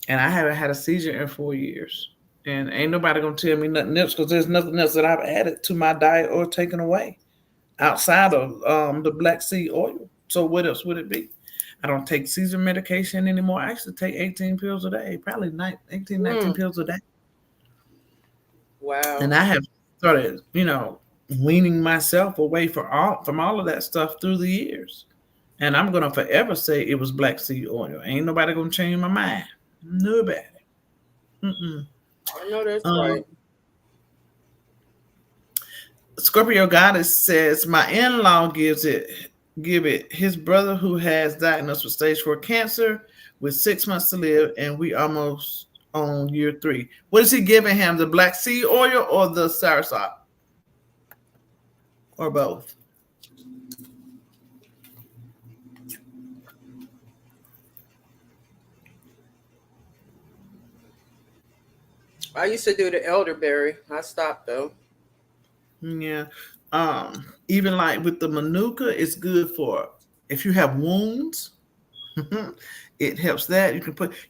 I haven't had a seizure in 4 years. And ain't nobody going to tell me nothing else because there's nothing else that I've added to my diet or taken away outside of the black seed oil. So what else would it be? I don't take seizure medication anymore. I actually take 18 pills a day, probably 19 pills a day. Wow. And I have started, weaning myself away from all of that stuff through the years. And I'm going to forever say it was black seed oil. Ain't nobody going to change my mind. Nobody. I know that's right. Scorpio Goddess says, my in-law give it his brother who has diagnosed with stage 4 cancer with 6 months to live, and we almost on year 3. What is he giving him? The black seed oil or the soursop? Or both? I used to do the elderberry. I stopped though. Yeah. Even like with the manuka, it's good for if you have wounds. It helps that.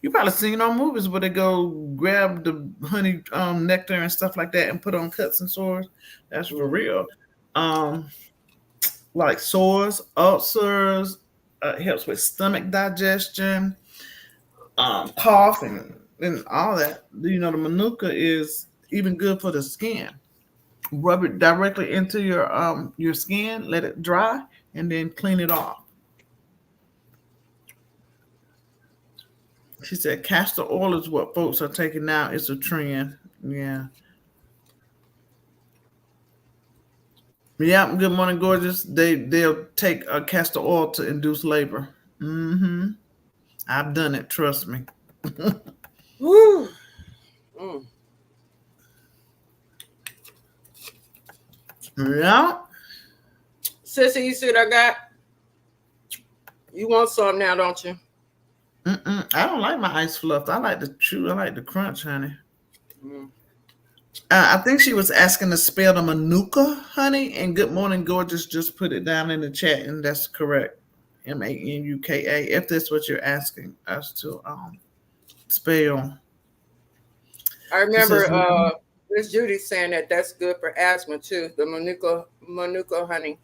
You probably seen on movies where they go grab the honey nectar and stuff like that and put on cuts and sores. That's for real. Like sores, ulcers, helps with stomach digestion, cough and all that. The manuka is even good for the skin. Rub it directly into your skin, let it dry, and then clean it off. She said castor oil is what folks are taking now. It's a trend. Yeah. Yeah, good morning, gorgeous. They'll take castor oil to induce labor. I've done it, trust me. Woo. Yeah. Sissy, you see what I got? You want some now, don't you? I don't like my ice fluff. I like the chew. I like the crunch, honey. I think she was asking to spell the manuka, honey. And good morning, gorgeous. Just put it down in the chat, and that's correct. MANUKA. If that's what you're asking us to spell. I remember Miss Judy saying that that's good for asthma too. The manuka honey.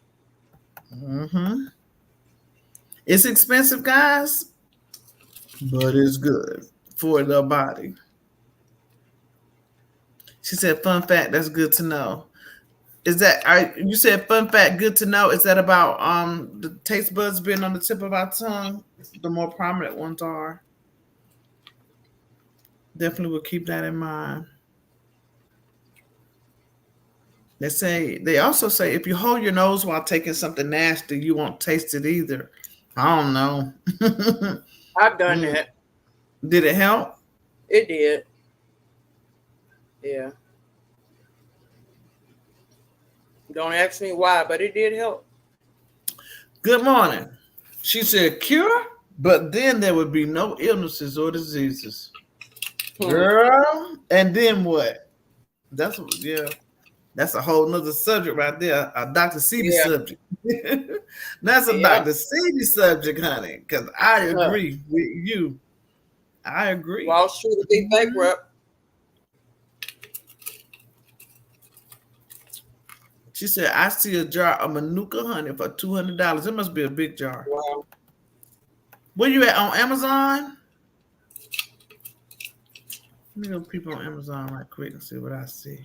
It's expensive, guys, but it's good for the body. She said, fun fact, that's good to know. Is that, you said fun fact, good to know. Is that about the taste buds being on the tip of our tongue? The more prominent ones are. Definitely will keep that in mind. They also say if you hold your nose while taking something nasty, you won't taste it either. I don't know. I've done that. Did it help? It did. Yeah. Don't ask me why, but it did help. Good morning. She said cure, but then there would be no illnesses or diseases. Girl, and then what? That's a whole nother subject right there. A Dr. Sebi subject. That's a Dr. Sebi subject, honey. Because I agree with you. I agree. Wall Street would be bankrupt. She said, I see a jar of Manuka honey for $200. It must be a big jar. Wow. Where you at, on Amazon? Let me go people on Amazon right quick and see what I see.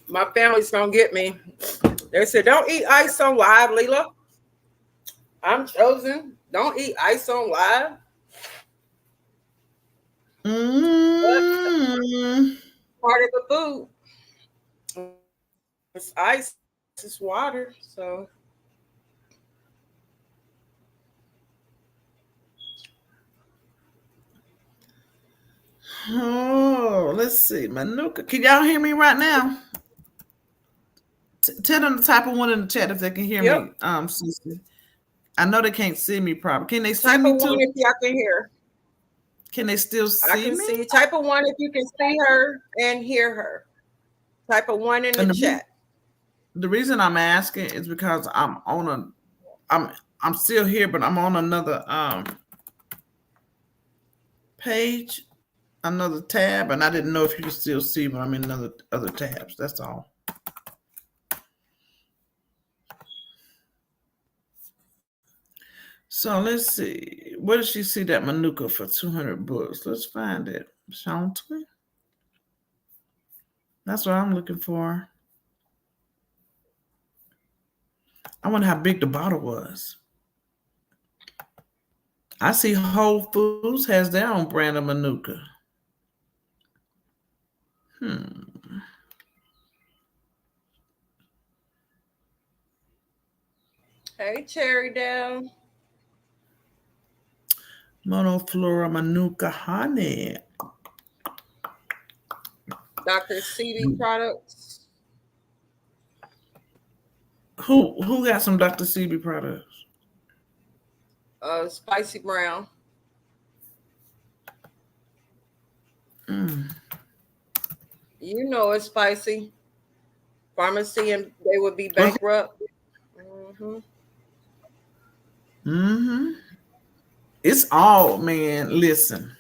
My family's gonna get me. They said, don't eat ice on live, Leela. I'm chosen. Don't eat ice on live. Part of the food. It's ice, it's water. So oh, let's see. Manuka. Can y'all hear me right now? Tell them to type of one in the chat if they can hear me. Sister. I know they can't see me probably. Can they see type me of too? one if y'all can hear. Can they still see I can me? see. Type of one if you can see her and hear her. Type of one in the chat. The reason I'm asking is because I'm still here, but I'm on another page, another tab, and I didn't know if you could still see when I'm in other tabs. That's all. So let's see. Where did she see that Manuka for 200 bucks? Let's find it. Sean Twin. That's what I'm looking for. I wonder how big the bottle was. I see Whole Foods has their own brand of Manuka. Hey, Cherry Down. Monoflora Manuka honey. Dr. Sebi products. Who got some Dr. Sebi products? Spicy brown. You know it's spicy. Pharmacy and they would be bankrupt. It's all, man. Listen.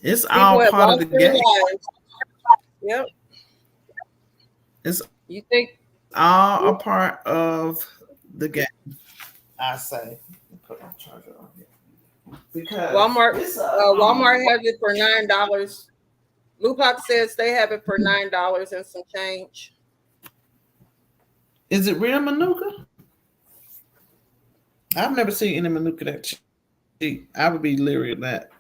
It's people all part of the game. Yep. It's you think all a part of the game. I say. Put my charger on here. Because Walmart has it for $9. Lupac says they have it for $9 and some change. Is it real Manuka? I've never seen any Manuka that cheap. I would be leery of that.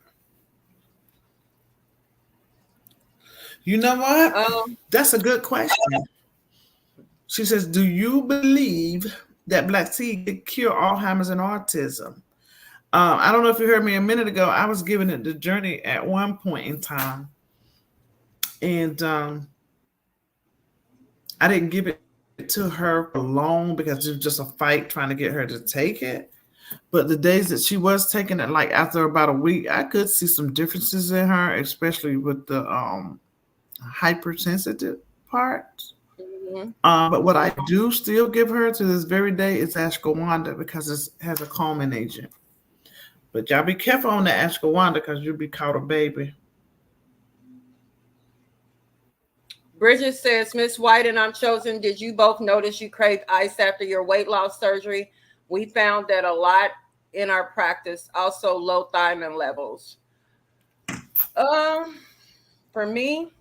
You know what? That's a good question. She says, do you believe that black tea could cure Alzheimer's and autism? I don't know if you heard me a minute ago. I was giving it the journey at one point in time. And I didn't give it to her for long because it was just a fight trying to get her to take it. But the days that she was taking it, like after about a week, I could see some differences in her, especially with the hypersensitive part. But what I do still give her to this very day is ashwagandha because it has a calming agent. But y'all be careful on the ashwagandha because you'll be caught a baby. Bridget says, Miss White and I'm chosen. Did you both notice you craved ice after your weight loss surgery? We found that a lot in our practice. Also low thiamine levels. For me,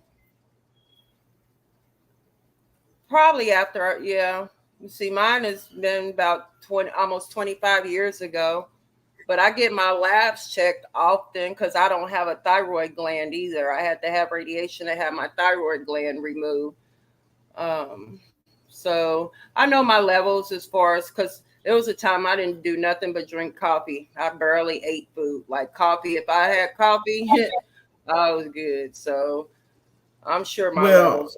probably after, You see, mine has been about almost 25 years ago. But I get my labs checked often because I don't have a thyroid gland either. I had to have radiation to have my thyroid gland removed. So I know my levels as far as, because There was a time I didn't do nothing but drink coffee. I barely ate food. Like coffee, if I had coffee, I was good. So I'm sure my Well, levels.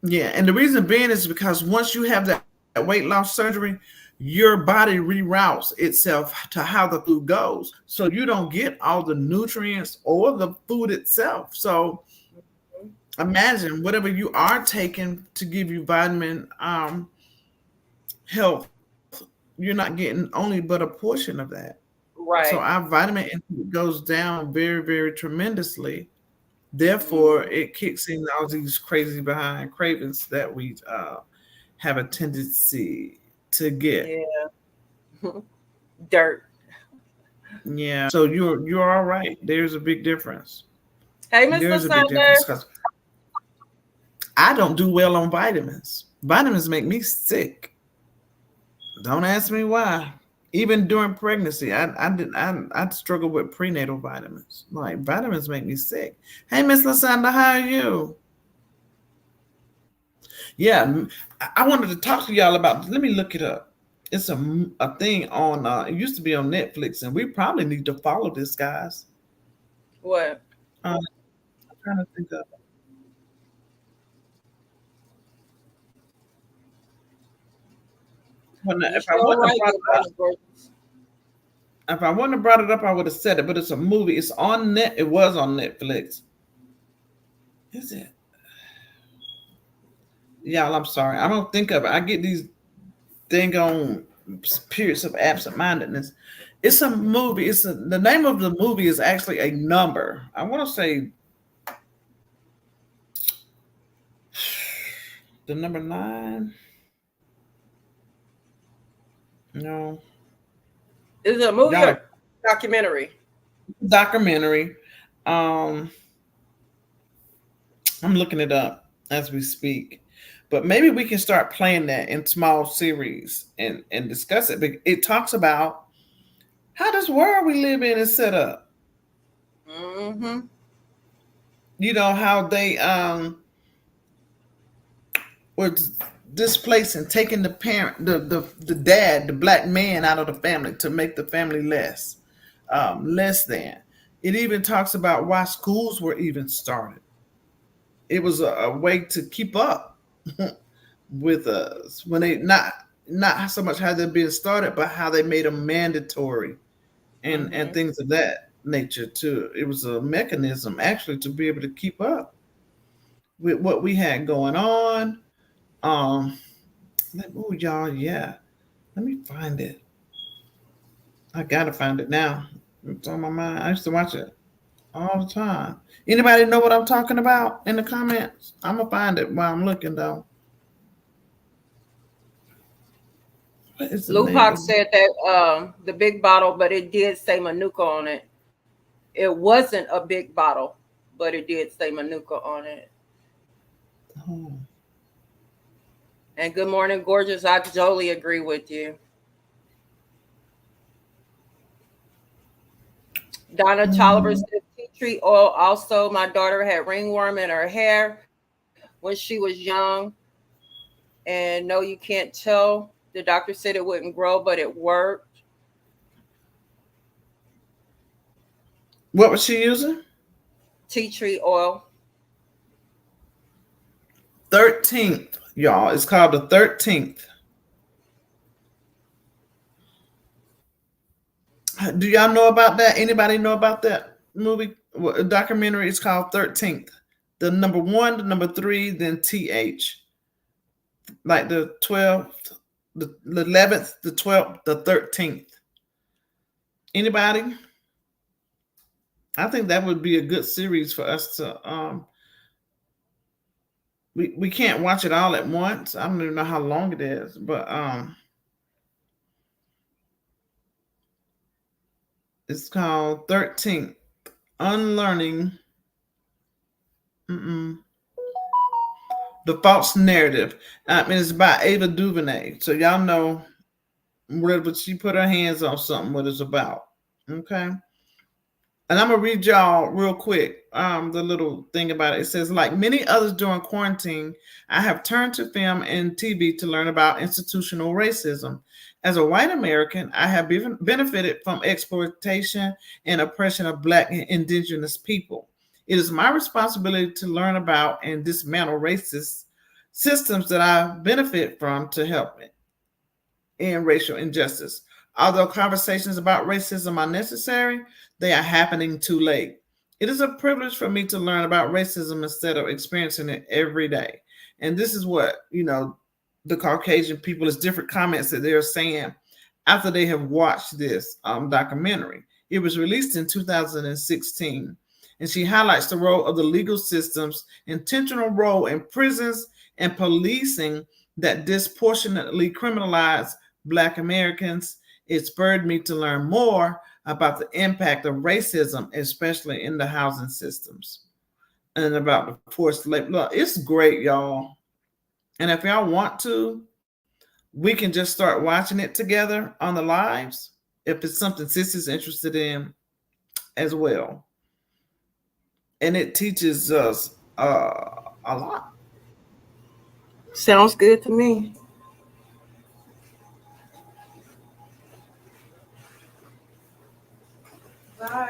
yeah, and the reason being is because once you have that weight loss surgery, your body reroutes itself to how the food goes. So you don't get all the nutrients or the food itself. So imagine whatever you are taking to give you vitamin health, you're not getting only but a portion of that. So our Right. vitamin intake goes down very, very tremendously. Therefore, Hmm. it kicks in all these crazy behind cravings that we have a tendency to get. Yeah. Dirt. Yeah. So you're all right. There's a big difference. Hey, Miss There's a big Lasanda. difference because I don't do well on vitamins. Vitamins make me sick. Don't ask me why. Even during pregnancy, I struggle with prenatal vitamins. Like vitamins make me sick. Hey, Miss Lasanda, how are you? Yeah, I wanted to talk to y'all about. Let me look it up. It's a thing on. It used to be on Netflix, and we probably need to follow this, guys. What? I'm trying to think of. Well, You if I sure wouldn't have right. brought Good it up, morning, gorgeous. if I wouldn't have brought it up, I would have said it. But it's a movie. It's on net. It was on Netflix. Is it? Y'all, I'm sorry. I don't think of it. I get these thing on periods of absent-mindedness. It's a movie. The name of the movie is actually a number. I want to say the number 9. No, Is it a movie y'all, or documentary? documentary. Um, I'm looking it up as we speak. But maybe we can start playing that in small series and discuss it. But it talks about how this world we live in is set up. Mm-hmm. You know how they was displacing, taking the parent, the dad, the black man out of the family to make the family less than. It even talks about why schools were even started. It was a way to keep up with us when they not so much how they're being started, but how they made them mandatory and Mm-hmm. things of that nature too. It was a mechanism actually to be able to keep up with what we had going on. Um, oh y'all, yeah. Let me find it. I gotta find it now. It's on my mind. I used to watch it all the time. Anybody know what I'm talking about in the comments? I'm gonna find it while I'm looking though. What is the name Lupac of said that the big bottle, but it did say Manuka on it. It wasn't a big bottle, but it did say Manuka on it. oh, And good morning, gorgeous. I totally agree with you. Donna Tolliver mm, said tea tree oil. Also, my daughter had ringworm in her hair when she was young. And no, you can't tell. The doctor said it wouldn't grow, but it worked. what was she using? Tea tree oil. 13th, y'all. It's called the 13th. Do y'all know about that? Anybody know about that movie documentary? It's called 13th. The number 1, the number 3, then TH. Like the 12th, the 11th, the 12th, the 13th. Anybody? I think that would be a good series for us to we can't watch it all at once. I don't even know how long it is, but it's called 13th Unlearning mm-mm, the False Narrative. I mean, it's by Ava DuVernay. So y'all know wherever she put her hands on something, what it's about. Okay. And I'm gonna read y'all real quick. The little thing about it. It says, like many others during quarantine, I have turned to film and TV to learn about institutional racism. As a white American, I have benefited from exploitation and oppression of Black and Indigenous people. It is my responsibility to learn about and dismantle racist systems that I benefit from to help end racial injustice. Although conversations about racism are necessary, they are happening too late. It is a privilege for me to learn about racism instead of experiencing it every day. And this is what, the Caucasian people, is different comments that they're saying after they have watched this documentary. It was released in 2016, and she highlights the role of the legal system's intentional role in prisons and policing that disproportionately criminalize Black Americans. It spurred me to learn more about the impact of racism, especially in the housing systems, and about the forced labor. Look, it's great, y'all. And if y'all want to, we can just start watching it together on the lives if it's something Sissy's interested in as well. And it teaches us a lot. Sounds good to me.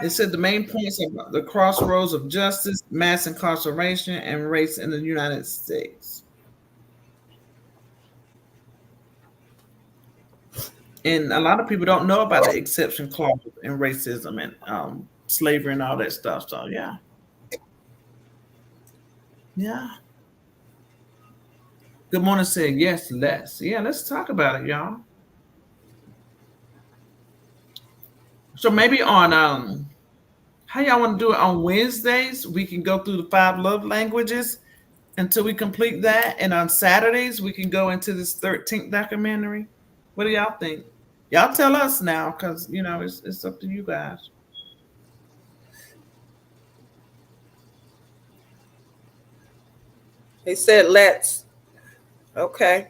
It said the main points are the crossroads of justice, mass incarceration, and race in the United States. And a lot of people don't know about the exception clause and racism and slavery and all that stuff. So yeah. Yeah. Good morning said yes, let's. Yeah, let's talk about it, y'all. So maybe on how y'all want to do it on Wednesdays? We can go through the 5 love languages until we complete that. And on Saturdays, we can go into this 13th documentary. What do y'all think? Y'all tell us now, because it's up to you guys. He said, let's. Okay.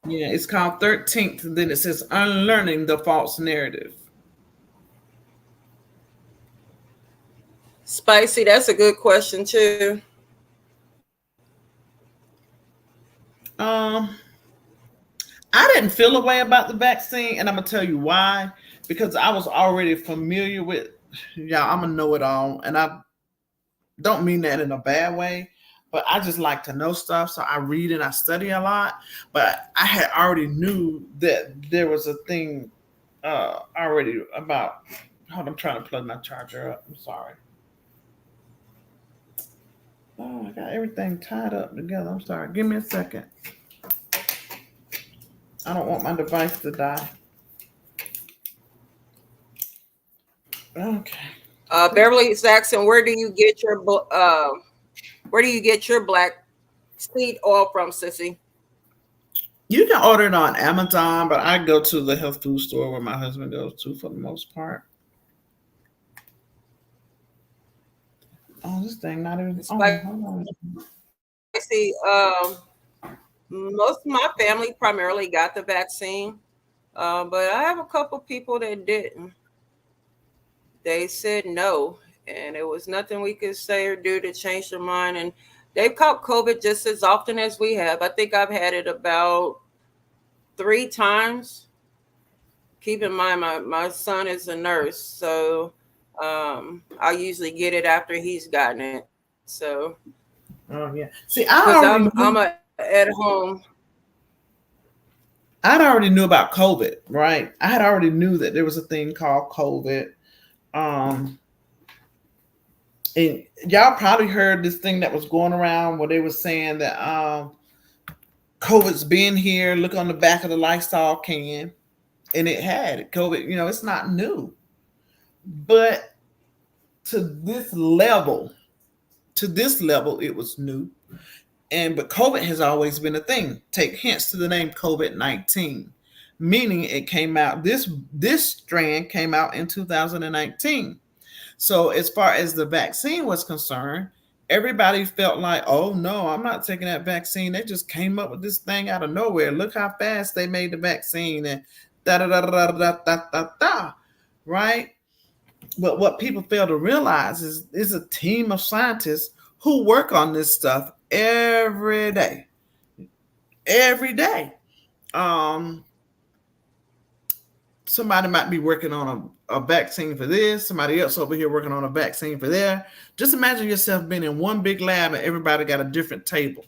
Yeah, it's called 13th, and then it says unlearning the false narrative. Spicy, that's a good question too. I didn't feel a way about the vaccine, and I'm gonna tell you why. Because I was already familiar with, I'm a know-it-all, and I don't mean that in a bad way, but I just like to know stuff, so I read and I study a lot. But I had already knew that there was a thing already about. Hold on, I'm trying to plug my charger up. I'm sorry. Oh, I got everything tied up together. I'm sorry. Give me a second. I don't want my device to die. Okay. Beverly Saxon, where do you get your black seed oil from, Sissy? You can order it on Amazon, but I go to the health food store where my husband goes to for the most part. Oh, this thing not even. Oh, hold on. I see. Most of my family primarily got the vaccine, but I have a couple people that didn't. They said no, and there was nothing we could say or do to change their mind. And they've caught COVID just as often as we have. I think I've had it about 3 times. Keep in mind, my son is a nurse, so I usually get it after he's gotten it. So, oh yeah. See, I'm at home. I'd already knew about COVID, right? I had already knew that there was a thing called COVID. And y'all probably heard this thing that was going around where they were saying that COVID's been here. Look on the back of the Lysol can, and it had COVID. It's not new, but to this level, it was new. But COVID has always been a thing. Take hints to the name COVID-19, meaning it came out. This strand came out in 2019. So as far as the vaccine was concerned, everybody felt like, oh no, I'm not taking that vaccine. They just came up with this thing out of nowhere. Look how fast they made the vaccine and da da da da da da da da. Right? But what people fail to realize is a team of scientists who work on this stuff every day. Every day. Somebody might be working on a vaccine for this, somebody else over here working on a vaccine for there. Just imagine yourself being in one big lab and everybody got a different table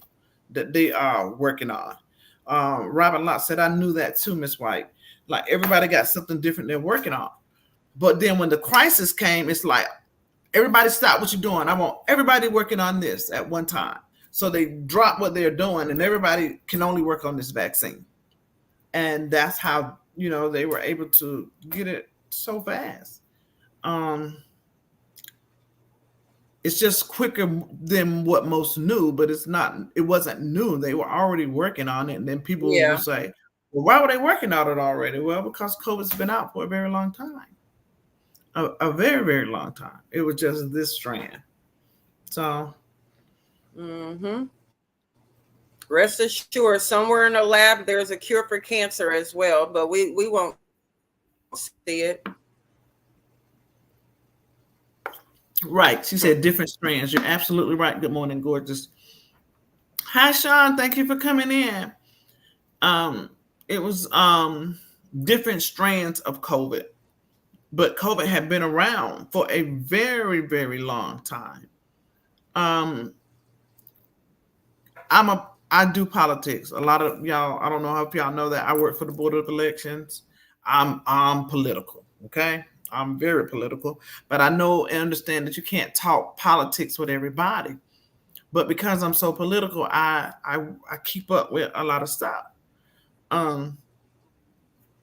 that they are working on. Robin Lott said, I knew that too, Miss White. Like everybody got something different they're working on. But then when the crisis came, it's like, everybody stop what you're doing. I want everybody working on this at one time. So they drop what they're doing and everybody can only work on this vaccine. And that's how, they were able to get it so fast. It's just quicker than what most knew, but it wasn't new. They were already working on it. And then people will say, well, why were they working on it already? Well, because COVID's been out for a very long time. A very, very long time. It was just this strand. So. Rest assured, somewhere in the lab, there's a cure for cancer as well, but we won't see it. Right. She said different strands. You're absolutely right. Good morning, gorgeous. Hi, Sean. Thank you for coming in. It was different strands of COVID, but COVID had been around for a very, very long time. I do politics. A lot of y'all, I don't know if y'all know that I work for the Board of Elections. I'm political, okay? I'm very political, but I know and understand that you can't talk politics with everybody. But because I'm so political, I keep up with a lot of stuff.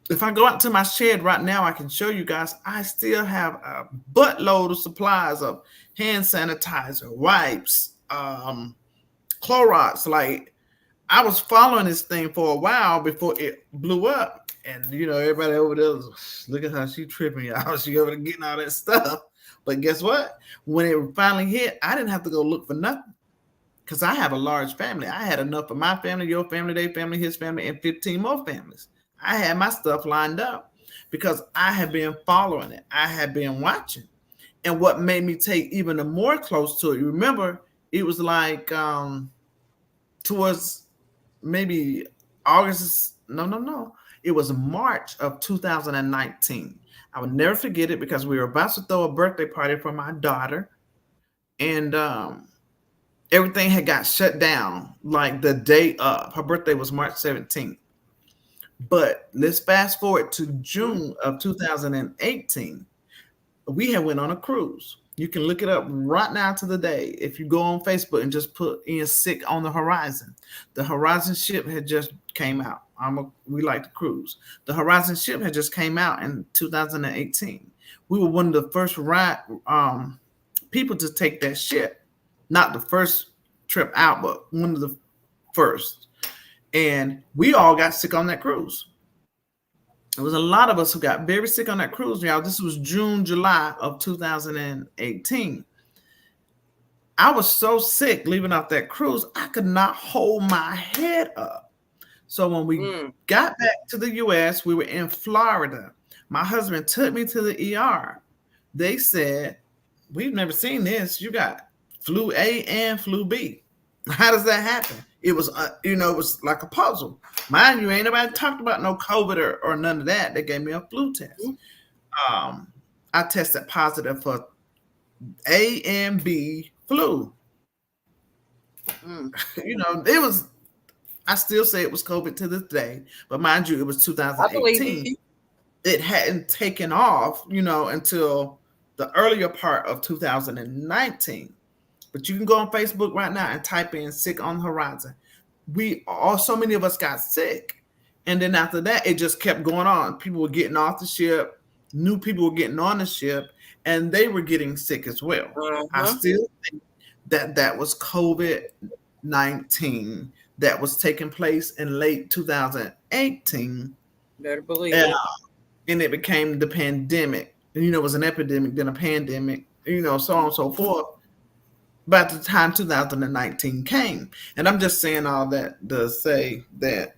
If I go out to my shed right now, I can show you guys, I still have a buttload of supplies of hand sanitizer, wipes, Clorox. Like, I was following this thing for a while before it blew up. And, everybody over there was, look at how she tripping, y'all. She over there getting all that stuff. But guess what? When it finally hit, I didn't have to go look for nothing because I have a large family. I had enough for my family, your family, their family, his family, and 15 more families. I had my stuff lined up because I had been following it. I had been watching. And what made me take even more close to it, you remember, it was like towards maybe August. No. It was March of 2019. I would never forget it because we were about to throw a birthday party for my daughter. And everything had got shut down like the day of. Her birthday was March 17th. But let's fast forward to June of 2018. We had went on a cruise. You can look it up right now to the day. If you go on Facebook and just put in "sick on the horizon," the Horizon ship had just came out. We like to cruise. The Horizon ship had just came out in 2018. We were one of the first people to take that ship. Not the first trip out, but one of the first. And we all got sick on that cruise. There was a lot of us who got very sick on that cruise, y'all. This was June, July of 2018. I was so sick leaving off that cruise, I could not hold my head up. So when we got back to the U.S., we were in Florida. My husband took me to the ER. They said, we've never seen this. You got flu A and flu B. How does that happen? It was, it was like a puzzle. Mind you, ain't nobody talked about no COVID or none of that. They gave me a flu test. I tested positive for A and B flu. It was, I still say it was COVID to this day, but mind you, it was 2018. It hadn't taken off, until the earlier part of 2019. But you can go on Facebook right now and type in "sick on the horizon." So many of us got sick. And then after that, it just kept going on. People were getting off the ship. New people were getting on the ship. And they were getting sick as well. I still think that was COVID-19 that was taking place in late 2018. Better believe it. And it became the pandemic. It was an epidemic, then a pandemic, so on and so forth. by the time 2019 came. And I'm just saying all that to say that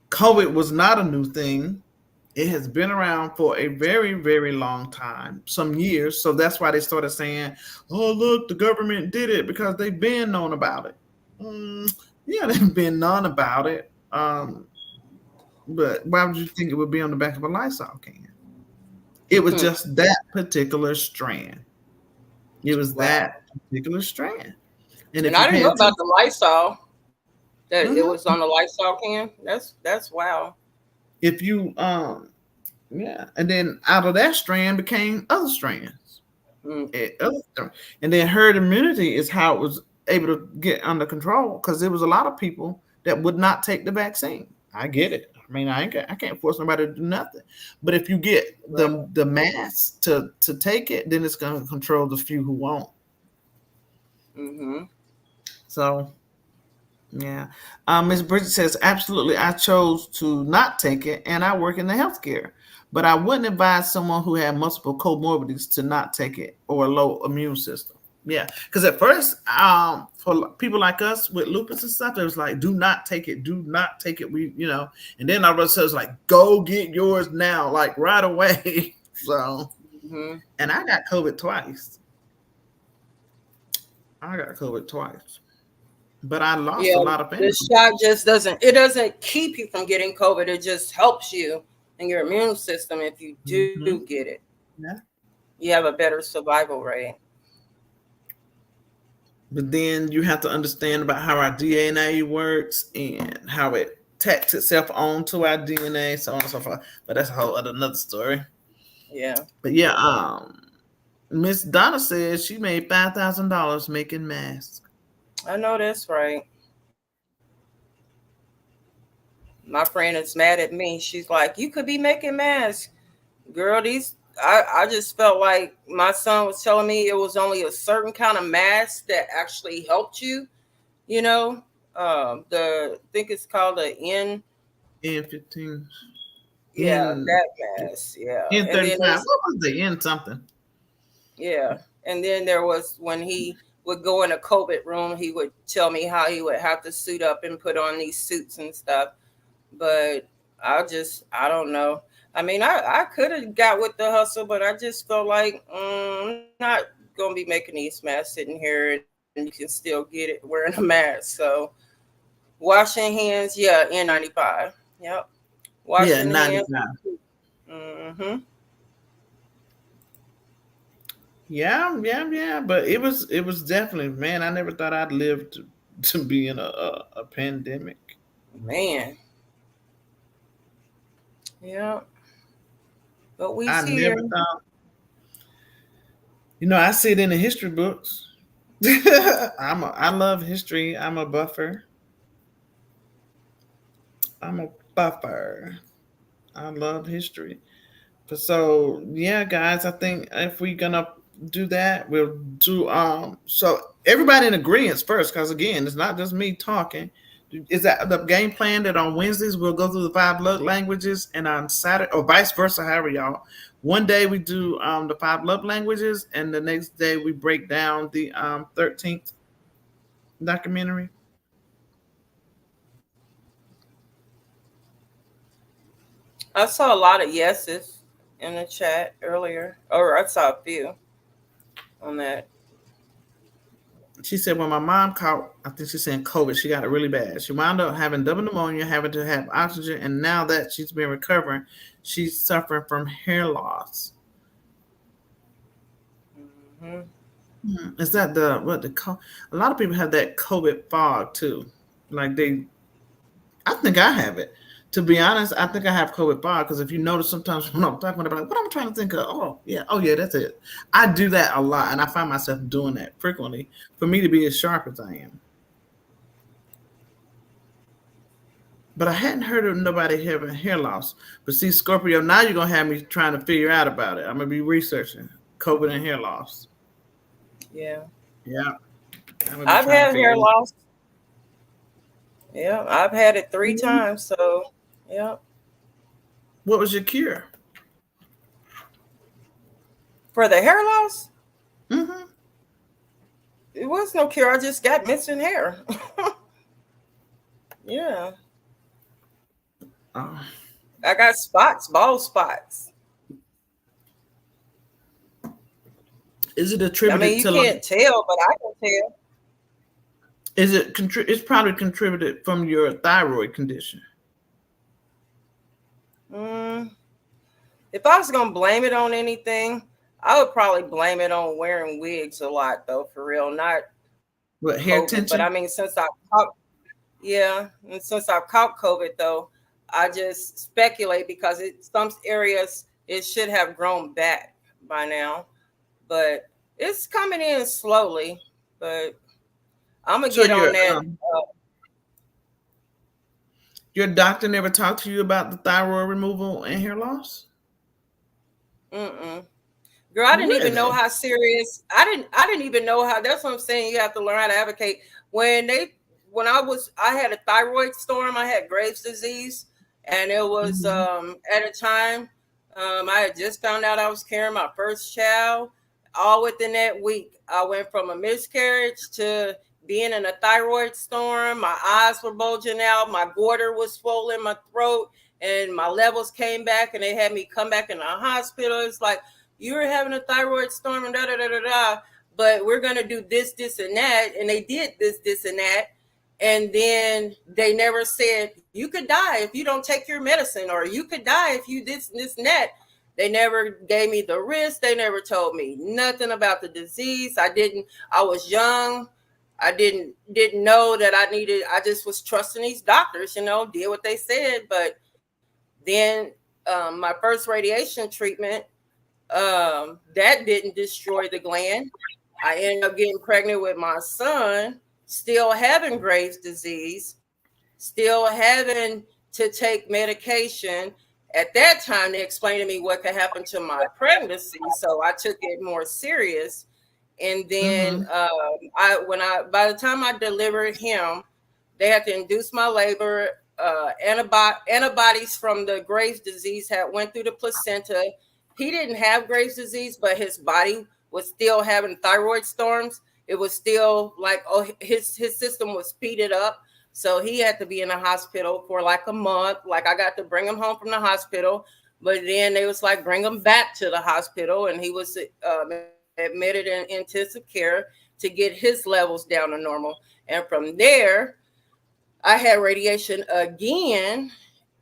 COVID was not a new thing. It has been around for a very, very long time, some years. So that's why they started saying, oh, look, the government did it because they've been known about it. Yeah, they've been known about it. But why would you think it would be on the back of a Lysol can? It was just that particular strand. It was that particular strand. And I didn't know about the Lysol, that it was on the Lysol can. That's wow. If you yeah, and then out of that strand became other strands. And then herd immunity is how it was able to get under control, because there was a lot of people that would not take the vaccine. I get it. I mean, I can't force somebody to do nothing. But if you get the mass to take it, then it's going to control the few who won't. So, yeah. Ms. Bridget says, absolutely, I chose to not take it, and I work in the healthcare. But I wouldn't advise someone who had multiple comorbidities to not take it, or a low immune system. Yeah, because at first, for people like us with lupus and stuff, it was like, do not take it, do not take it. We, and then all of a sudden it's like, go get yours now, like right away. So, and I got COVID twice. But I lost a lot of family. The shot just doesn't keep you from getting COVID. It just helps you in your immune system. If you do get it, you have a better survival rate. But then you have to understand about how our DNA works and how it tacks itself onto our DNA, so on and so forth. But that's a whole another story. Yeah. But yeah, Miss Donna says she made $5,000 making masks. I know that's right. My friend is mad at me. She's like, you could be making masks. Girl, I just felt like my son was telling me it was only a certain kind of mask that actually helped you. I think it's called the N15. Yeah, that mask. Yeah. N35. What was the N something? Yeah. And then there was, when he would go in a COVID room, he would tell me how he would have to suit up and put on these suits and stuff. But I don't know. I mean, I could have got with the hustle, but I just felt like I'm not going to be making these masks sitting here and you can still get it wearing a mask. So washing hands, N95. Yep. Washing hands. Yeah. But it was definitely, man, I never thought I'd live to be in a pandemic. Man. Yeah. But I never thought. I see it in the history books. I love history. I'm a buffer. I love history. So yeah, guys, I think if we're gonna do that, we'll do so everybody in agreement first, because again, it's not just me talking. Is that the game plan that on Wednesdays we'll go through the 5 love languages, and on Saturday, or vice versa, however y'all, one day we do the 5 love languages, and the next day we break down the 13th documentary? I saw a lot of yeses in the chat earlier, or I saw a few on that. She said when my mom caught, I think she's saying COVID, she got it really bad. She wound up having double pneumonia, having to have oxygen, and now that she's been recovering, she's suffering from hair loss. Is that a lot of people have that COVID fog too. Like I think I have it. To be honest, I think I have COVID fog, because if you notice, sometimes when I'm talking about it, what I'm trying to think of, oh yeah, that's it. I do that a lot, and I find myself doing that frequently for me to be as sharp as I am. But I hadn't heard of nobody having hair loss. But see, Scorpio, now you're going to have me trying to figure out about it. I'm going to be researching COVID and hair loss. Yeah. Yeah. I've had hair loss. Yeah, I've had it 3 times, so yeah. What was your cure? For the hair loss? It was no cure. I just got missing hair. Yeah. Uh, I got spots, bald spots. is it I mean, attributed you to like? can't tell, but I can tell. Is it it's probably contributed from your thyroid condition. Mm, if I was gonna blame it on anything, I would probably blame it on wearing wigs a lot, though. For real, not What, hair COVID. But I tension? mean, since I've caught COVID, though, I just speculate because some areas it should have grown back by now, but it's coming in slowly. But I'm gonna So get on that. your doctor never talked to you about the thyroid removal and hair loss? Mm-mm. Girl, I didn't even know Really? how serious. I didn't even know how. That's what I'm saying. You have to learn how to advocate. When I had a thyroid storm. I had Graves' disease, and it was Mm-hmm. at a time I had just found out I was carrying my first child. All within that week, I went from a miscarriage to being in a thyroid storm. My eyes were bulging out. My goiter was swollen. My throat and my levels came back, and they had me come back in the hospital. It's like you were having a thyroid storm and da da da da da. But we're gonna do this, this, and that, and they did this, this, and that, and then they never said you could die if you don't take your medicine, or you could die if you this, and that. They never gave me the risk. They never told me nothing about the disease. I was young. I didn't know that I just was trusting these doctors, did what they said. But then my first radiation treatment, that didn't destroy the gland. I ended up getting pregnant with my son, still having Graves' disease, still having to take medication. At that time, they explained to me what could happen to my pregnancy, so I took it more serious. And then Mm-hmm. by the time I delivered him, they had to induce my labor. Antibodies from the Graves' disease had went through the placenta. He didn't have Graves' disease, but his body was still having thyroid storms. It was still like, oh, his system was speeded up. So he had to be in the hospital for like a month. Like I got to bring him home from the hospital, but then they was like, bring him back to the hospital, and he was admitted in intensive care to get his levels down to normal. And from there, I had radiation again.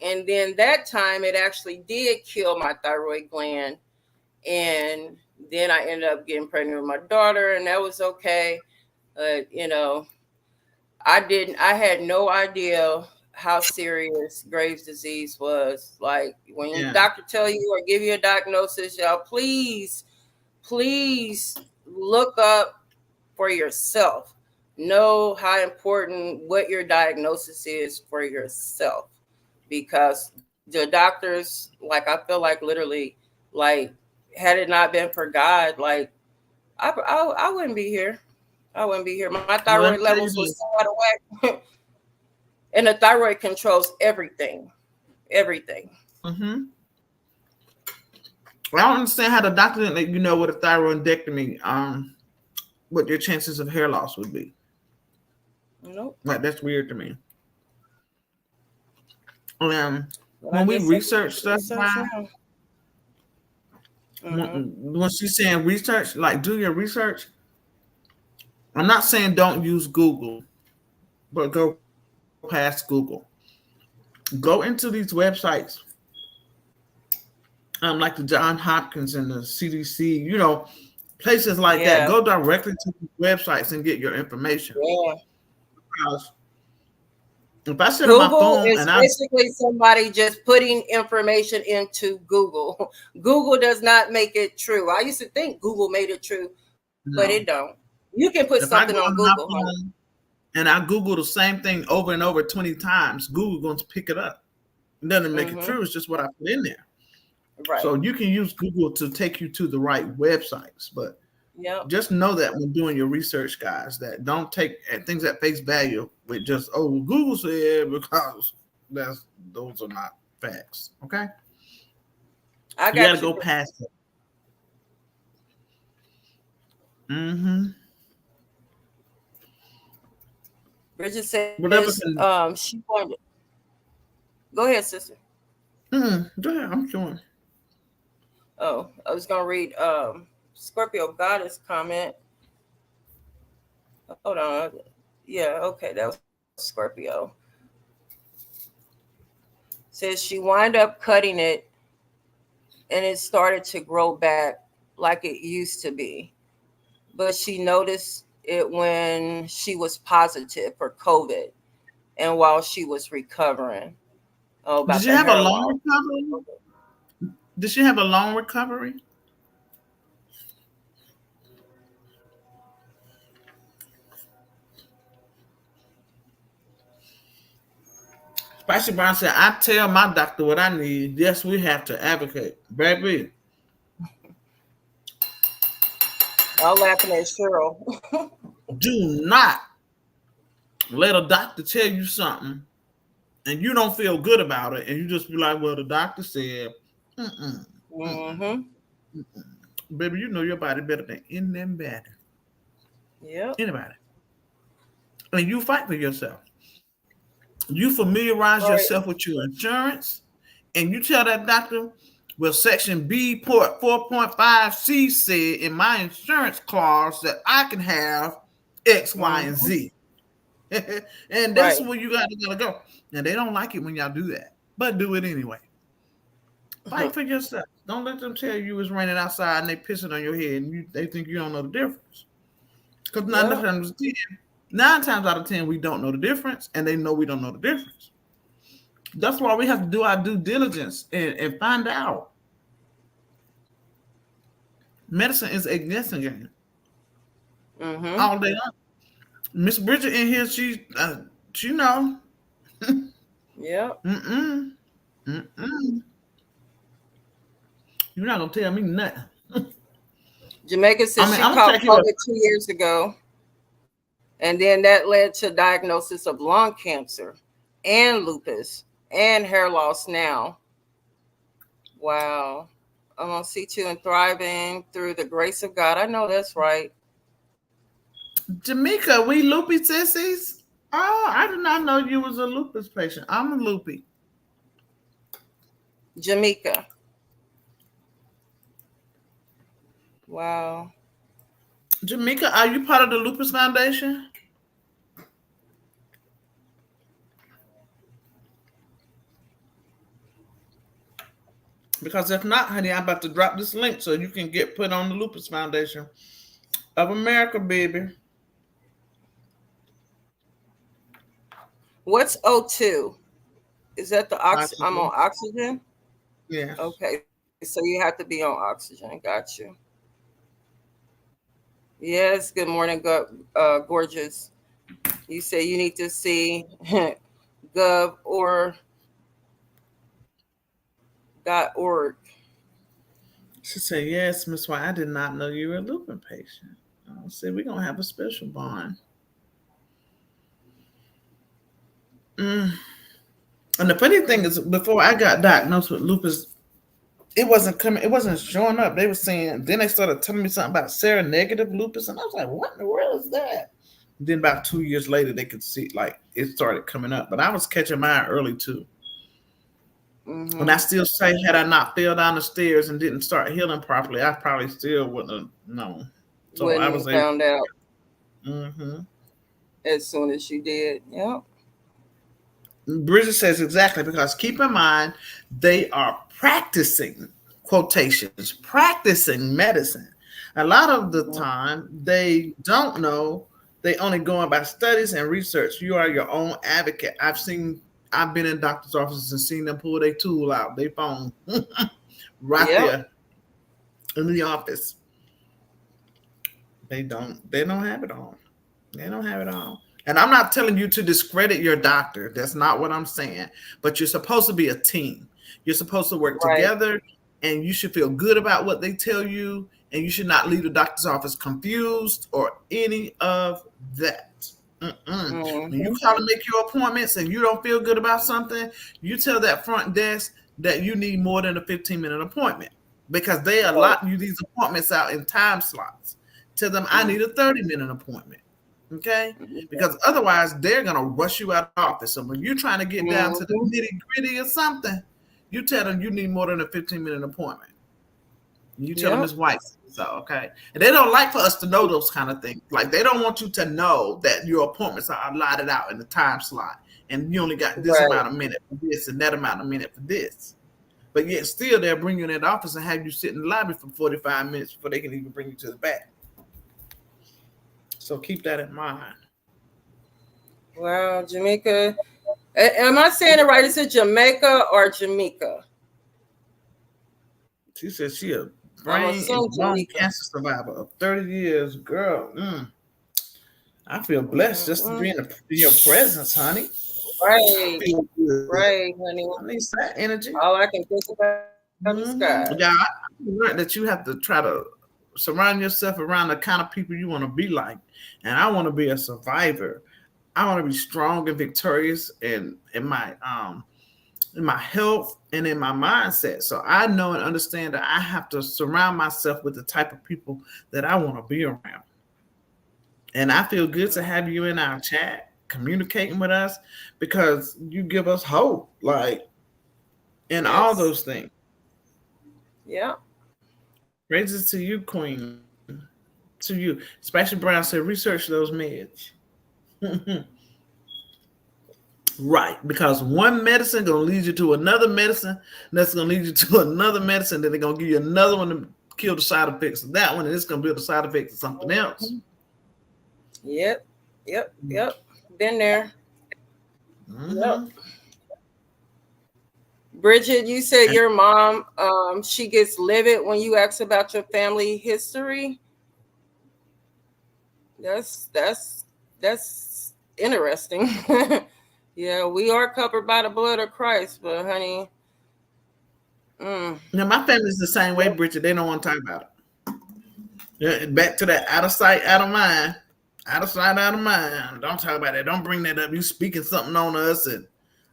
And then that time it actually did kill my thyroid gland. And then I ended up getting pregnant with my daughter, and that was okay. I had no idea how serious Graves' disease was. Like when your Yeah. doctor tell you or give you a diagnosis, y'all, please look up for yourself. Know how important what your diagnosis is for yourself, because the doctors, like, I feel like literally, like, had it not been for God, like, I wouldn't be here. I wouldn't be here. My Well, let thyroid me tell you levels was this. so out of whack, and the thyroid controls everything, everything. Mm-hmm. I don't understand how the doctor didn't let you know what a thyroidectomy, what your chances of hair loss would be. Nope. Like, that's weird to me. But I When we guess I research stuff, research now. Mm-hmm. when she's saying research, like, do your research. I'm not saying don't use Google, but go past Google. Go into these websites, like the John Hopkins and the CDC, places like that. Yeah. Go directly to these websites and get your information. Yeah. Because if I sit on my Google phone is and I, basically somebody just putting information into Google. Google does not make it true. I used to think Google made it true, but it no, don't. You can put if I something go on on my Google, honey. phone and I Google the same thing over and over 20 times, Google going to pick it up. It doesn't make it Mm-hmm. true. It's just what I put in there. Right. So you can use Google to take you to the right websites, but Yep. just know that when doing your research, guys, that don't take things at face value with just, oh, Google said, because those are not facts. Okay, I you got to got you. go past it. Mm-hmm. Bridget says Whatever she wanted. Go ahead, sister. Go ahead, I'm sure. Oh, I was gonna read Scorpio Goddess comment. Hold on. Yeah, okay, that was Scorpio. Says she wound up cutting it and it started to grow back like it used to be. But she noticed it when she was positive for COVID and while she was recovering. Oh, Did about you the have a hair long loss. recovery? Did she have a long recovery? Spicy Brown said, I tell my doctor what I need. Yes, we have to advocate. Baby, I'm laughing at Cheryl. do not let a doctor tell you something and you don't feel good about it. And you just be like, well, the doctor said, mm-mm, mm-mm, mm-mm. Baby, you know your body better than anybody. Yep. Anybody. And you fight for yourself. You familiarize Right. yourself with your insurance, and you tell that doctor, well, Section B, Port 4.5C said in my insurance clause that I can have X, Y, and Z. And that's Right. where you gotta go. And they don't like it when y'all do that, but do it anyway. Fight for yourself. Don't let them tell you it's raining outside and they pissing on your head and they think you don't know the difference. Because nine times out of 10, we don't know the difference, and they know we don't know the difference. That's why we have to do our due diligence and find out. Medicine is a guessing game. All day long. Miss Bridget in here, she know. Yep. Mm-mm. You're not gonna tell me nothing. Jamaica says she caught COVID 2 years ago. And then that led to diagnosis of lung cancer and lupus and hair loss now. Wow. I'm on C2 and thriving through the grace of God. I know that's right. Jamaica, we loopy sissies? Oh, I did not know you was a lupus patient. I'm a loopy. Jamaica. Wow. Jamaica, are you part of the Lupus Foundation? Because if not, honey, I'm about to drop this link so you can get put on the Lupus Foundation of America, baby. What's O2? Is that the oxygen? I'm on oxygen? Yeah. Okay. So you have to be on oxygen. Got you. Yes. Good morning, gorgeous. You say you need to see gov or .org. She said, yes, Miss White, I did not know you were a lupus patient. I said, we're going to have a special bond. And the funny thing is, before I got diagnosed with lupus, it wasn't showing up. They were saying, then they started telling me something about seronegative lupus, and I was like, what in the world is that? And then about 2 years later, they could see, like, it started coming up. But I was catching mine early, too. And I still say, had I not fell down the stairs and didn't start healing properly, I probably still wouldn't have known. So Wouldn't I was found out Mm-hmm. as soon as you did. Yep. Bridget says exactly, because keep in mind, they are practicing, quotations, practicing medicine. A lot of the time, they don't know. They only going by studies and research. You are your own advocate. I've been in doctor's offices and seen them pull their tool out, their phone, right there in the office. They don't have it all. They don't have it all. And I'm not telling you to discredit your doctor. That's not what I'm saying. But you're supposed to be a team. You're supposed to work together, and you should feel good about what they tell you, and you should not leave the doctor's office confused or any of that. When you call and make your appointments and you don't feel good about something, you tell that front desk that you need more than a 15-minute appointment, because they allot you these appointments out in time slots. Tell them I need a 30-minute appointment. Okay, because otherwise they're gonna rush you out of office. So when you're trying to get down to the nitty gritty or something, you tell them you need more than a 15-minute appointment. You tell them it's white. So okay, and they don't like for us to know those kind of things. Like they don't want you to know that your appointments are allotted out in the time slot, and you only got this amount of minute for this and that amount of minute for this. But yet still, they'll bring you in that office and have you sit in the lobby for 45 minutes before they can even bring you to the back. So keep that in mind. Wow, Jamaica. Am I saying it right? Is it Jamaica or Jamaica? She said she a brain and bone cancer survivor of 30 years. Girl, I feel blessed just to be in your presence, honey. Right. Right, honey. I need that energy. All I can think about is God. Yeah, I learned that you have to try to surround yourself around the kind of people you want to be like. And I want to be a survivor. I want to be strong and victorious in my health and in my mindset. So I know and understand that I have to surround myself with the type of people that I want to be around. And I feel good to have you in our chat, communicating with us, because you give us hope, like in all those things. Yeah. Praises to you, Queen. To you. Spicy Brown said, research those meds. Right, because one medicine gonna lead you to another medicine, that's gonna lead you to another medicine, then they're gonna give you another one to kill the side effects of that one, and it's gonna be the side effects of something else. Yep. Been there. Yep. Bridget, you said your mom, she gets livid when you ask about your family history. That's interesting. Yeah, we are covered by the blood of Christ, but honey. Now my family's the same way, Bridget. They don't want to talk about it. Yeah, back to that out of sight, out of mind. Out of sight, out of mind. Don't talk about it. Don't bring that up. You speaking something on us and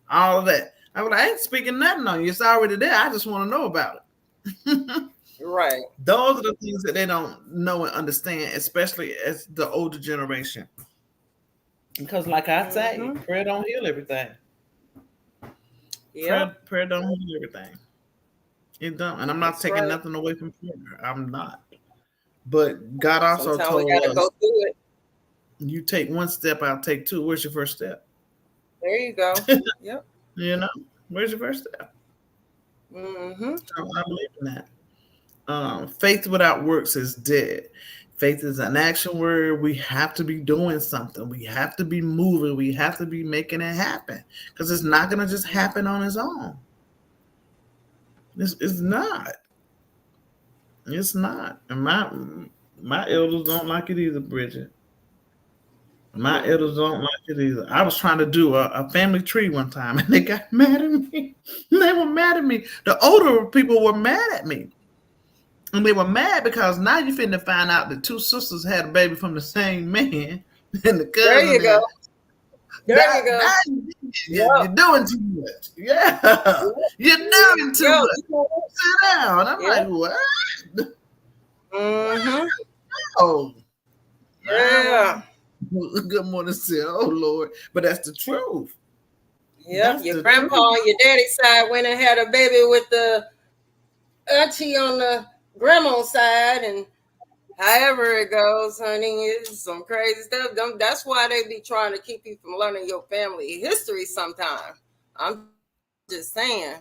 all of that. I ain't speaking nothing on you. It's already there. I just want to know about it. Right. Those are the things that they don't know and understand, especially as the older generation. Because like I say, prayer don't heal everything. Yeah. Prayer don't heal everything. It don't. And I'm not taking nothing away from prayer. I'm not. But God also told we gotta us, go through it. You take one step, I'll take two. Where's your first step? There you go. Yep. You know, where's your first step? So I believe in that. Faith without works is dead. Faith is an action word. We have to be doing something. We have to be moving. We have to be making it happen, because it's not going to just happen on its own. It's not. It's not. And my elders don't like it either, Bridget. My elders don't like it either. I was trying to do a family tree one time, and they got mad at me. They were mad at me. The older people were mad at me. And they were mad because now you finna find out that two sisters had a baby from the same man. And the cousin. There you go. There you go. You're doing too much. Yeah. You're doing too much. Sit down. I'm like, what? Oh. Yeah. Good morning, Sid. Oh, Lord. But that's the truth. Yep. Your grandpa on your daddy's side went and had a baby with the auntie on the grandma's side, and however it goes, honey, it's some crazy stuff. That's why they be trying to keep you from learning your family history sometimes. I'm just saying.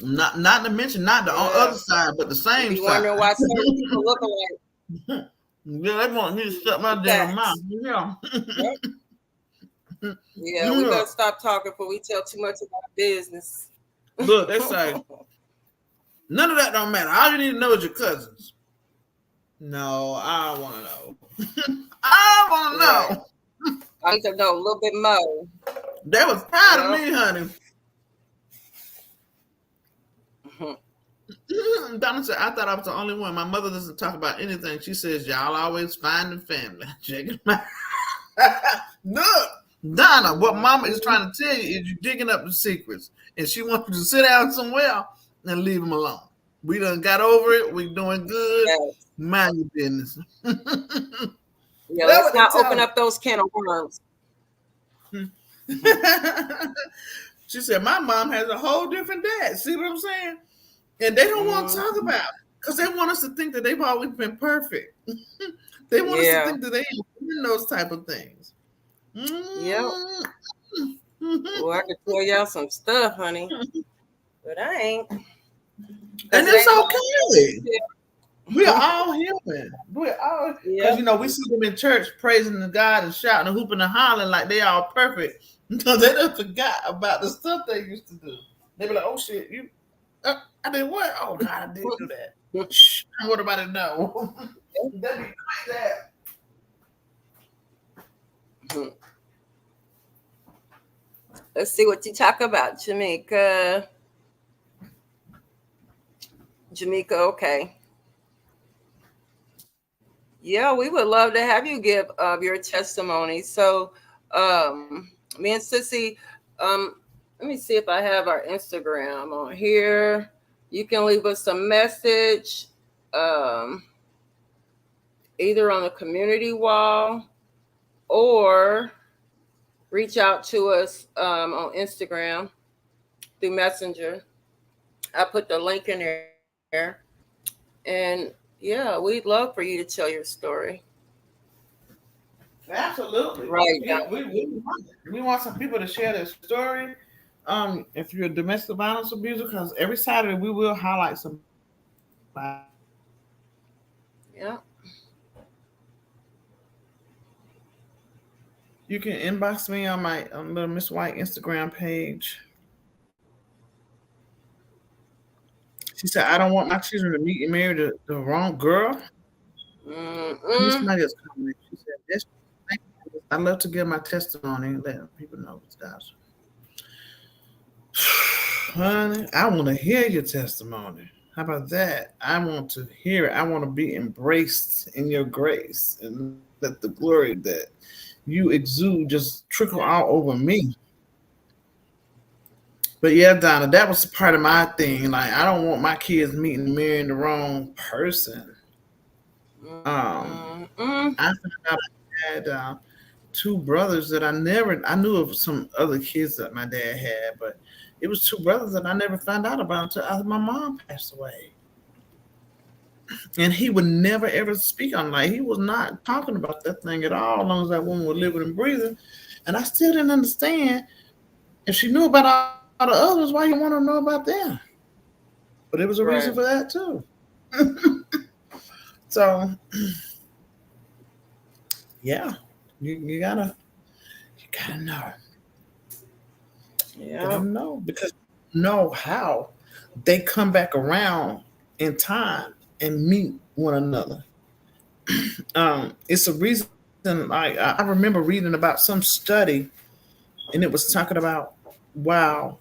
Not to mention not the other side, but the same you side. Wondering why certain people look alike. Yeah, they want me to shut my damn mouth. Yeah. Yeah, we gotta stop talking before we tell too much about business. Look, they say none of that don't matter. All you need to know is your cousins. No, I want to know. I want to know. I need to know a little bit more. They was proud of me, honey. Donna said, I thought I was the only one. My mother doesn't talk about anything. She says, y'all always finding family. Check it out. Look, Donna, what mama is trying to tell you is you're digging up the secrets. And she wants you to sit down somewhere and leave them alone. We done got over it. We doing good. Yes. Mind your business. Yeah, That's let's what they not tell open up those can of worms. me. She said, my mom has a whole different dad. See what I'm saying? And they don't want to talk about it because they want us to think that they've always been perfect. They want us to Yeah. think that they ain't doing those type of things. Yep. And Well, I could tell y'all some stuff, honey, but I ain't. it's okay. We are all human. We're all, because we see them in church praising the God and shouting and hooping and hollering like they all perfect because they done forgot about the stuff they used to do. They be like, "Oh shit, I did what? Oh God, I did do that." Shh, I want everybody to know. That'd be like that. Let's see what you talk about, Jamaica. Jamaica, okay. Yeah, we would love to have you give your testimony. So, me and Sissy, let me see if I have our Instagram on here. You can leave us a message, either on the community wall or reach out to us on Instagram through Messenger. I put the link in there. And yeah, we'd love for you to tell your story. Absolutely. Right. Yeah, we want some people to share their story. If you're a domestic violence abuser, because every Saturday we will highlight somebody. Yeah. You can inbox me on my little Miss White Instagram page. She said, "I don't want my children to meet and marry the wrong girl." Somebody else commented. She said, "Yes, I love to give my testimony and let people know what's God's." Honey, I want to hear your testimony. How about that? I want to hear it. I want to be embraced in your grace and let the glory that you exude just trickle all over me. But yeah, Donna, that was part of my thing. Like, I don't want my kids meeting and marrying the wrong person. I found out I had two brothers that I knew of some other kids that my dad had, but it was two brothers that I never found out about until after my mom passed away. And he would never ever speak on like he was not talking about that thing at all, as long as that woman was living and breathing. And I still didn't understand if she knew about all the others, why you want to know about them? But it was a reason for that too. So yeah, you gotta know. Yeah. You gotta know because you know how they come back around in time and meet one another. It's a reason. I remember reading about some study, and it was talking about why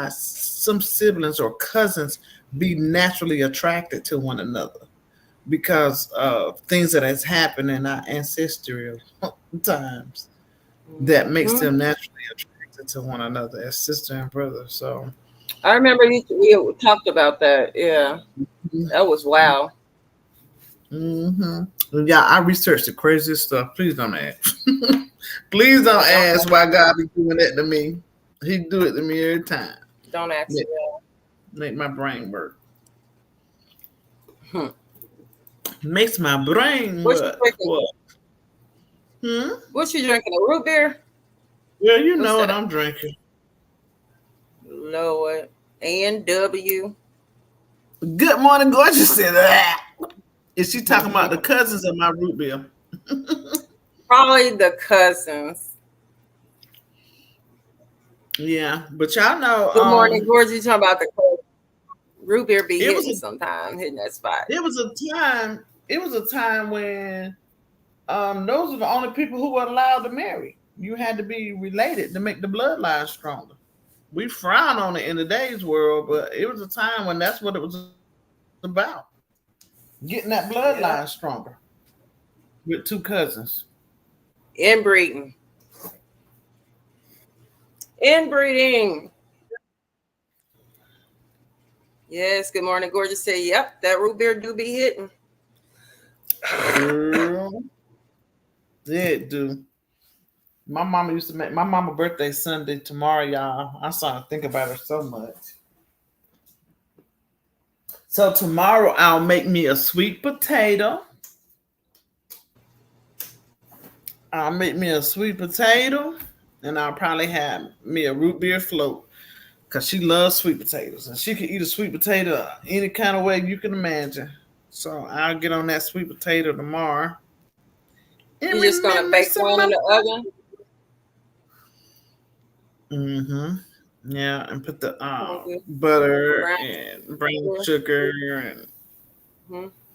some siblings or cousins be naturally attracted to one another because of things that has happened in our ancestral times that makes them naturally attracted to one another as sister and brother. So I remember we talked about that. Yeah, that was wow. Yeah, I researched the craziest stuff. Please don't ask. Please don't ask why God be doing that to me. He do it to me every time. Don't ask me that. Make my brain work. Makes my brain work. What you drinking? A root beer? Well, you know what I'm drinking. Lord. A&W. Good morning, gorgeous. Is she talking about the cousins of my root beer? Probably the cousins. Yeah, but y'all know. Good morning, gorgeous. You talking about the cousins? Root beer be hitting sometime, hitting that spot. It was a time when those are the only people who were allowed to marry. You had to be related to make the bloodline stronger. We frown on it in today's world, but it was a time when that's what it was about. Getting that bloodline stronger with two cousins. Inbreeding. Yes, good morning, gorgeous. Say, yep, that root beer do be hitting. Girl, yeah, dude. My mama used to make my mama birthday Sunday tomorrow, y'all. I'm starting to think about her so much. So tomorrow I'll make me a sweet potato. I'll make me a sweet potato, and I'll probably have me a root beer float because she loves sweet potatoes, and she can eat a sweet potato any kind of way you can imagine. So I'll get on that sweet potato tomorrow. In You just gonna bake remembrance of one my in the oven? Mm-hmm. Yeah, and put the Okay. butter Brown and brown sugar. sugar and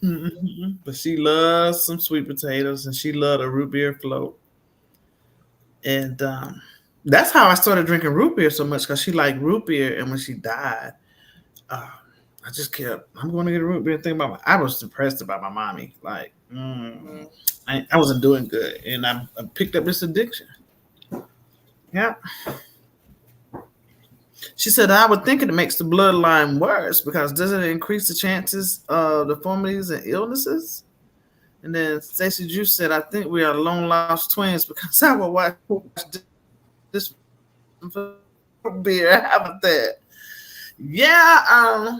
Hmm. but she loves some sweet potatoes and she loved a root beer float. And that's how I started drinking root beer so much because she liked root beer. And when she died, uh, I just kept, I'm going to get a root beer. Think about I was depressed about my mommy. Like, Hmm. I wasn't doing good. And I picked up this addiction. Yeah. She said, I would think it makes the bloodline worse because doesn't it increase the chances of deformities and illnesses? And then Stacey Juice said, I think we are long lost twins because I will watch this beer. How about that? Yeah,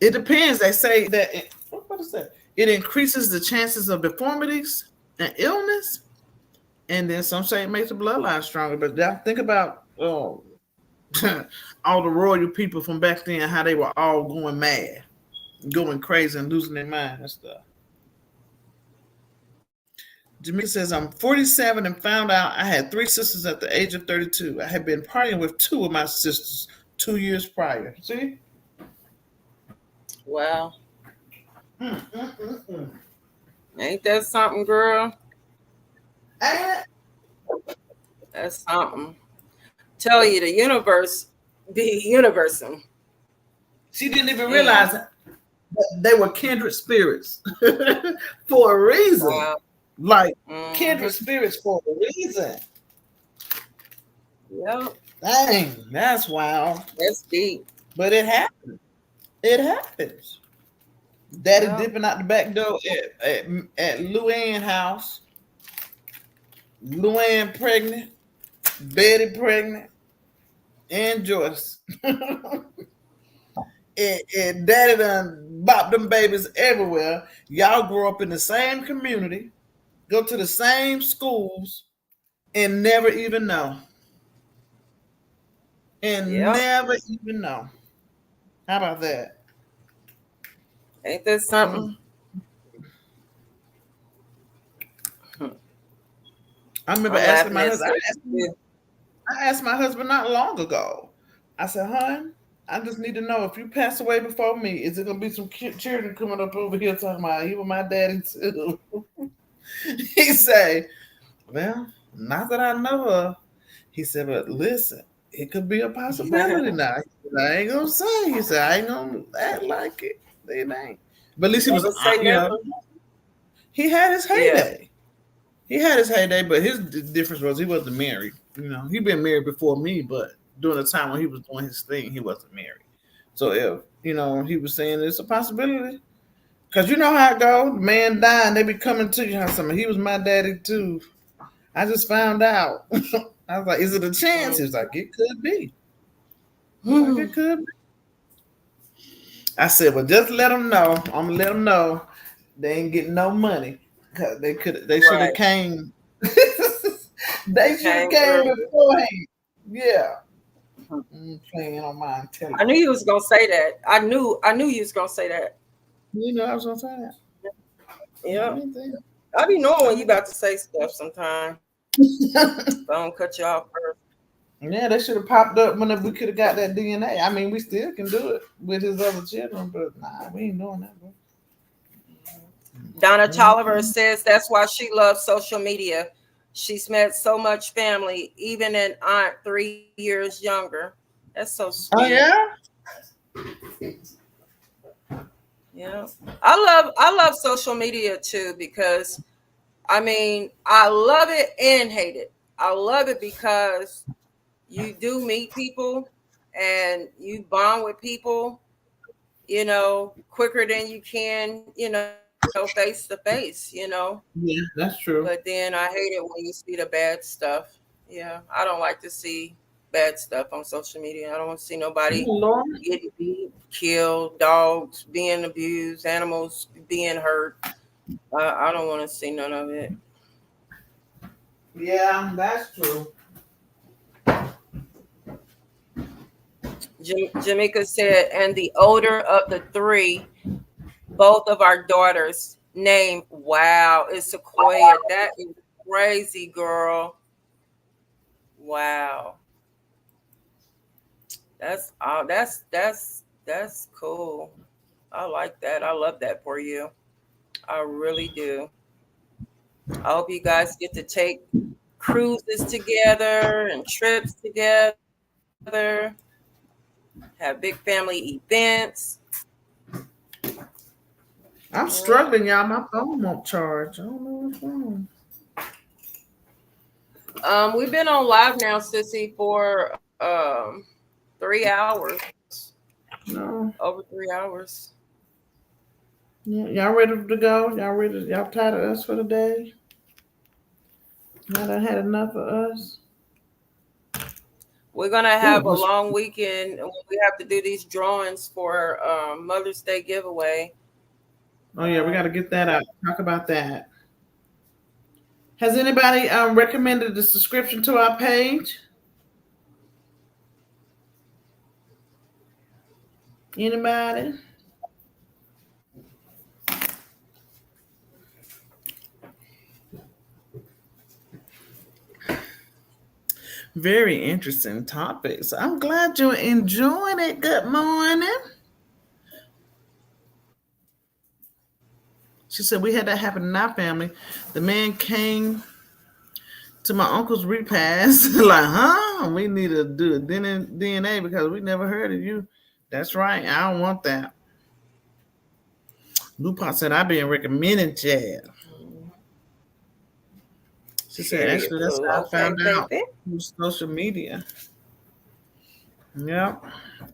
it depends. They say that, what is that? It increases the chances of deformities and illness. And then some say it makes the bloodline stronger. But think about all the royal people from back then, how they were all going mad, going crazy, and losing their mind and stuff. Jamaica says, I'm 47 and found out I had three sisters at the age of 32. I had been partying with two of my sisters 2 years prior. See? Wow. Mm, mm, mm, mm. Ain't that something, girl? And That's something. Tell you the universe be universal. she didn't even Mm. realize that they were kindred spirits for a reason. Wow. Like Hmm. kindred spirits for a reason. Yep. Dang, that's wild. That's deep. But it happens. It happens. Daddy Yep. dipping out the back door at Luann house. Luann pregnant, Betty pregnant, and Joyce. and Daddy done bopped them babies everywhere. Y'all grow up in the same community, go to the same schools, and never even know. And Yep. never even know. How about that? Ain't that something? Mm. I remember I'm asking laughing my at husband. Stacey too. I asked my husband not long ago. I said, "Hon, I just need to know if you pass away before me, is it gonna be some children coming up over here talking about you were my daddy too?" He say, "Well, not that I know of." He said, "But listen, it could be a possibility now." He said, "I ain't gonna say." He said, "I ain't gonna act like it. It ain't." But at least he was, Never say never. he had his Yeah. heyday. He had his heyday, but his difference was he wasn't married. He'd been married before me, but during the time when he was doing his thing, he wasn't married. So if he was saying it's a possibility, because you know how it goes. The man dying, they be coming to you. Something. He was my daddy too. I just found out. I was like, is it a chance? He was like, it could be. I was like, it could be. I said, well, just let them know. I'm gonna let them know they ain't getting no money. Cause they should Right. have came. They They should have came came early. beforehand. Yeah. Playing on my I knew intelligence. you was gonna say that. I knew you was gonna say that. I was gonna say that. Yep. I didn't I be knowing when you think- about to say stuff sometime. I don't cut you off first. Yeah, they should have popped up when we could have got that DNA. I mean, we still can do it with his other children, but nah, we ain't doing that, bro. Donna Tolliver Mm-hmm. says that's why she loves social media. She's met so much family, even an aunt 3 years younger. That's so Oh sweet. yeah. Yeah. I love social media too because I mean I love it and hate it. I love it because you do meet people and you bond with people, quicker than you can, face to face, you know. Yeah, that's true. But then I hate it when you see the bad stuff. Yeah, I don't like to see bad stuff on social media. I don't want to see Oh, nobody Lord. getting beat, killed, dogs being abused, animals being hurt. I don't want to see none of it. Yeah, that's true. Jamaica said, and the older of the three, both of our daughters name, wow, is Sequoia. That is crazy, girl. Wow. That's cool. I like that. I love that for you. I really do. I hope you guys get to take cruises together and trips together, have big family events. I'm struggling, y'all. My phone won't charge. I don't know what's wrong. We've been on live now, Sissy, for 3 hours. No. Over 3 hours. Yeah, y'all ready to go? Y'all ready? Y'all tired of us for the day? Y'all done had enough of us? We're gonna have a long weekend when we have to do these drawings for Mother's Day giveaway. Oh yeah, we got to get that out. Talk about that. Has anybody recommended the subscription to our page? Anybody? Very interesting topics. I'm glad you're enjoying it. Good morning. She said we had that happen in our family. The man came to my uncle's repast, like, huh? We need to do a DNA because we never heard of you. That's right. I don't want that. Lupot said I've been recommending Chad. She said actually that's how I found out through social media. Yep.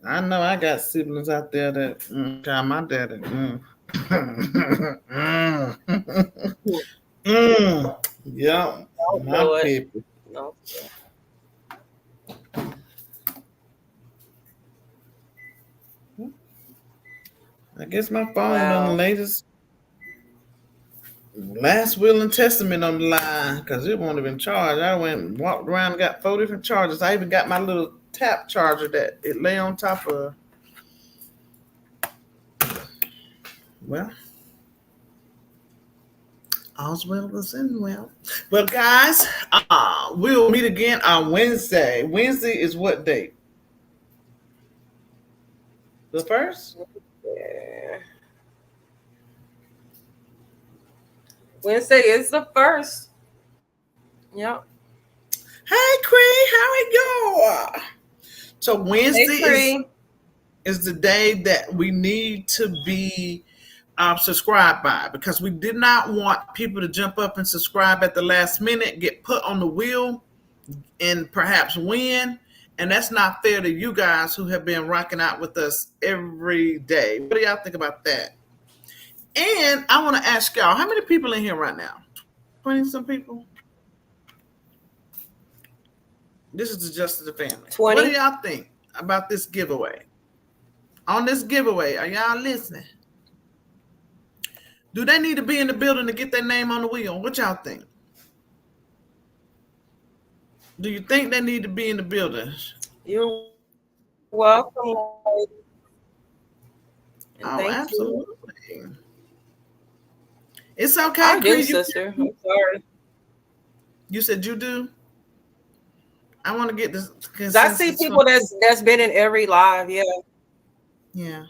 I know I got siblings out there that got my daddy. Yep. My people. No. I guess my phone on the latest last will and testament on the line because it won't have been charged. I went and walked around and got 4 different chargers. I even got my little tap charger that it lay on top of. Well, all's well that's in well. Well, guys, we'll meet again on Wednesday. Wednesday is what date? The 1st? Yeah. Wednesday is the 1st. Yep. Hey, Cree, how it go? So Wednesday is the day that we need to be subscribed by because we did not want people to jump up and subscribe at the last minute, get put on the wheel, and perhaps win. And that's not fair to you guys who have been rocking out with us every day. What do y'all think about that? And I want to ask y'all, how many people in here right now? 20-some people? This is just the family. 20. What do y'all think about this giveaway? On this giveaway, are y'all listening? Do they need to be in the building to get their name on the wheel? What y'all think? Do you think they need to be in the building? You're welcome. Oh, absolutely. You. It's okay. I do, sister. I'm sorry. You said you do? I want to get this. I see people that's been in every live. Yeah. Yeah.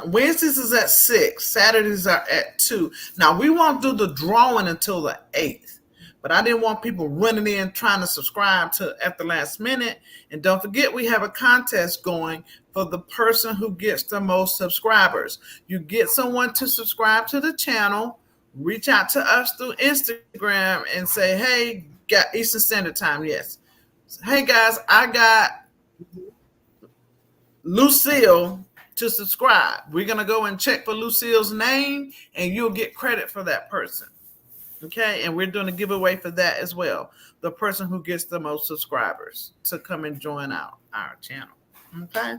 Wednesdays is at 6. Saturdays are at 2. Now we won't do the drawing until the 8th, but I didn't want people running in trying to subscribe to at the last minute. And don't forget, we have a contest going for the person who gets the most subscribers. You get someone to subscribe to the channel, reach out to us through Instagram and say, hey, got Eastern Standard Time. Yes. Hey guys, I got Lucille to subscribe. We're gonna go and check for Lucille's name, and you'll get credit for that person. Okay, and we're doing a giveaway for that as well. The person who gets the most subscribers to come and join our channel. Okay.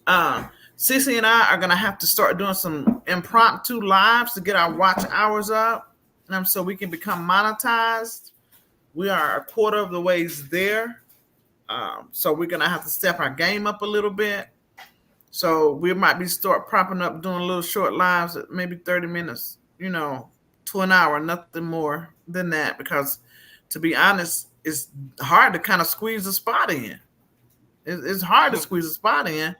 Cece and I are gonna have to start doing some impromptu lives to get our watch hours up, so we can become monetized. We are a quarter of the ways there. So we're gonna have to step our game up a little bit. So we might be start propping up doing little short lives at maybe 30 minutes, to an hour, nothing more than that. Because to be honest, it's hard to kind of squeeze a spot in. It's hard to squeeze a spot in,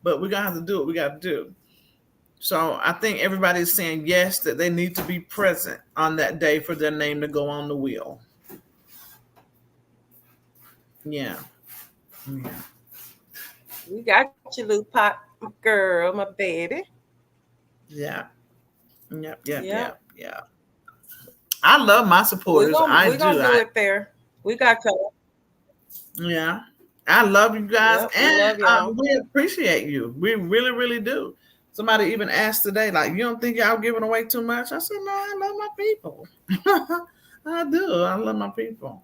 but we're gonna have to do what we got to do. So I think everybody's saying yes, that they need to be present on that day for their name to go on the wheel. Yeah. We got you, little pop girl, my baby. Yeah. Yep. I love my supporters. We're gonna do it there. We got you. Yeah. I love you guys, and we appreciate you. We really, really do. Somebody even asked today, like, you don't think y'all giving away too much? I said, no, I love my people. I do. I love my people.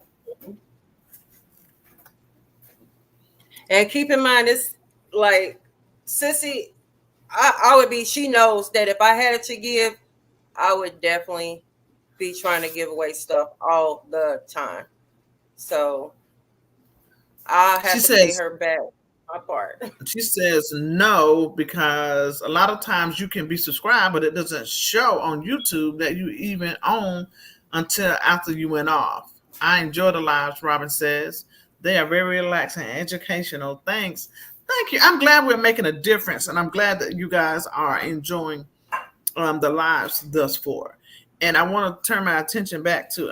And keep in mind, it's like Sissy, I would be, she knows that if I had to give, I would definitely be trying to give away stuff all the time. So I have to pay her back my part. She says no, because a lot of times you can be subscribed, but it doesn't show on YouTube that you even own until after you went off. I enjoy the lives, Robin says. They are very relaxing and educational. Thanks. Thank you. I'm glad we're making a difference, and I'm glad that you guys are enjoying the lives thus far. And I want to turn my attention back to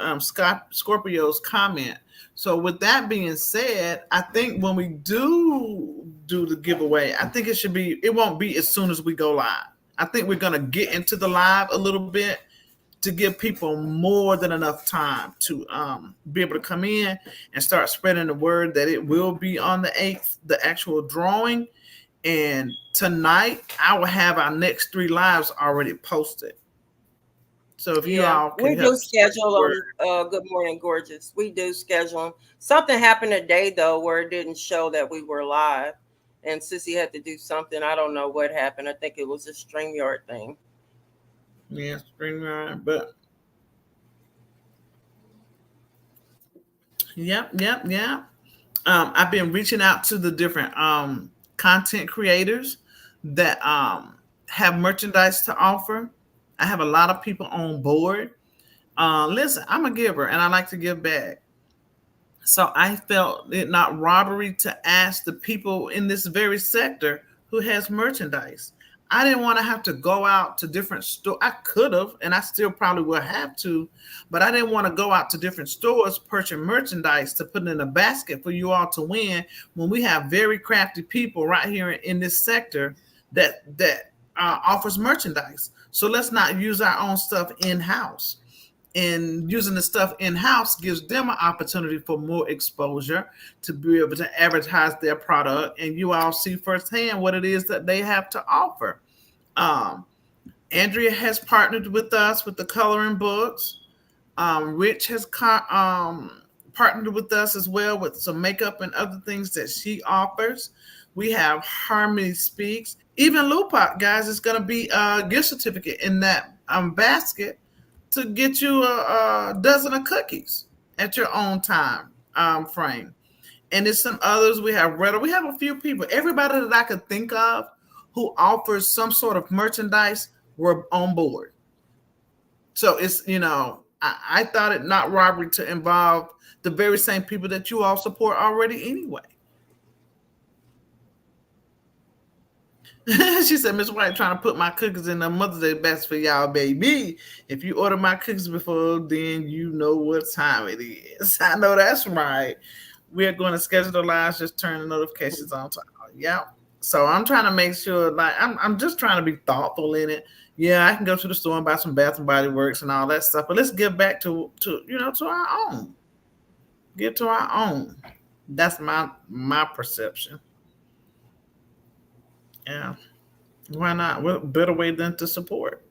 Scorpio's comment. So with that being said, I think when we do the giveaway, I think it won't be as soon as we go live. I think we're going to get into the live a little bit to give people more than enough time to be able to come in and start spreading the word that it will be on the 8th, the actual drawing. And tonight, I will have our next 3 lives already posted. So if you all can, we do schedule them. Good Morning Gorgeous. We do schedule them. Something happened today though where it didn't show that we were live, and Sissy had to do something. I don't know what happened. I think it was a StreamYard thing. Yeah, StreamYard, but yep. I've been reaching out to the different content creators that have merchandise to offer. I have a lot of people on board. Listen, I'm a giver and I like to give back. So I felt it not robbery to ask the people in this very sector who has merchandise. I didn't want to have to go out to different stores. I could have, and I still probably will have to, but I didn't want to go out to different stores, purchase merchandise to put in a basket for you all to win when we have very crafty people right here in this sector that offers merchandise. So let's not use our own stuff in-house. And using the stuff in-house gives them an opportunity for more exposure to be able to advertise their product, and you all see firsthand what it is that they have to offer. Andrea has partnered with us with the coloring books. Rich has partnered with us as well with some makeup and other things that she offers. We have Harmony Speaks. Even Lupac, guys, is going to be a gift certificate in that basket to get you a dozen of cookies at your own time frame. And there's some others. We have Retta. We have a few people. Everybody that I could think of who offers some sort of merchandise were on board. So it's, I thought it not robbery to involve the very same people that you all support already anyway. She said, Miss White trying to put my cookies in the Mother's Day basket for y'all, baby. If you order my cookies before, then you know what time it is. I know that's right. We're going to schedule the lives, just turn the notifications on. Yeah. So I'm trying to make sure, like, I'm just trying to be thoughtful in it. Yeah, I can go to the store and buy some Bath and Body Works and all that stuff, but let's give back to our own. Give to our own. That's my perception. Yeah. Why not? What better way than to support?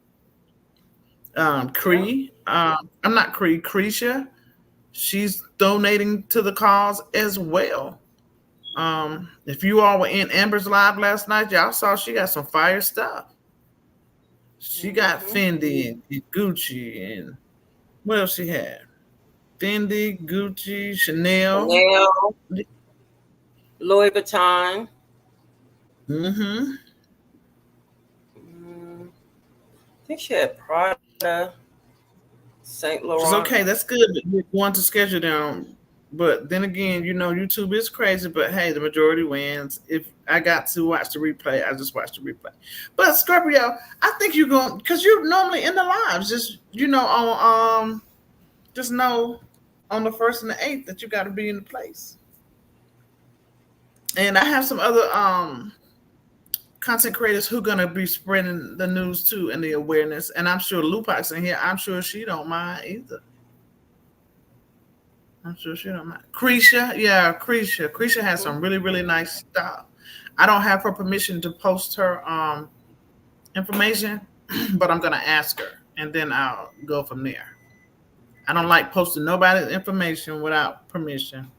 Yep. Cree, I'm not Cree, Cretia. She's donating to the cause as well. If you all were in Amber's live last night, y'all saw she got some fire stuff. She got Mm-hmm. Fendi and Gucci and what else she had? Fendi, Gucci, Chanel. Chanel, Louis Vuitton. Mm-hmm. I think she had Prada, Saint It's Laurent. okay. That's good. You're going to schedule them. But then again, YouTube is crazy. But hey, the majority wins. If I got to watch the replay, I just watch the replay. But Scorpio, I think you're going because you're normally in the lives. Just on just know on the 1st and the 8th that you got to be in the place. And I have some other content creators who gonna be spreading the news too and the awareness. And I'm sure Lupac's in here. I'm sure she don't mind either. I'm sure she don't mind. Cretia, yeah, Cretia. Cretia has some really, really nice stuff. I don't have her permission to post her information, but I'm gonna ask her and then I'll go from there. I don't like posting nobody's information without permission.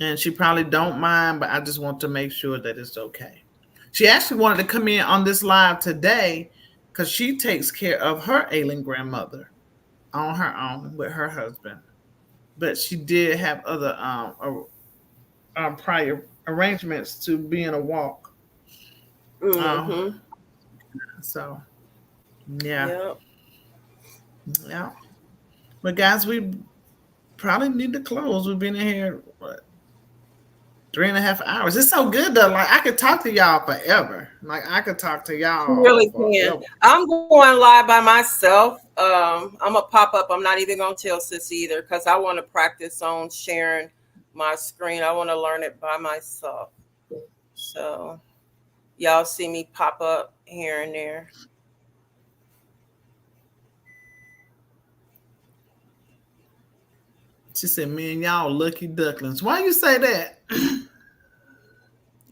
And she probably don't mind, but I just want to make sure that it's okay. She actually wanted to come in on this live today because she takes care of her ailing grandmother on her own with her husband. But she did have other prior arrangements to be in a walk. Mm-hmm. So, yeah, Yep. yeah. But guys, we probably need to close. We've been in here, what, 3.5 hours. It's so good though. Like I could talk to y'all forever. Like I could talk to You y'all really can. forever. I'm going live by myself. I'm gonna pop up. I'm not even gonna tell Sis either because I want to practice on sharing my screen. I want to learn it by myself. So y'all see me pop up here and there. She said, "Man, y'all lucky ducklings." Why you say that?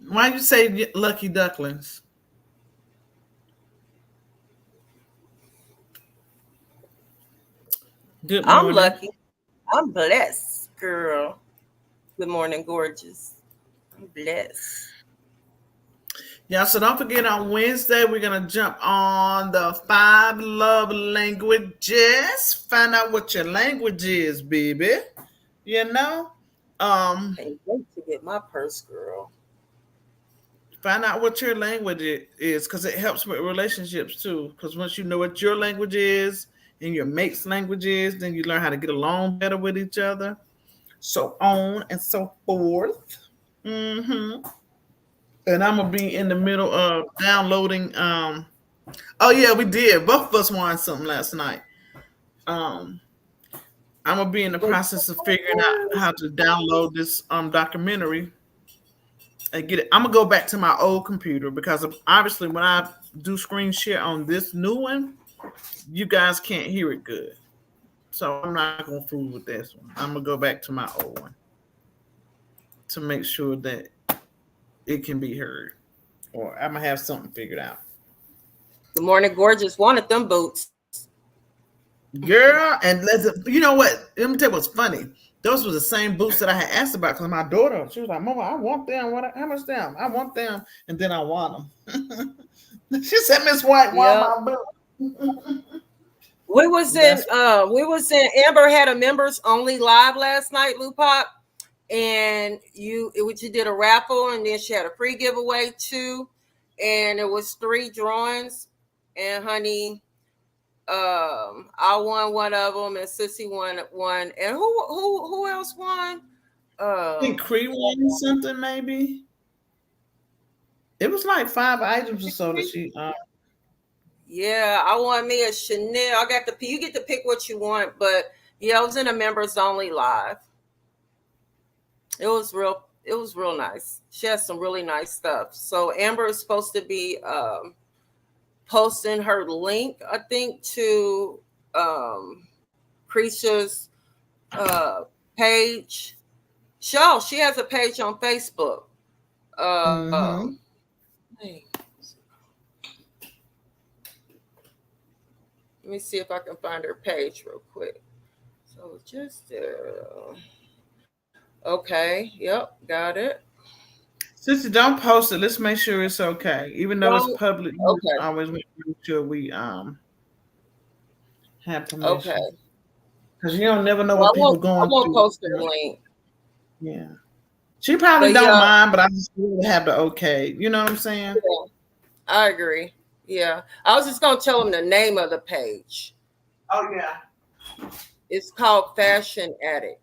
Why you say lucky ducklings? Good I'm morning. lucky. I'm blessed, girl. Good morning, gorgeous. I'm blessed. Yeah, so don't forget on Wednesday, we're going to jump on the 5 love languages. Find out what your language is, baby. You know? Can't wait to get my purse, girl. Find out what your language is because it helps with relationships too. Because once you know what your language is and your mate's language is, then you learn how to get along better with each other. So on and so forth. Mm-hmm. And I'm gonna be in the middle of downloading. Oh yeah, we did. Both of us won something last night. Um, I'm gonna be in the process of figuring out how to download this documentary and get it. I'm gonna go back to my old computer because obviously when I do screen share on this new one, you guys can't hear it good. So I'm not gonna fool with this one. I'm gonna go back to my old one to make sure that it can be heard, or I'm gonna have something figured out. Good morning, gorgeous. Wanted them boots. Girl, and you know what? Let me tell you what's funny. Those were the same boots that I had asked about because my daughter, she was like, "Mama, I want them. How much them? I want them." And then I want them. She said, "Miss White, want Yep. my boot." We was in Amber had a members only live last night, Lupop. And you did a raffle and then she had a free giveaway too. And it was 3 drawings. And honey, I won one of them and Sissy won one. And who else won? I think Cree won something, maybe. It was like 5 items or so that she. Yeah, I won me a Chanel. I got you get to pick what you want, but yeah, I was in a members only live. It was real nice. She has some really nice stuff. So Amber is supposed to be posting her link, I think, to Creature's page. She has a page on Facebook. Mm-hmm. Hey, Let me see if I can find her page real quick. So just okay. Yep, got it. Sister, don't post it. Let's make sure it's okay. Even though it's Don't. public, Okay. always make sure we have Okay. permission. Because you don't never know Well, what people I going won't through. post her link. Yeah. She probably But don't yeah, mind, but I just really have the okay. You know what I'm saying? yeah, I agree. Yeah. I was just gonna tell them the name of the page. Oh yeah. It's called Fashion Addict.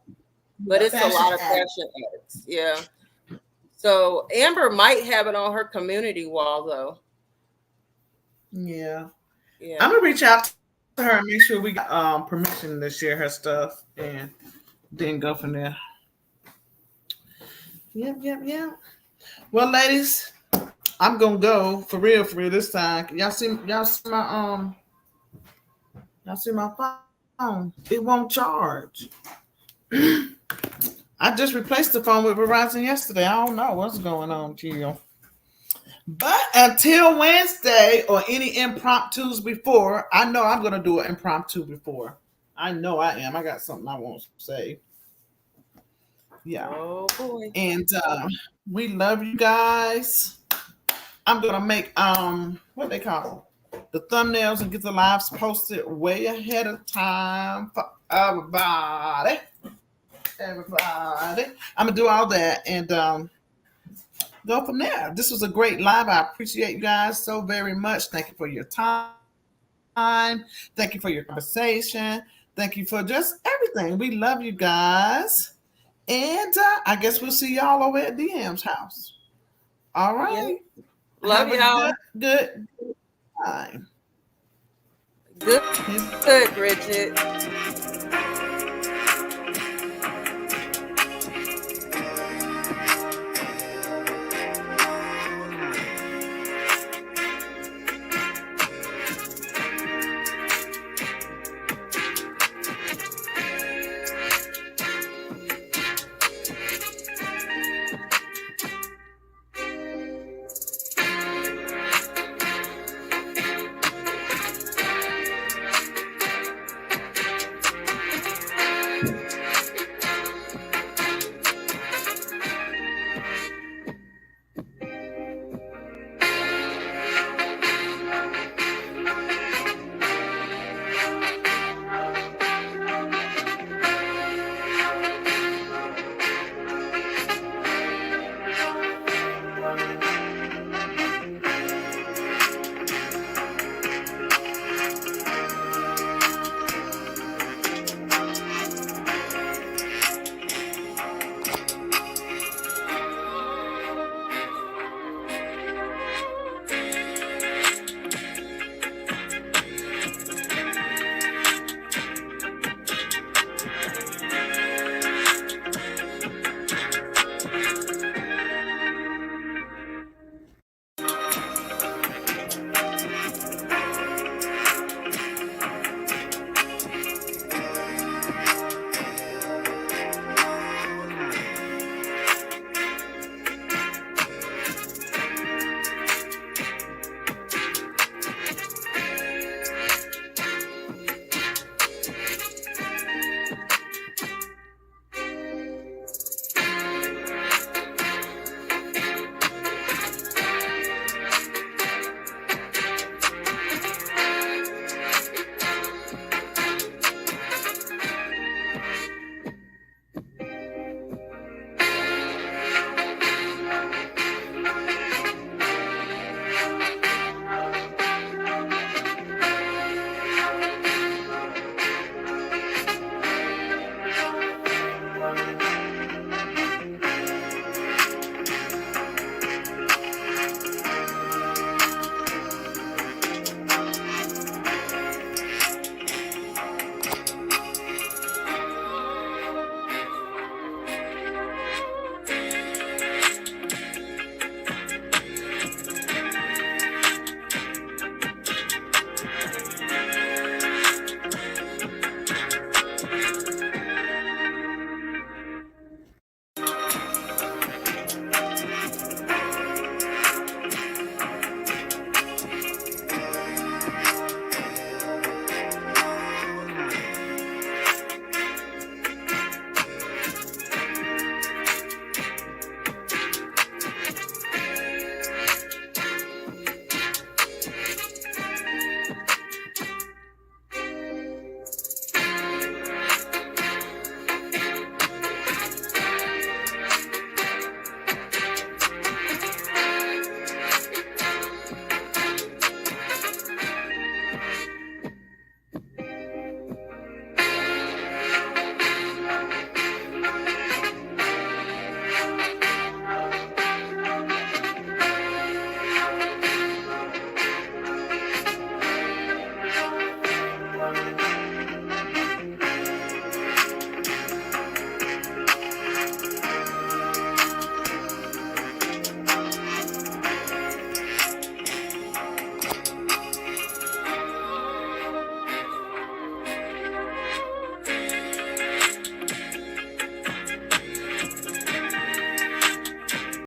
But it's a Fashion lot of addict. fashion addicts. Yeah. So Amber might have it on her community wall though. Yeah. I'm Yeah. gonna reach out to her and make sure we got permission to share her stuff and then go from there. Yep. Well, ladies, I'm gonna go for real this time. Y'all see my phone. It won't charge. I just replaced the phone with Verizon yesterday. I don't know what's going on, Jill. But until Wednesday or any impromptus before, I know I'm gonna do an impromptu before. I know I am. I got something I want to say. Yeah. Oh boy. And we love you guys. I'm gonna make what they call the thumbnails and get the lives posted way ahead of time for everybody. I'm gonna do all that and go from there. This was a great live. I appreciate you guys so very much. Thank you for your time. Thank you for your conversation. Thank you for just everything. We love you guys. And I guess we'll see y'all over at DM's house. All right. Yeah. Love Have y'all. a good time. Good, Bridget.